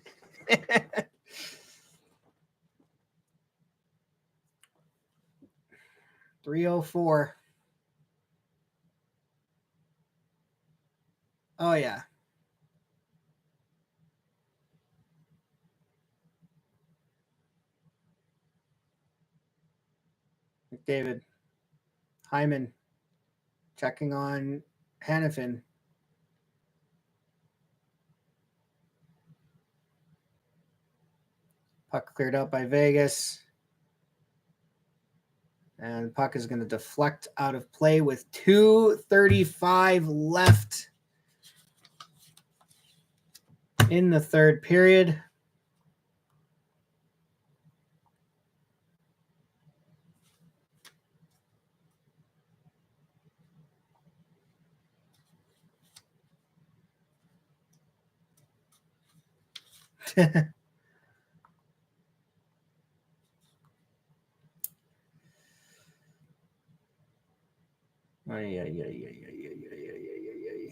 3:04. Oh, yeah. McDavid. Hyman. Checking on Hannafin. Puck cleared out by Vegas. And puck is going to deflect out of play with 2:35 left in the third period. Ay, ay, ay, ay, ay, ay, ay, ay,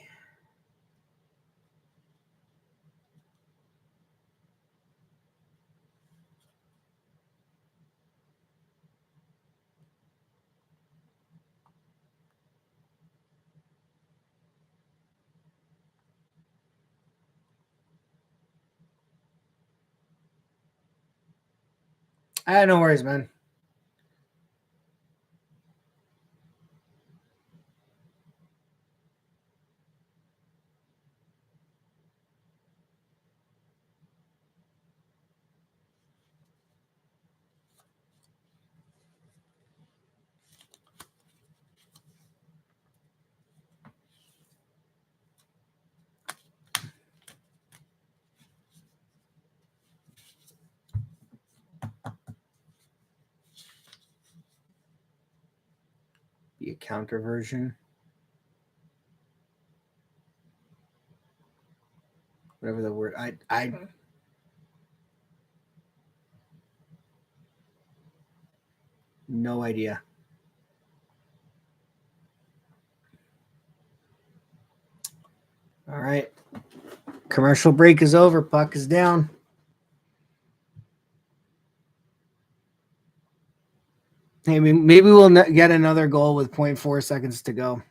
ay. No worries, man. Be a counter version. Whatever the word. I no idea. All right. Commercial break is over. Puck is down. Hey, maybe we'll get another goal with 0.4 seconds to go.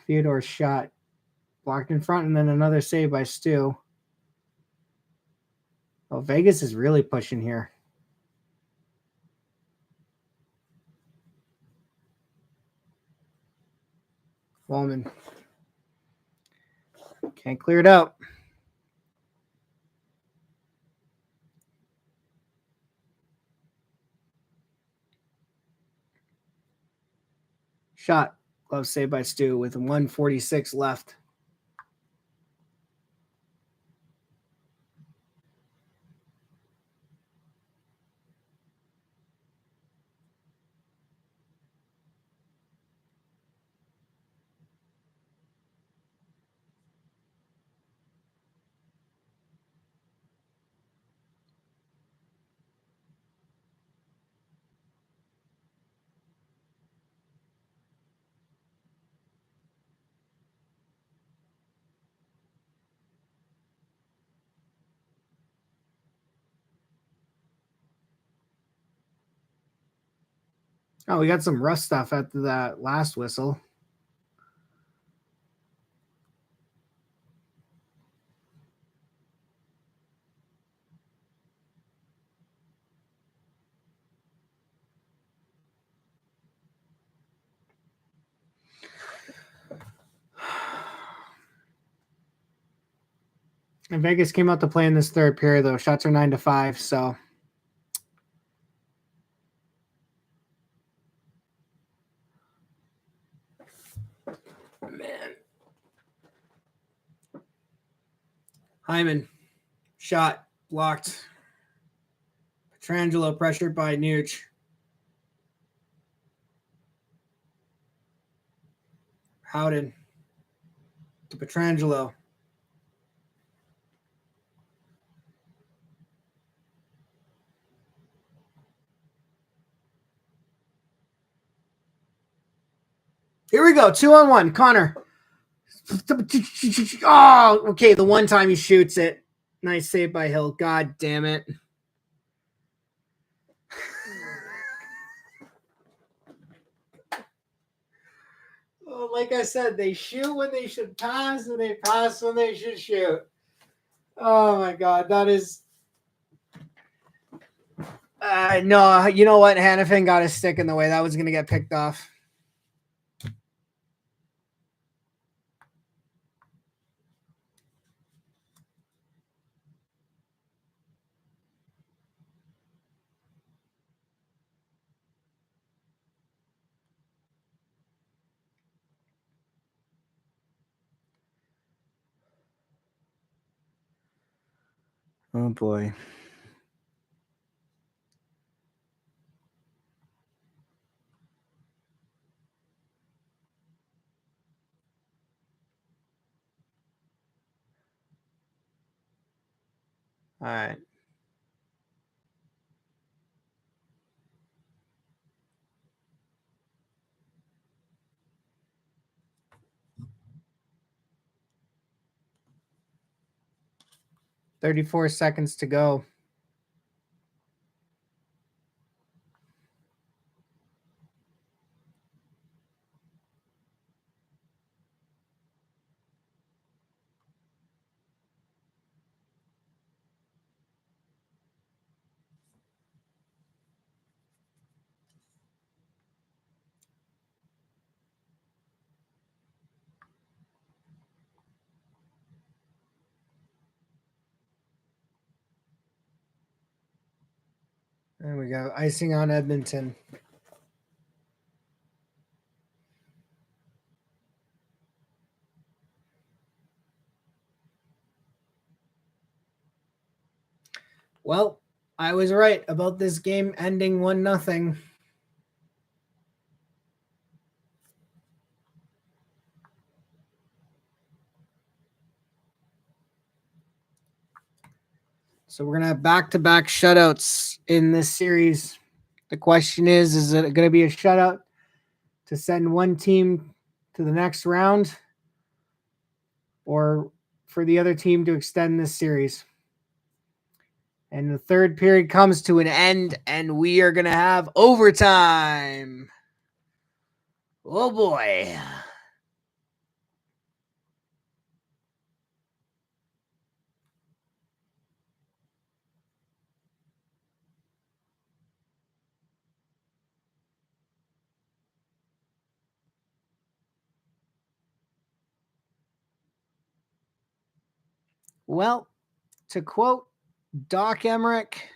Theodore's shot blocked in front, and then another save by Stu. Oh, Vegas is really pushing here. Wallman can't clear it out. Shot. Glove saved by Stu with 1:46 left. Oh, we got some rust stuff after that last whistle. And Vegas came out to play in this third period, though. Shots are 9-5, so. Man. Hyman. Shot. Blocked. Petrangelo pressured by Nuge. Howden. To Petrangelo. Here we go. 2-on-1. Connor. Oh, okay. The one time he shoots it. Nice save by Hill. God damn it. Well, like I said, they shoot when they should pass, and they pass when they should shoot. Oh my God, that is. No, you know what? Hannafin got his stick in the way. That was going to get picked off. Oh boy. All right. "34 seconds to go." There we go. Icing on Edmonton. Well, I was right about this game ending 1-0. So we're going to have back-to-back shutouts in this series. The question is it going to be a shutout to send one team to the next round or for the other team to extend this series? And the third period comes to an end, and we are going to have overtime. Oh, boy. Well, to quote Doc Emmerich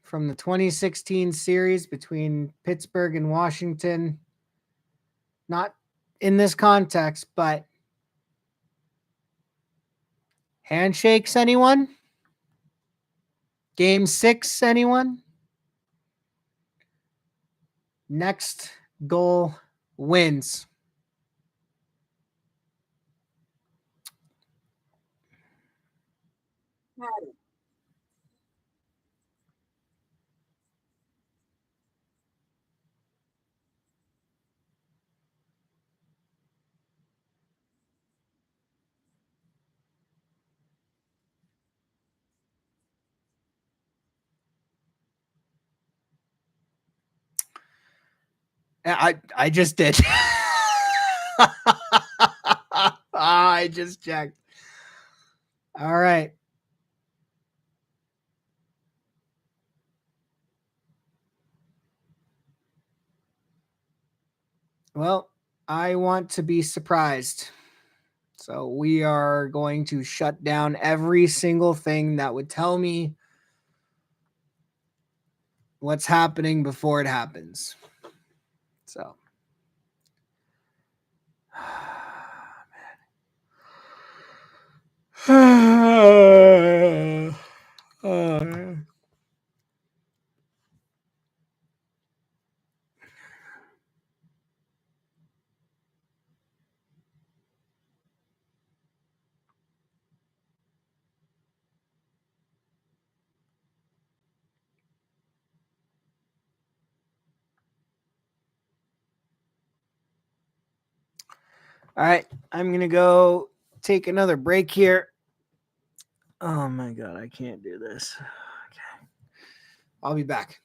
from the 2016 series between Pittsburgh and Washington, not in this context, but handshakes, anyone? Game 6, anyone? Next goal wins. I just did. I just checked. All right. Well, I want to be surprised. So we are going to shut down every single thing that would tell me what's happening before it happens. So. All right, I'm going to go take another break here. Oh my God, I can't do this. Okay. I'll be back.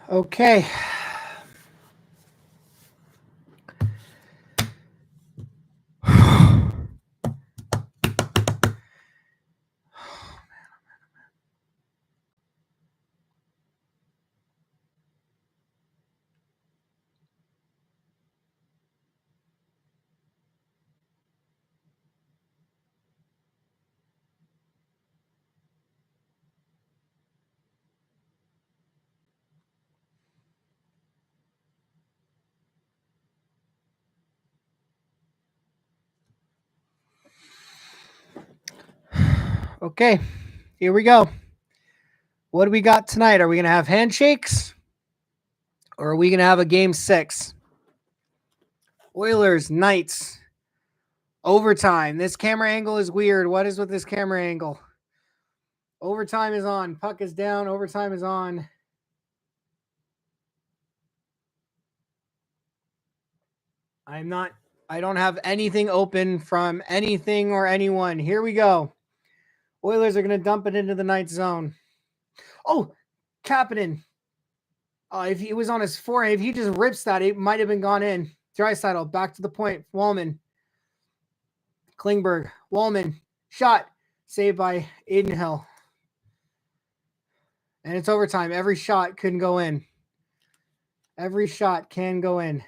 Okay. Okay, here we go. What do we got tonight? Are we going to have handshakes or are we going to have a game 6? Oilers, Knights, overtime. This camera angle is weird. What is with this camera angle? Overtime is on. Puck is down. Overtime is on. I don't have anything open from anything or anyone. Here we go. Oilers are going to dump it into the Knights zone. Oh, Kapanen. If he was on his forehead, if he just rips that, it might have been gone in. Draisaitl, back to the point. Wallman. Klingberg. Wallman. Shot. Saved by Aiden Hill. And it's overtime. Every shot couldn't go in. Every shot can go in.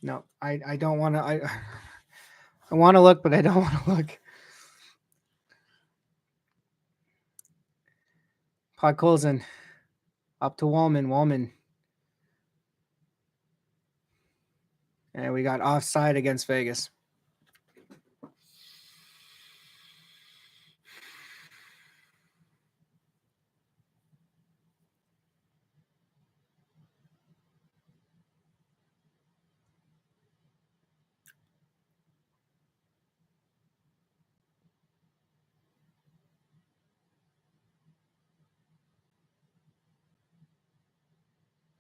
No, I don't want to. I want to look, but I don't want to look. Podkolzin. Up to Wallman. Wallman. And we got offside against Vegas.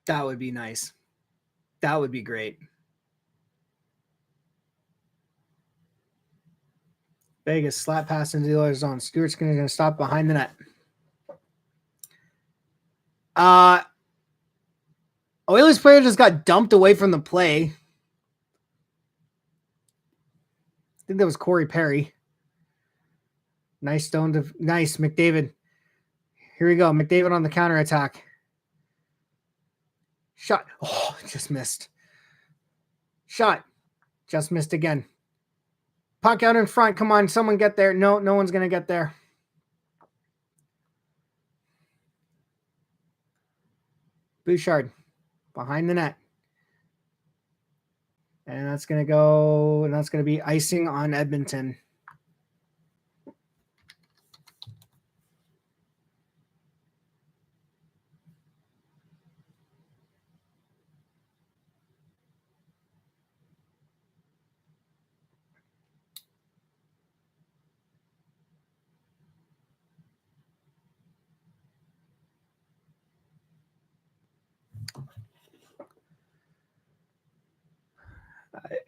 That would be nice. That would be great. Vegas slap pass into the other zone. Stewart's going to stop behind the net. Oilers player just got dumped away from the play. I think that was Corey Perry. Nice stone to nice McDavid. Here we go. McDavid on the counterattack. Shot. Oh, just missed. Shot. Just missed again. Puck out in front. Come on, someone get there. No one's going to get there. Bouchard behind the net. And that's going to go, and that's going to be icing on Edmonton.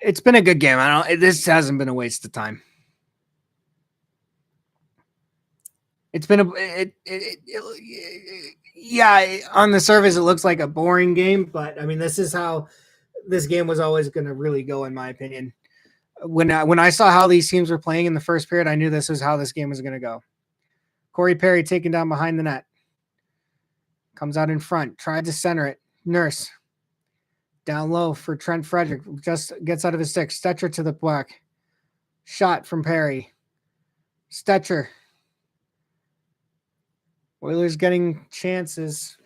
It's been a good game. This hasn't been a waste of time. It's been yeah, on the surface it looks like a boring game, but I mean this is how this game was always going to really go, in my opinion. When I saw how these teams were playing in the first period, I knew this was how this game was going to go. Corey Perry taken down behind the net. Comes out in front. Tried to center it. Nurse. Down low for Trent Frederick. Just gets out of his stick. Stetcher to the black. Shot from Perry. Stetcher. Oilers getting chances.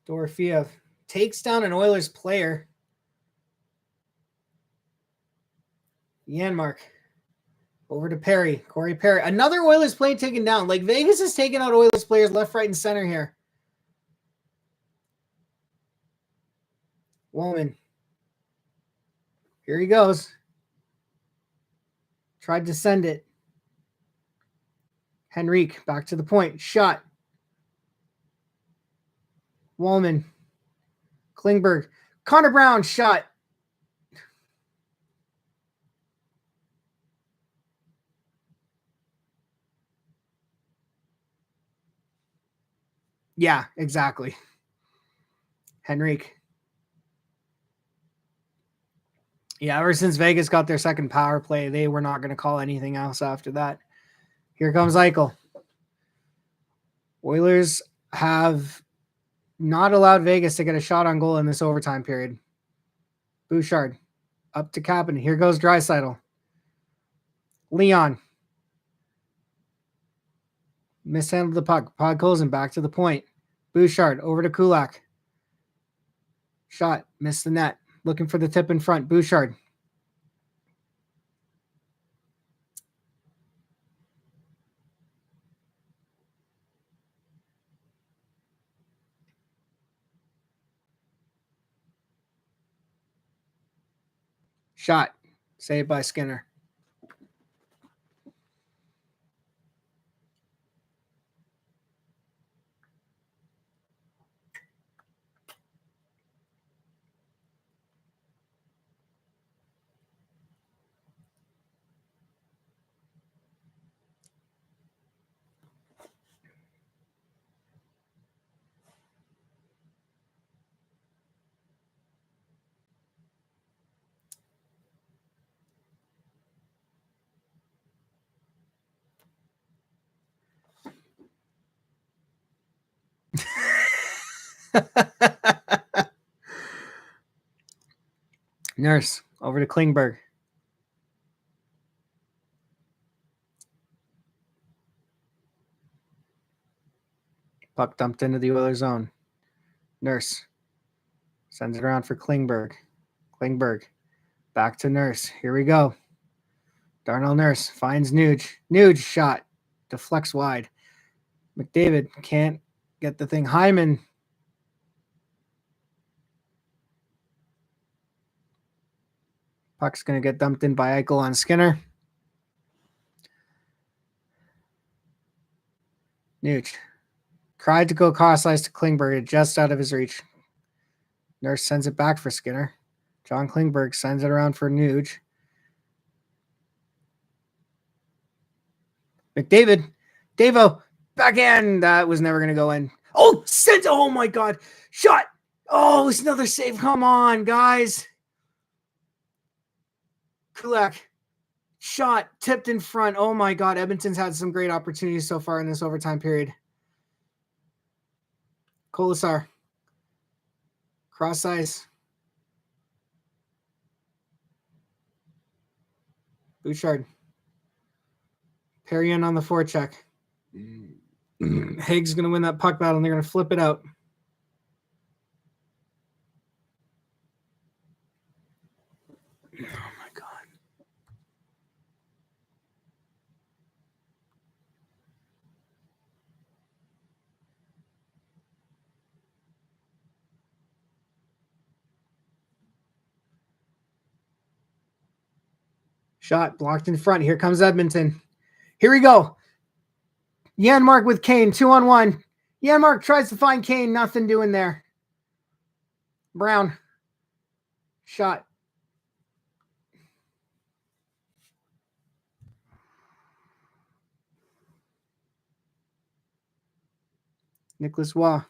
Dorofeev takes down an Oilers player. Janmark. Over to Perry. Corey Perry. Another Oilers player taken down. Like Vegas is taking out Oilers players left, right, and center here. Woman. Here he goes. Tried to send it. Henrique back to the point. Shot. Wallman. Klingberg. Connor Brown shot. Yeah, exactly. Henrique. Yeah, ever since Vegas got their second power play, they were not going to call anything else after that. Here comes Eichel. Oilers have not allowed Vegas to get a shot on goal in this overtime period. Bouchard up to Kapanen. Here goes Draisaitl. Leon. Mishandled the puck. Podkolzin back to the point. Bouchard over to Kulak. Shot. Missed the net. Looking for the tip in front. Bouchard. Shot. Saved by Skinner. Nurse over to Klingberg. Puck dumped into the Oilers zone. Nurse sends it around for Klingberg. Klingberg back to Nurse. Here we go. Darnell Nurse finds Nuge. Nuge shot. Deflects wide. McDavid can't get the thing. Hyman. Puck's going to get dumped in by Eichel on Skinner. Nuge tried to go cross ice to Klingberg, just out of his reach. Nurse sends it back for Skinner. John Klingberg sends it around for Nuge. McDavid. Davo. Backhand. That was never going to go in. Oh, sent. Oh, my God. Shot. Oh, it's another save. Come on, guys. Kulak. Shot. Tipped in front. Oh, my God. Edmonton's had some great opportunities so far in this overtime period. Kolasar. Cross ice. Bouchard. Perrion on the forecheck. Haig's going to win that puck battle, and they're going to flip it out. Oh, my God. Shot blocked in front. Here comes Edmonton. Here we go. Janmark with Kane, 2-on-1. Janmark tries to find Kane. Nothing doing there. Brown. Shot. Nicholas Waugh.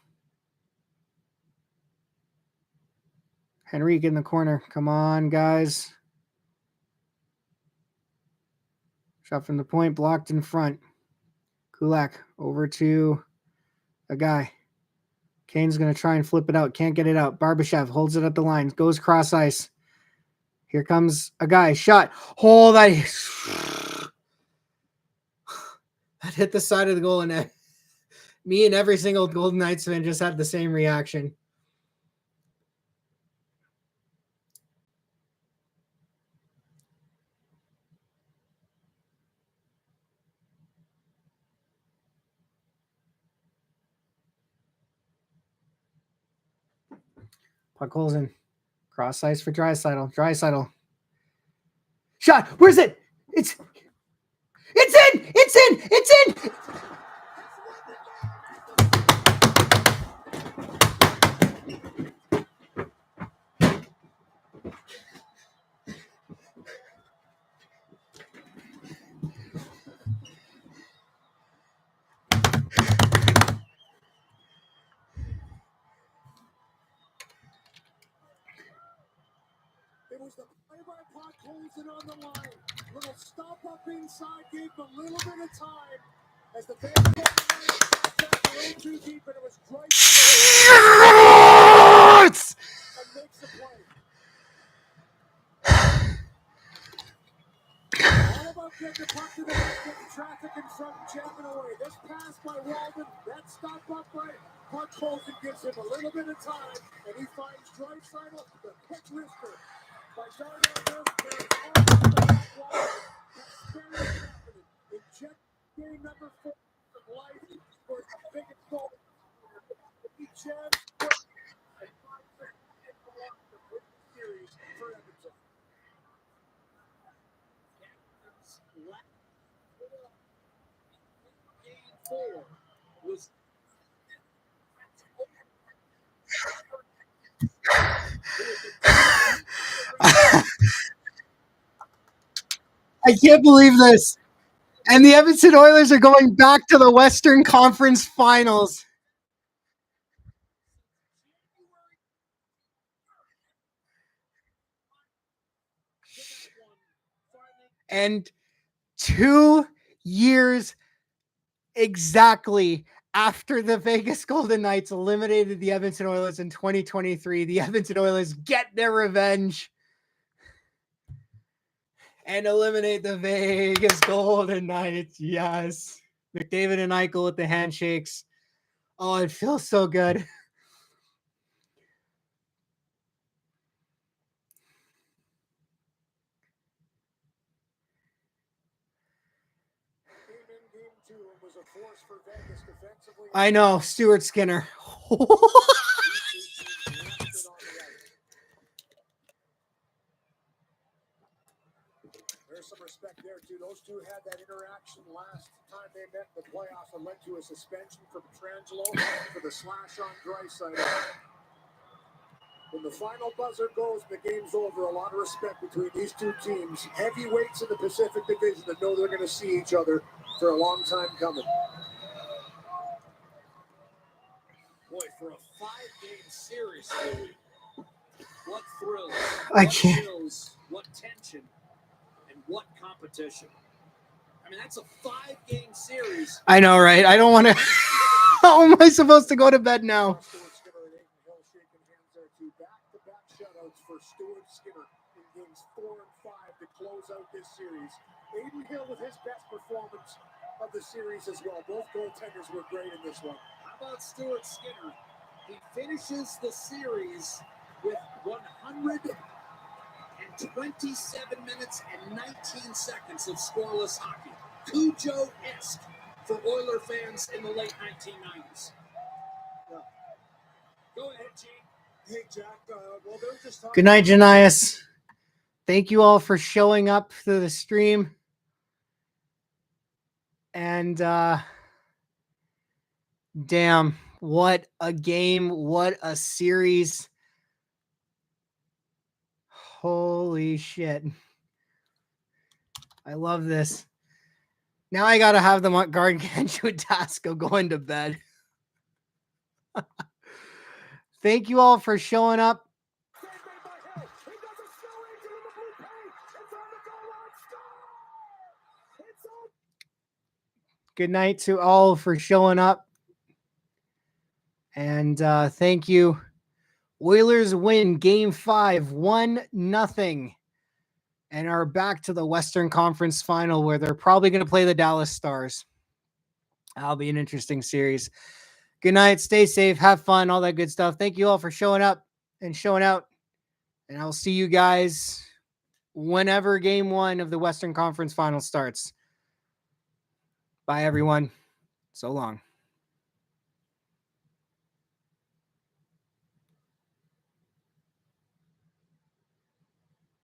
Henrique in the corner. Come on, guys. Shot from the point, blocked in front. Kulak over to a guy. Kane's going to try and flip it out. Can't get it out. Barbashev holds it at the line. Goes cross ice. Here comes a guy. Shot. Oh, that hit the side of the goal. And me and every single Golden Knights fan just had the same reaction. Puck holes in. Cross ice for Draisaitl. Draisaitl. Shot. Where's it? It's in. It's in. It's in. was the play by Puck, holds it on the line. Little stop up inside, gave him a little bit of time as the fans got the line too deep, and it was Yes! and makes the play. All about getting the puck to the net, getting traffic in front, jamming away. This pass by Walden, that stop up by Puck holds and gives him a little bit of time, and he finds Draisaitl, the quick wrister by Darnell. Inject game number 4 of life for the biggest goal. Each chance and 5 seconds in the series for Edmonton. Game 4 was I can't believe this. And the Edmonton Oilers are going back to the Western Conference Finals. And 2 years exactly after the Vegas Golden Knights eliminated the Edmonton Oilers in 2023, the Edmonton Oilers get their revenge and eliminate the Vegas Golden Knights. Yes. McDavid and Eichel with the handshakes. Oh, it feels so good. I know, Stuart Skinner. There's some respect there, too. Those two had that interaction last time they met in the playoffs and led to a suspension for Petrangelo for the slash on Draisaitl. When the final buzzer goes, the game's over. A lot of respect between these two teams. Heavyweights in the Pacific Division that know they're going to see each other for a long time coming. Boy, for a 5-game series, Louis, what thrills, I what can't. chills, what tension, and what competition. I mean, that's a 5-game series. I know, right? I don't want to. How am I supposed to go to bed now? Stuart Skinner and Aiden Hill shaking hands there too. Back-to-back shutouts for Stuart Skinner in games 4 and 5 to close out this series. Aiden Hill with his best performance of the series as well. Both goaltenders were great in this one. How about Stuart Skinner? He finishes the series with 127 minutes and 19 seconds of scoreless hockey. Cujo-esque for Oiler fans in the late 1990s. Yeah. Go ahead, Gene. Hey, Jack. Well, they're just talking. Good night, Janias. Thank you all for showing up to the stream. And damn, what a game. What a series. Holy shit. I love this. Now I got to have the Montgarden Ganchu Tasco going to bed. Thank you all for showing up. Good night to all for showing up. And thank you. Oilers win game 5, 1-0. And are back to the Western Conference Final where they're probably going to play the Dallas Stars. That'll be an interesting series. Good night. Stay safe. Have fun. All that good stuff. Thank you all for showing up and showing out. And I'll see you guys whenever game 1 of the Western Conference Final starts. Bye, everyone. So long.